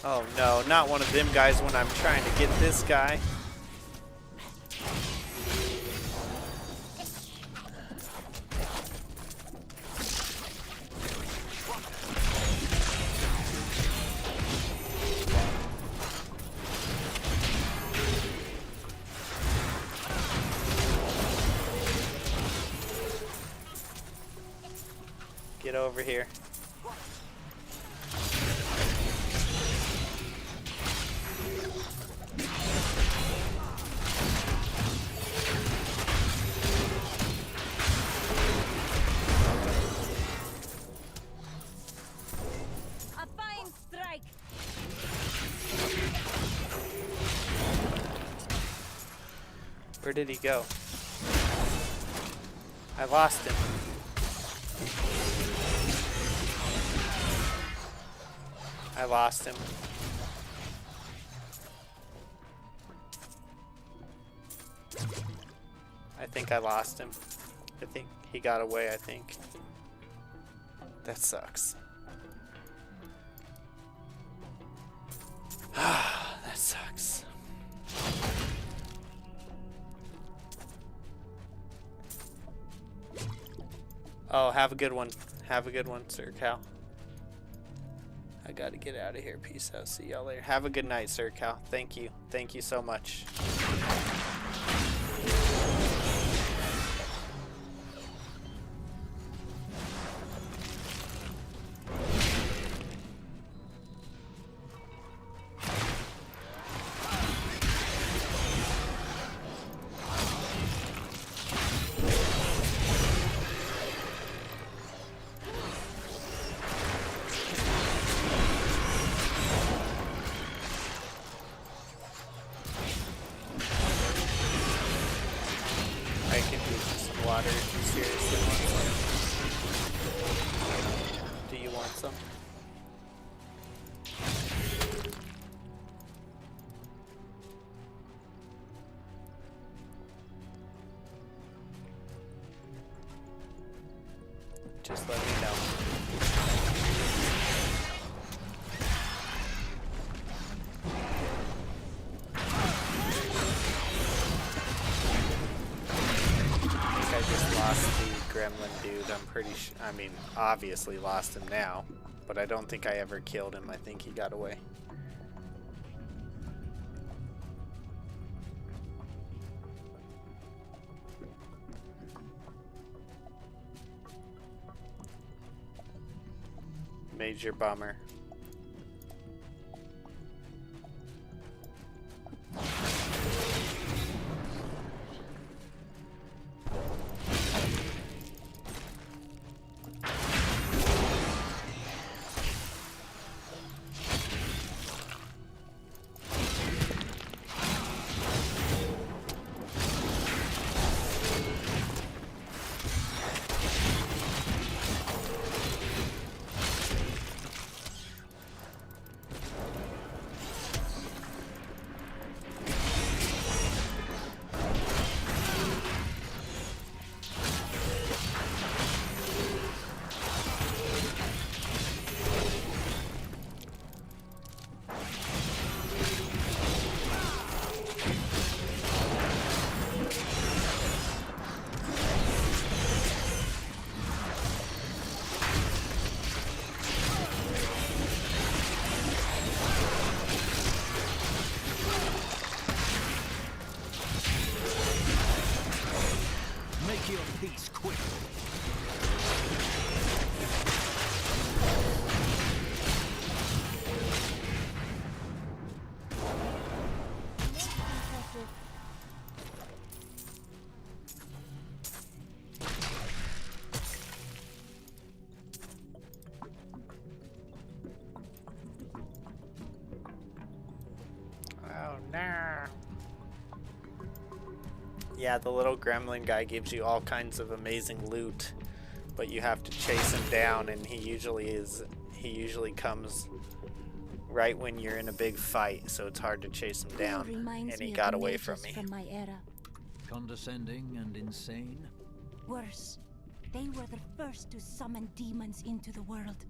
Oh no, not one of them guys when I'm trying to get this guy. Get over here. A fine strike. Where did he go? I lost him. I lost him. I think I lost him. I think he got away, I think. That sucks. That sucks. Oh, have a good one. Have a good one, Sir Cal. I gotta get out of here. Peace out. See y'all later. Have a good night, Sir Cal. Thank you. Thank you so much. I can do some water if you seriously want some. Do you want some? Just let me know. I just lost the gremlin dude. I'm pretty sure. I mean, obviously lost him now, but I don't think I ever killed him. I think he got away. Major bummer. Yeah, the little gremlin guy gives you all kinds of amazing loot, but you have to chase him down, and he usually comes right when you're in a big fight, so it's hard to chase him down. And he got away from me. From my era. Condescending and insane? Worse, they were the first to summon demons into the world.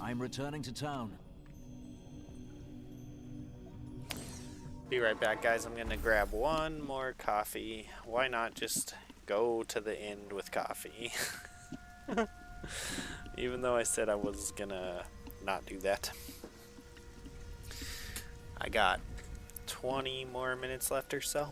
I'm returning to town. Be right back, guys. I'm gonna grab one more coffee. Why not just go to the end with coffee? Even though I said I was gonna not do that. I got 20 more minutes left or so.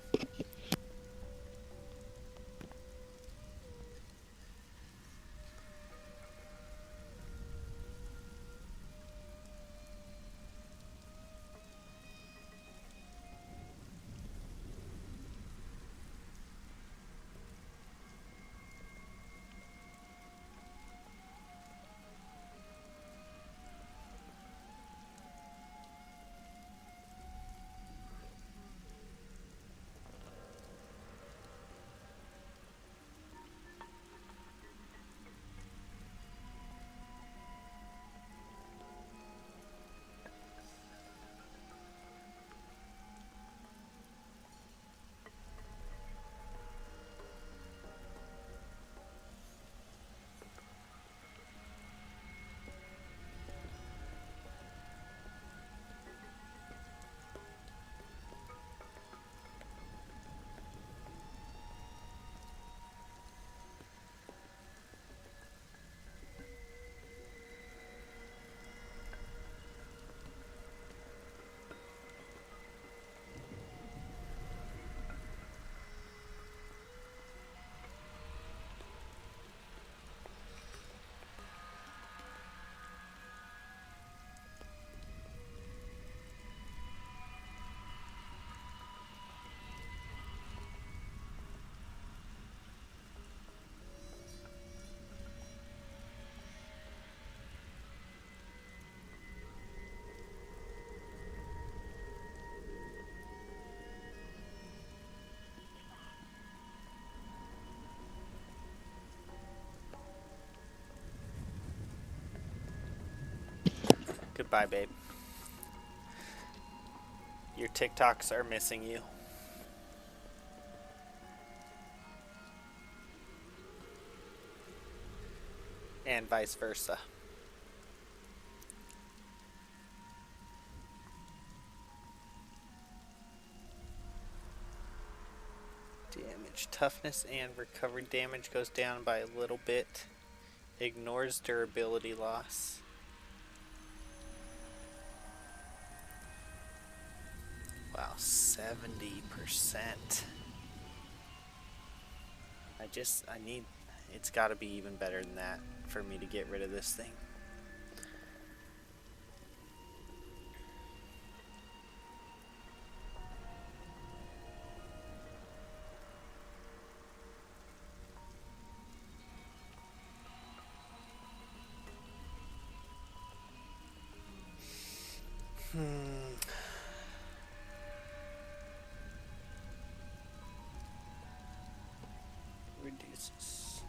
Goodbye, babe. Your TikToks are missing you. And vice versa. Damage, toughness, and recovery damage goes down by a little bit. Ignores durability loss. Wow, 70%. I need, it's gotta be even better than that for me to get rid of this thing. Reduces.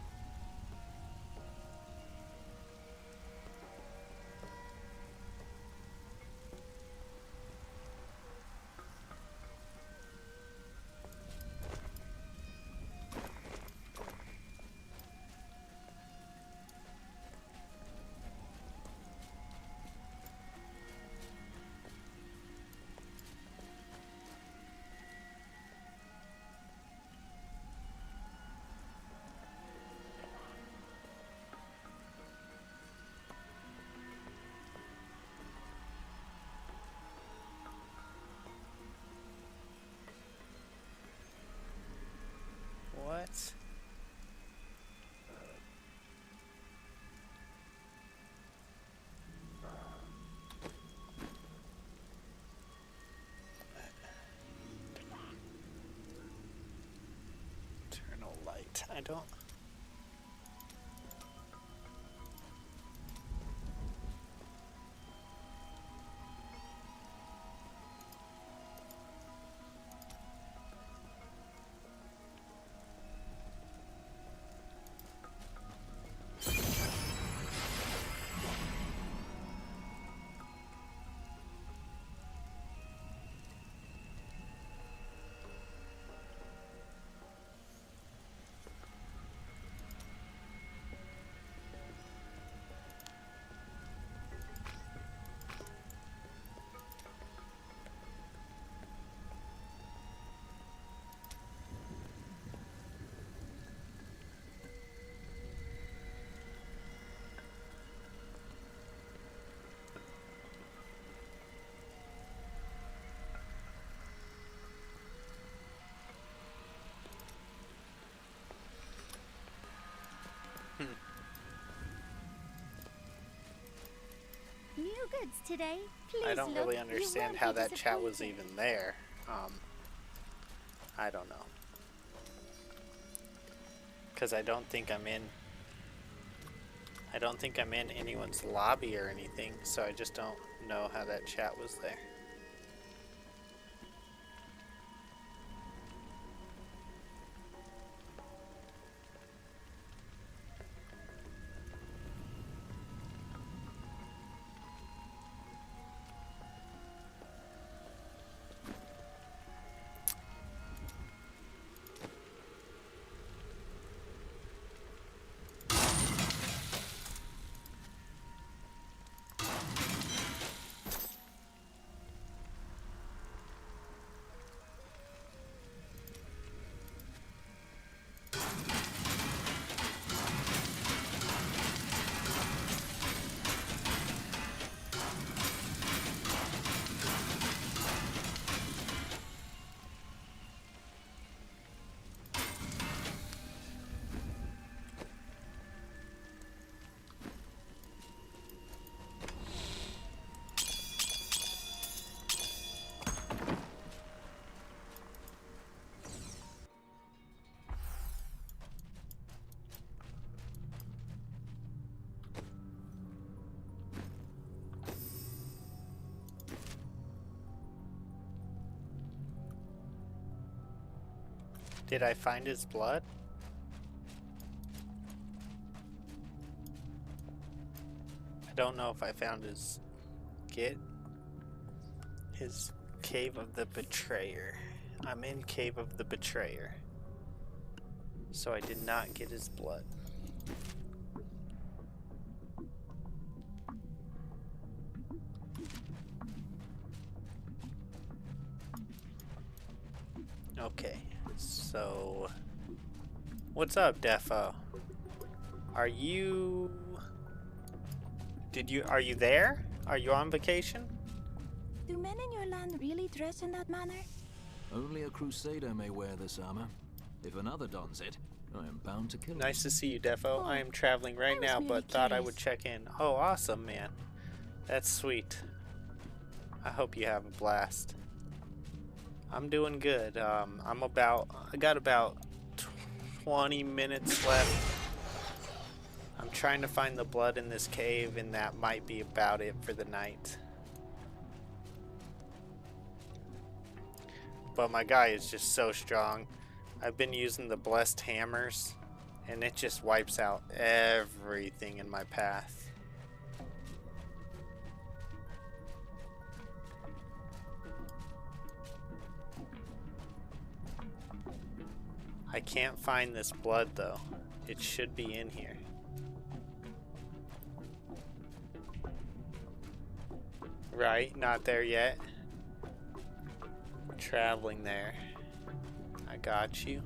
I don't. New goods today. Please I don't look. really You understand won't how be that chat was disappointed. even there. I don't know. Because I don't think I'm in anyone's lobby or anything, so I just don't know how that chat was there. Did I find his blood? I don't know if I found his Cave of the Betrayer. I'm in Cave of the Betrayer. So I did not get his blood. Okay, so what's up, Defo? Are you there? Are you on vacation? Do men in your land really dress in that manner? Only a crusader may wear this armor. If another dons it, I am bound to kill him. Nice to see you, Defo. I am traveling right now, but thought I would check in. Oh, awesome, man. That's sweet. I hope you have a blast. I'm doing good. I got about 20 minutes left. I'm trying to find the blood in this cave, and that might be about it for the night. But my guy is just so strong. I've been using the blessed hammers, and it just wipes out everything in my path. I can't find this blood though. It should be in here. Right, not there yet. Traveling there. I got you.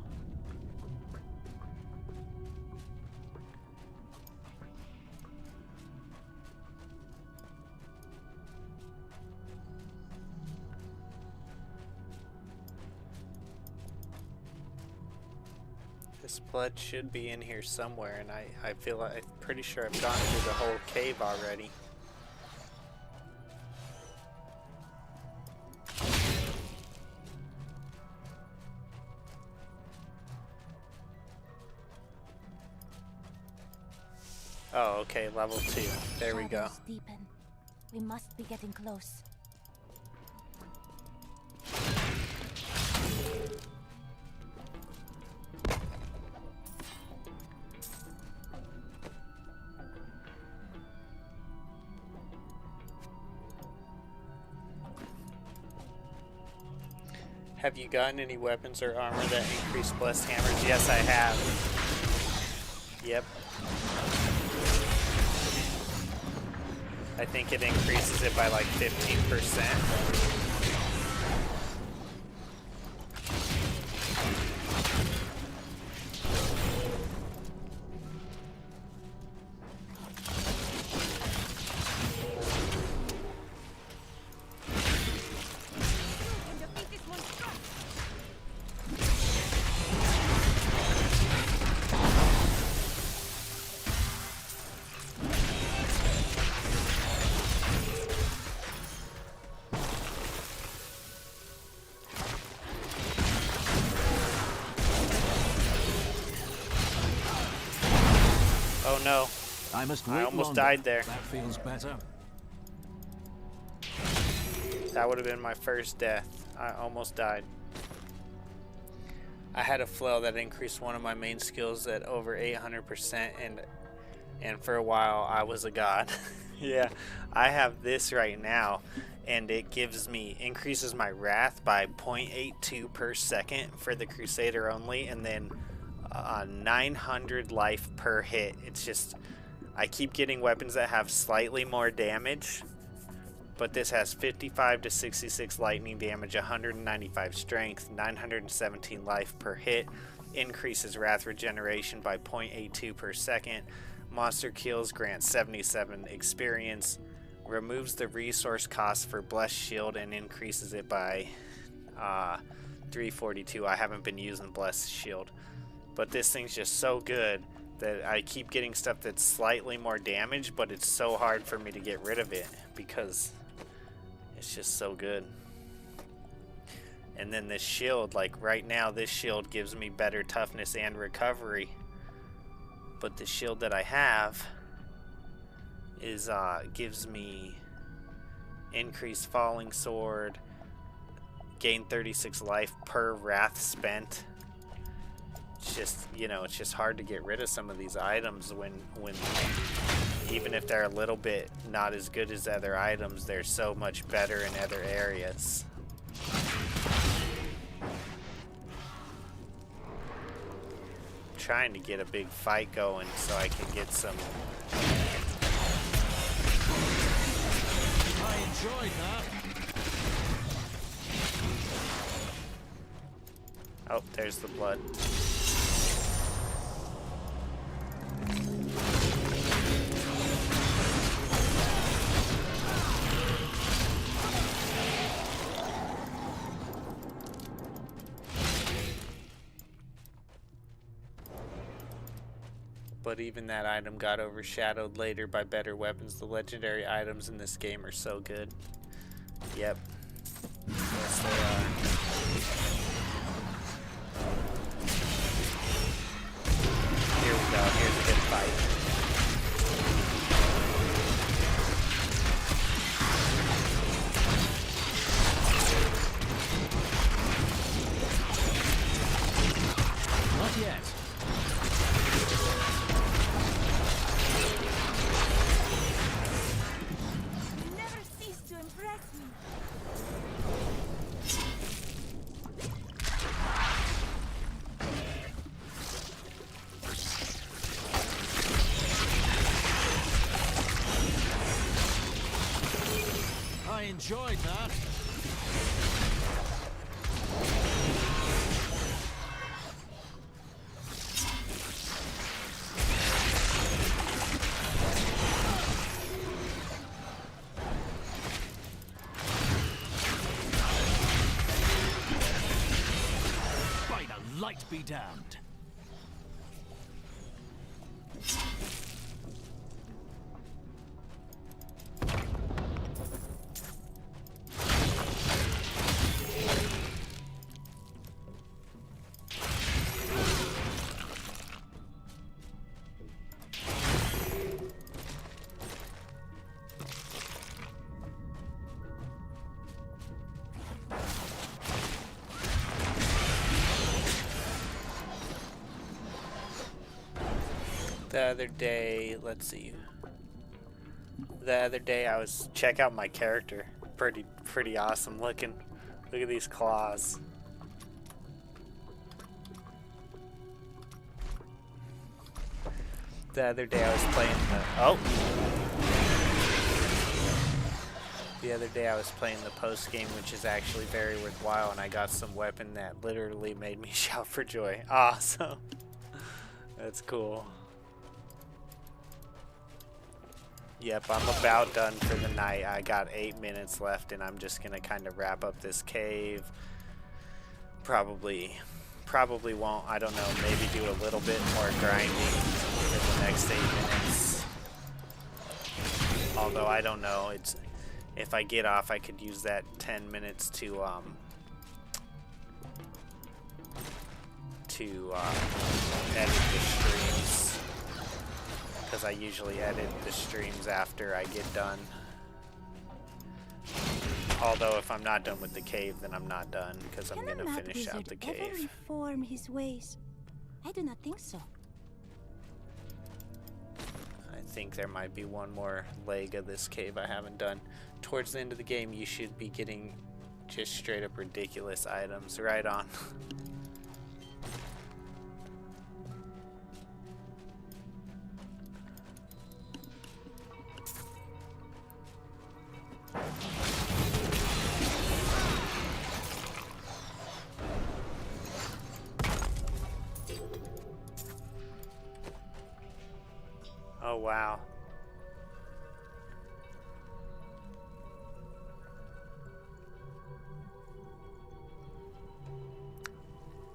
This blood should be in here somewhere, and I feel like, I'm pretty sure I've gone through the whole cave already. Oh, okay, level 2. There we go. Shadows deepen. We must be getting close. Have you gotten any weapons or armor that increase blessed hammers? Yes, I have. Yep. I think it increases it by like 15%. Oh no. I almost died there. That feels better. That would have been my first death. I almost died. I had a flail that increased one of my main skills at over 800%, and for a while I was a god. Yeah, I have this right now, and it increases my wrath by 0.82 per second for the Crusader only, and then 900 life per hit. It's just, I keep getting weapons that have slightly more damage, but this has 55 to 66 lightning damage, 195 strength, 917 life per hit, increases wrath regeneration by 0.82 per second, monster kills grant 77 experience, removes the resource cost for blessed shield and increases it by 342. I haven't been using blessed shield, but this thing's just so good that I keep getting stuff that's slightly more damage, but it's so hard for me to get rid of it because it's just so good. And then this shield, like right now, this shield gives me better toughness and recovery. But the shield that I have is gives me increased falling sword, gain 36 life per wrath spent. It's just, you know, it's just hard to get rid of some of these items when even if they're a little bit not as good as other items, they're so much better in other areas. I'm trying to get a big fight going so I can get some. I enjoyed that. Oh, there's the blood. But even that item got overshadowed later by better weapons. The legendary items in this game are so good. Yep. Yes, they are. Here we go. Here's a good fight. Not yet. You never cease to impress me. I enjoyed that. By the light be damned. The other day, let's see. The other day I was check out my character. Pretty awesome looking. Look at these claws. The other day I was playing the other day I was playing the post game, which is actually very worthwhile, and I got some weapon that literally made me shout for joy. Awesome. That's cool. Yep, I'm about done for the night. I got 8 minutes left, and I'm just gonna kind of wrap up this cave. Probably won't, I don't know, maybe do a little bit more grinding for the next 8 minutes. Although I don't know, if I get off, I could use that 10 minutes to edit the streams, because I usually edit the streams after I get done. Although if I'm not done with the cave, then I'm not done, because I'm gonna finish out the cave. Ever reform his ways? I do not think so. I think there might be one more leg of this cave I haven't done. Towards the end of the game, you should be getting just straight up ridiculous items. Right on. Oh, wow.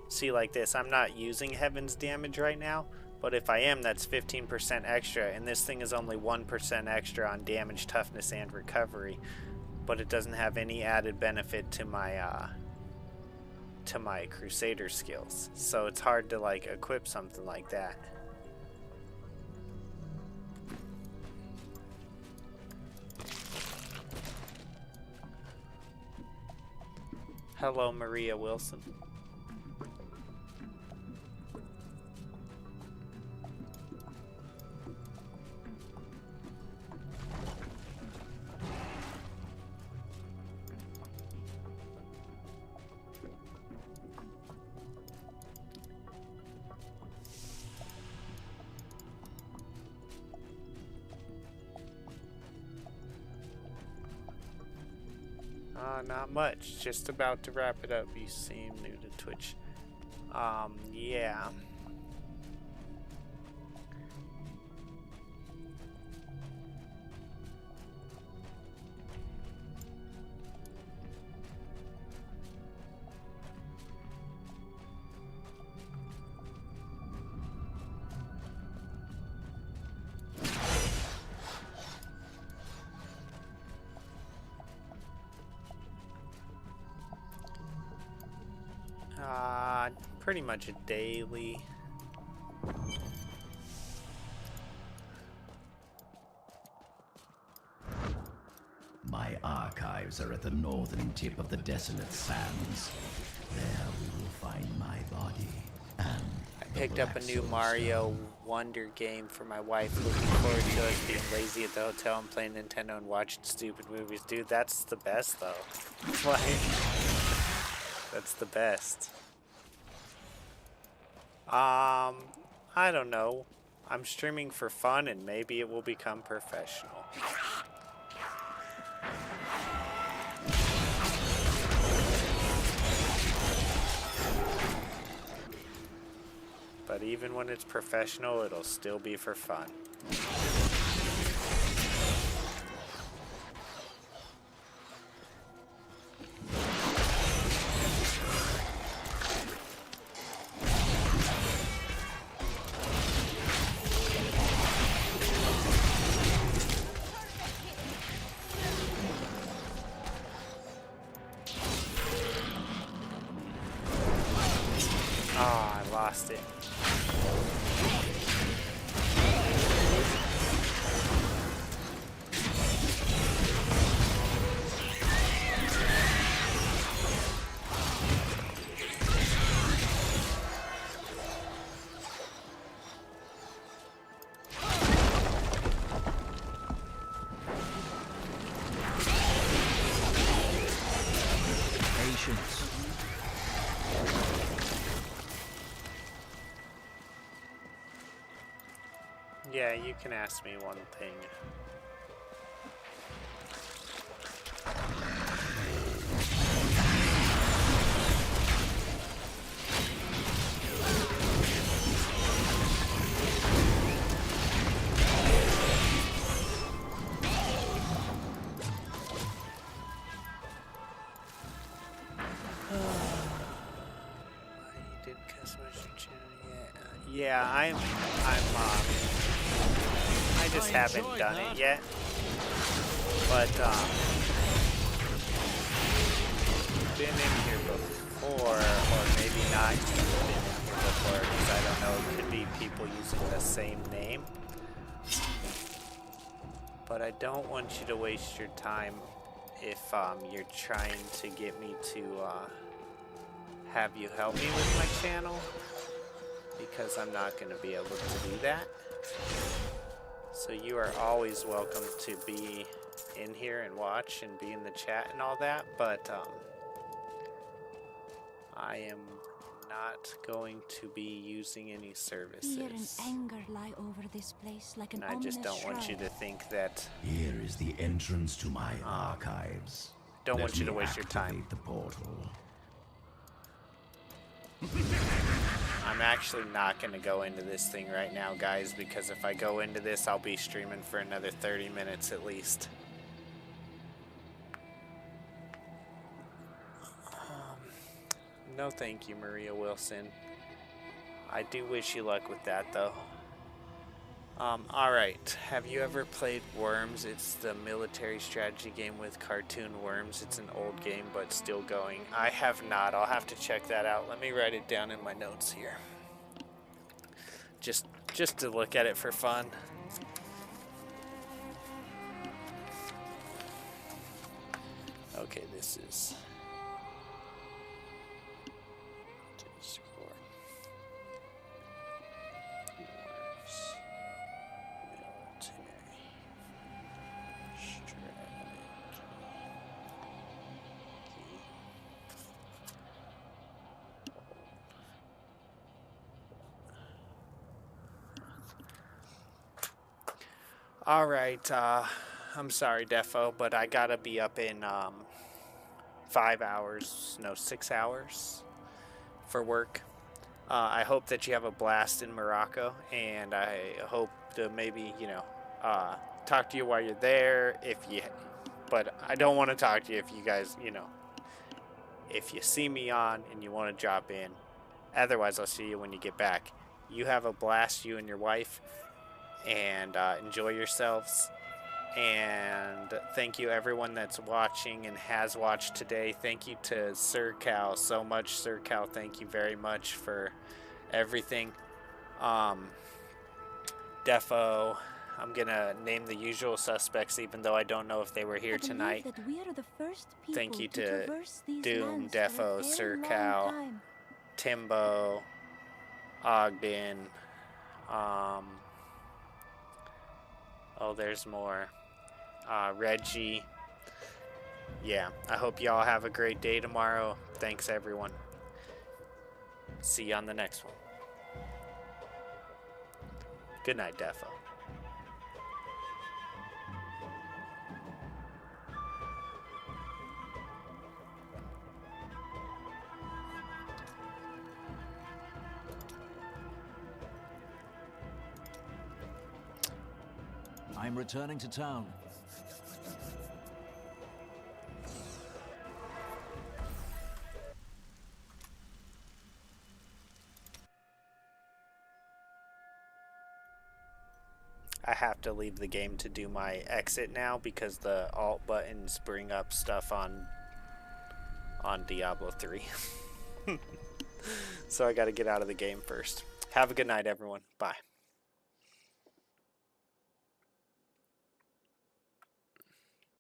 See, like this, I'm not using Heaven's damage right now, but if I am, that's 15% extra, and this thing is only 1% extra on damage, toughness, and recovery, but it doesn't have any added benefit to my Crusader skills, so it's hard to, like, equip something like that. Hello, Maria Wilson. Not much. Just about to wrap it up. You seem new to Twitch. Yeah. Pretty much a daily. My archives are at the northern tip of the desolate sands. There we will find my body and I picked up a new Mario Wonder game for my wife. Looking forward to us being lazy at the hotel and playing Nintendo and watching stupid movies. Dude, that's the best though. Like, that's the best. I don't know. I'm streaming for fun and maybe it will become professional. But even when it's professional, it'll still be for fun. Lost it. Yeah, you can ask me one thing. Yeah, I just haven't done it yet. But, been in here before, or maybe not been in here before, because I don't know, it could be people using the same name. But I don't want you to waste your time if, you're trying to get me to, have you help me with my channel. Because I'm not going to be able to do that. So you are always welcome to be in here and watch and be in the chat and all that, but I am not going to be using any services. Fear and anger lie over this place like an And I just ominous don't want you to think that... Here is the entrance to my archives. Don't want you to waste your time. Activate the portal. I'm actually not going to go into this thing right now, guys, because if I go into this, I'll be streaming for another 30 minutes at least. No thank you, Maria Wilson. I do wish you luck with that, though. Alright, have you ever played Worms? It's the military strategy game with cartoon worms. It's an old game, but still going. I have not. I'll have to check that out. Let me write it down in my notes here. Just to look at it for fun. Okay, this is... Discord. All right, I'm sorry, Defo, but I gotta be up in 5 hours, no, 6 hours for work. I hope that you have a blast in Morocco, and I hope to maybe, you know, talk to you while you're there. But I don't want to talk to you if you guys, you know, if you see me on and you want to drop in. Otherwise, I'll see you when you get back. You have a blast, you and your wife. And enjoy yourselves, and thank you everyone that's watching and has watched today. Thank you to Sir Cal so much. Sir Cal, thank you very much for everything. Defo, I'm gonna name the usual suspects even though I don't know if they were here tonight. That we are the first Thank you to to traverse these Doom, lands for a Defo, very Sir long Cal, time. Timbo, Ogden, oh, there's more. Reggie. Yeah, I hope y'all have a great day tomorrow. Thanks, everyone. See you on the next one. Good night, Defo. I'm returning to town. I have to leave the game to do my exit now because the alt buttons bring up stuff on Diablo 3. So I got to get out of the game first. Have a good night, everyone. Bye.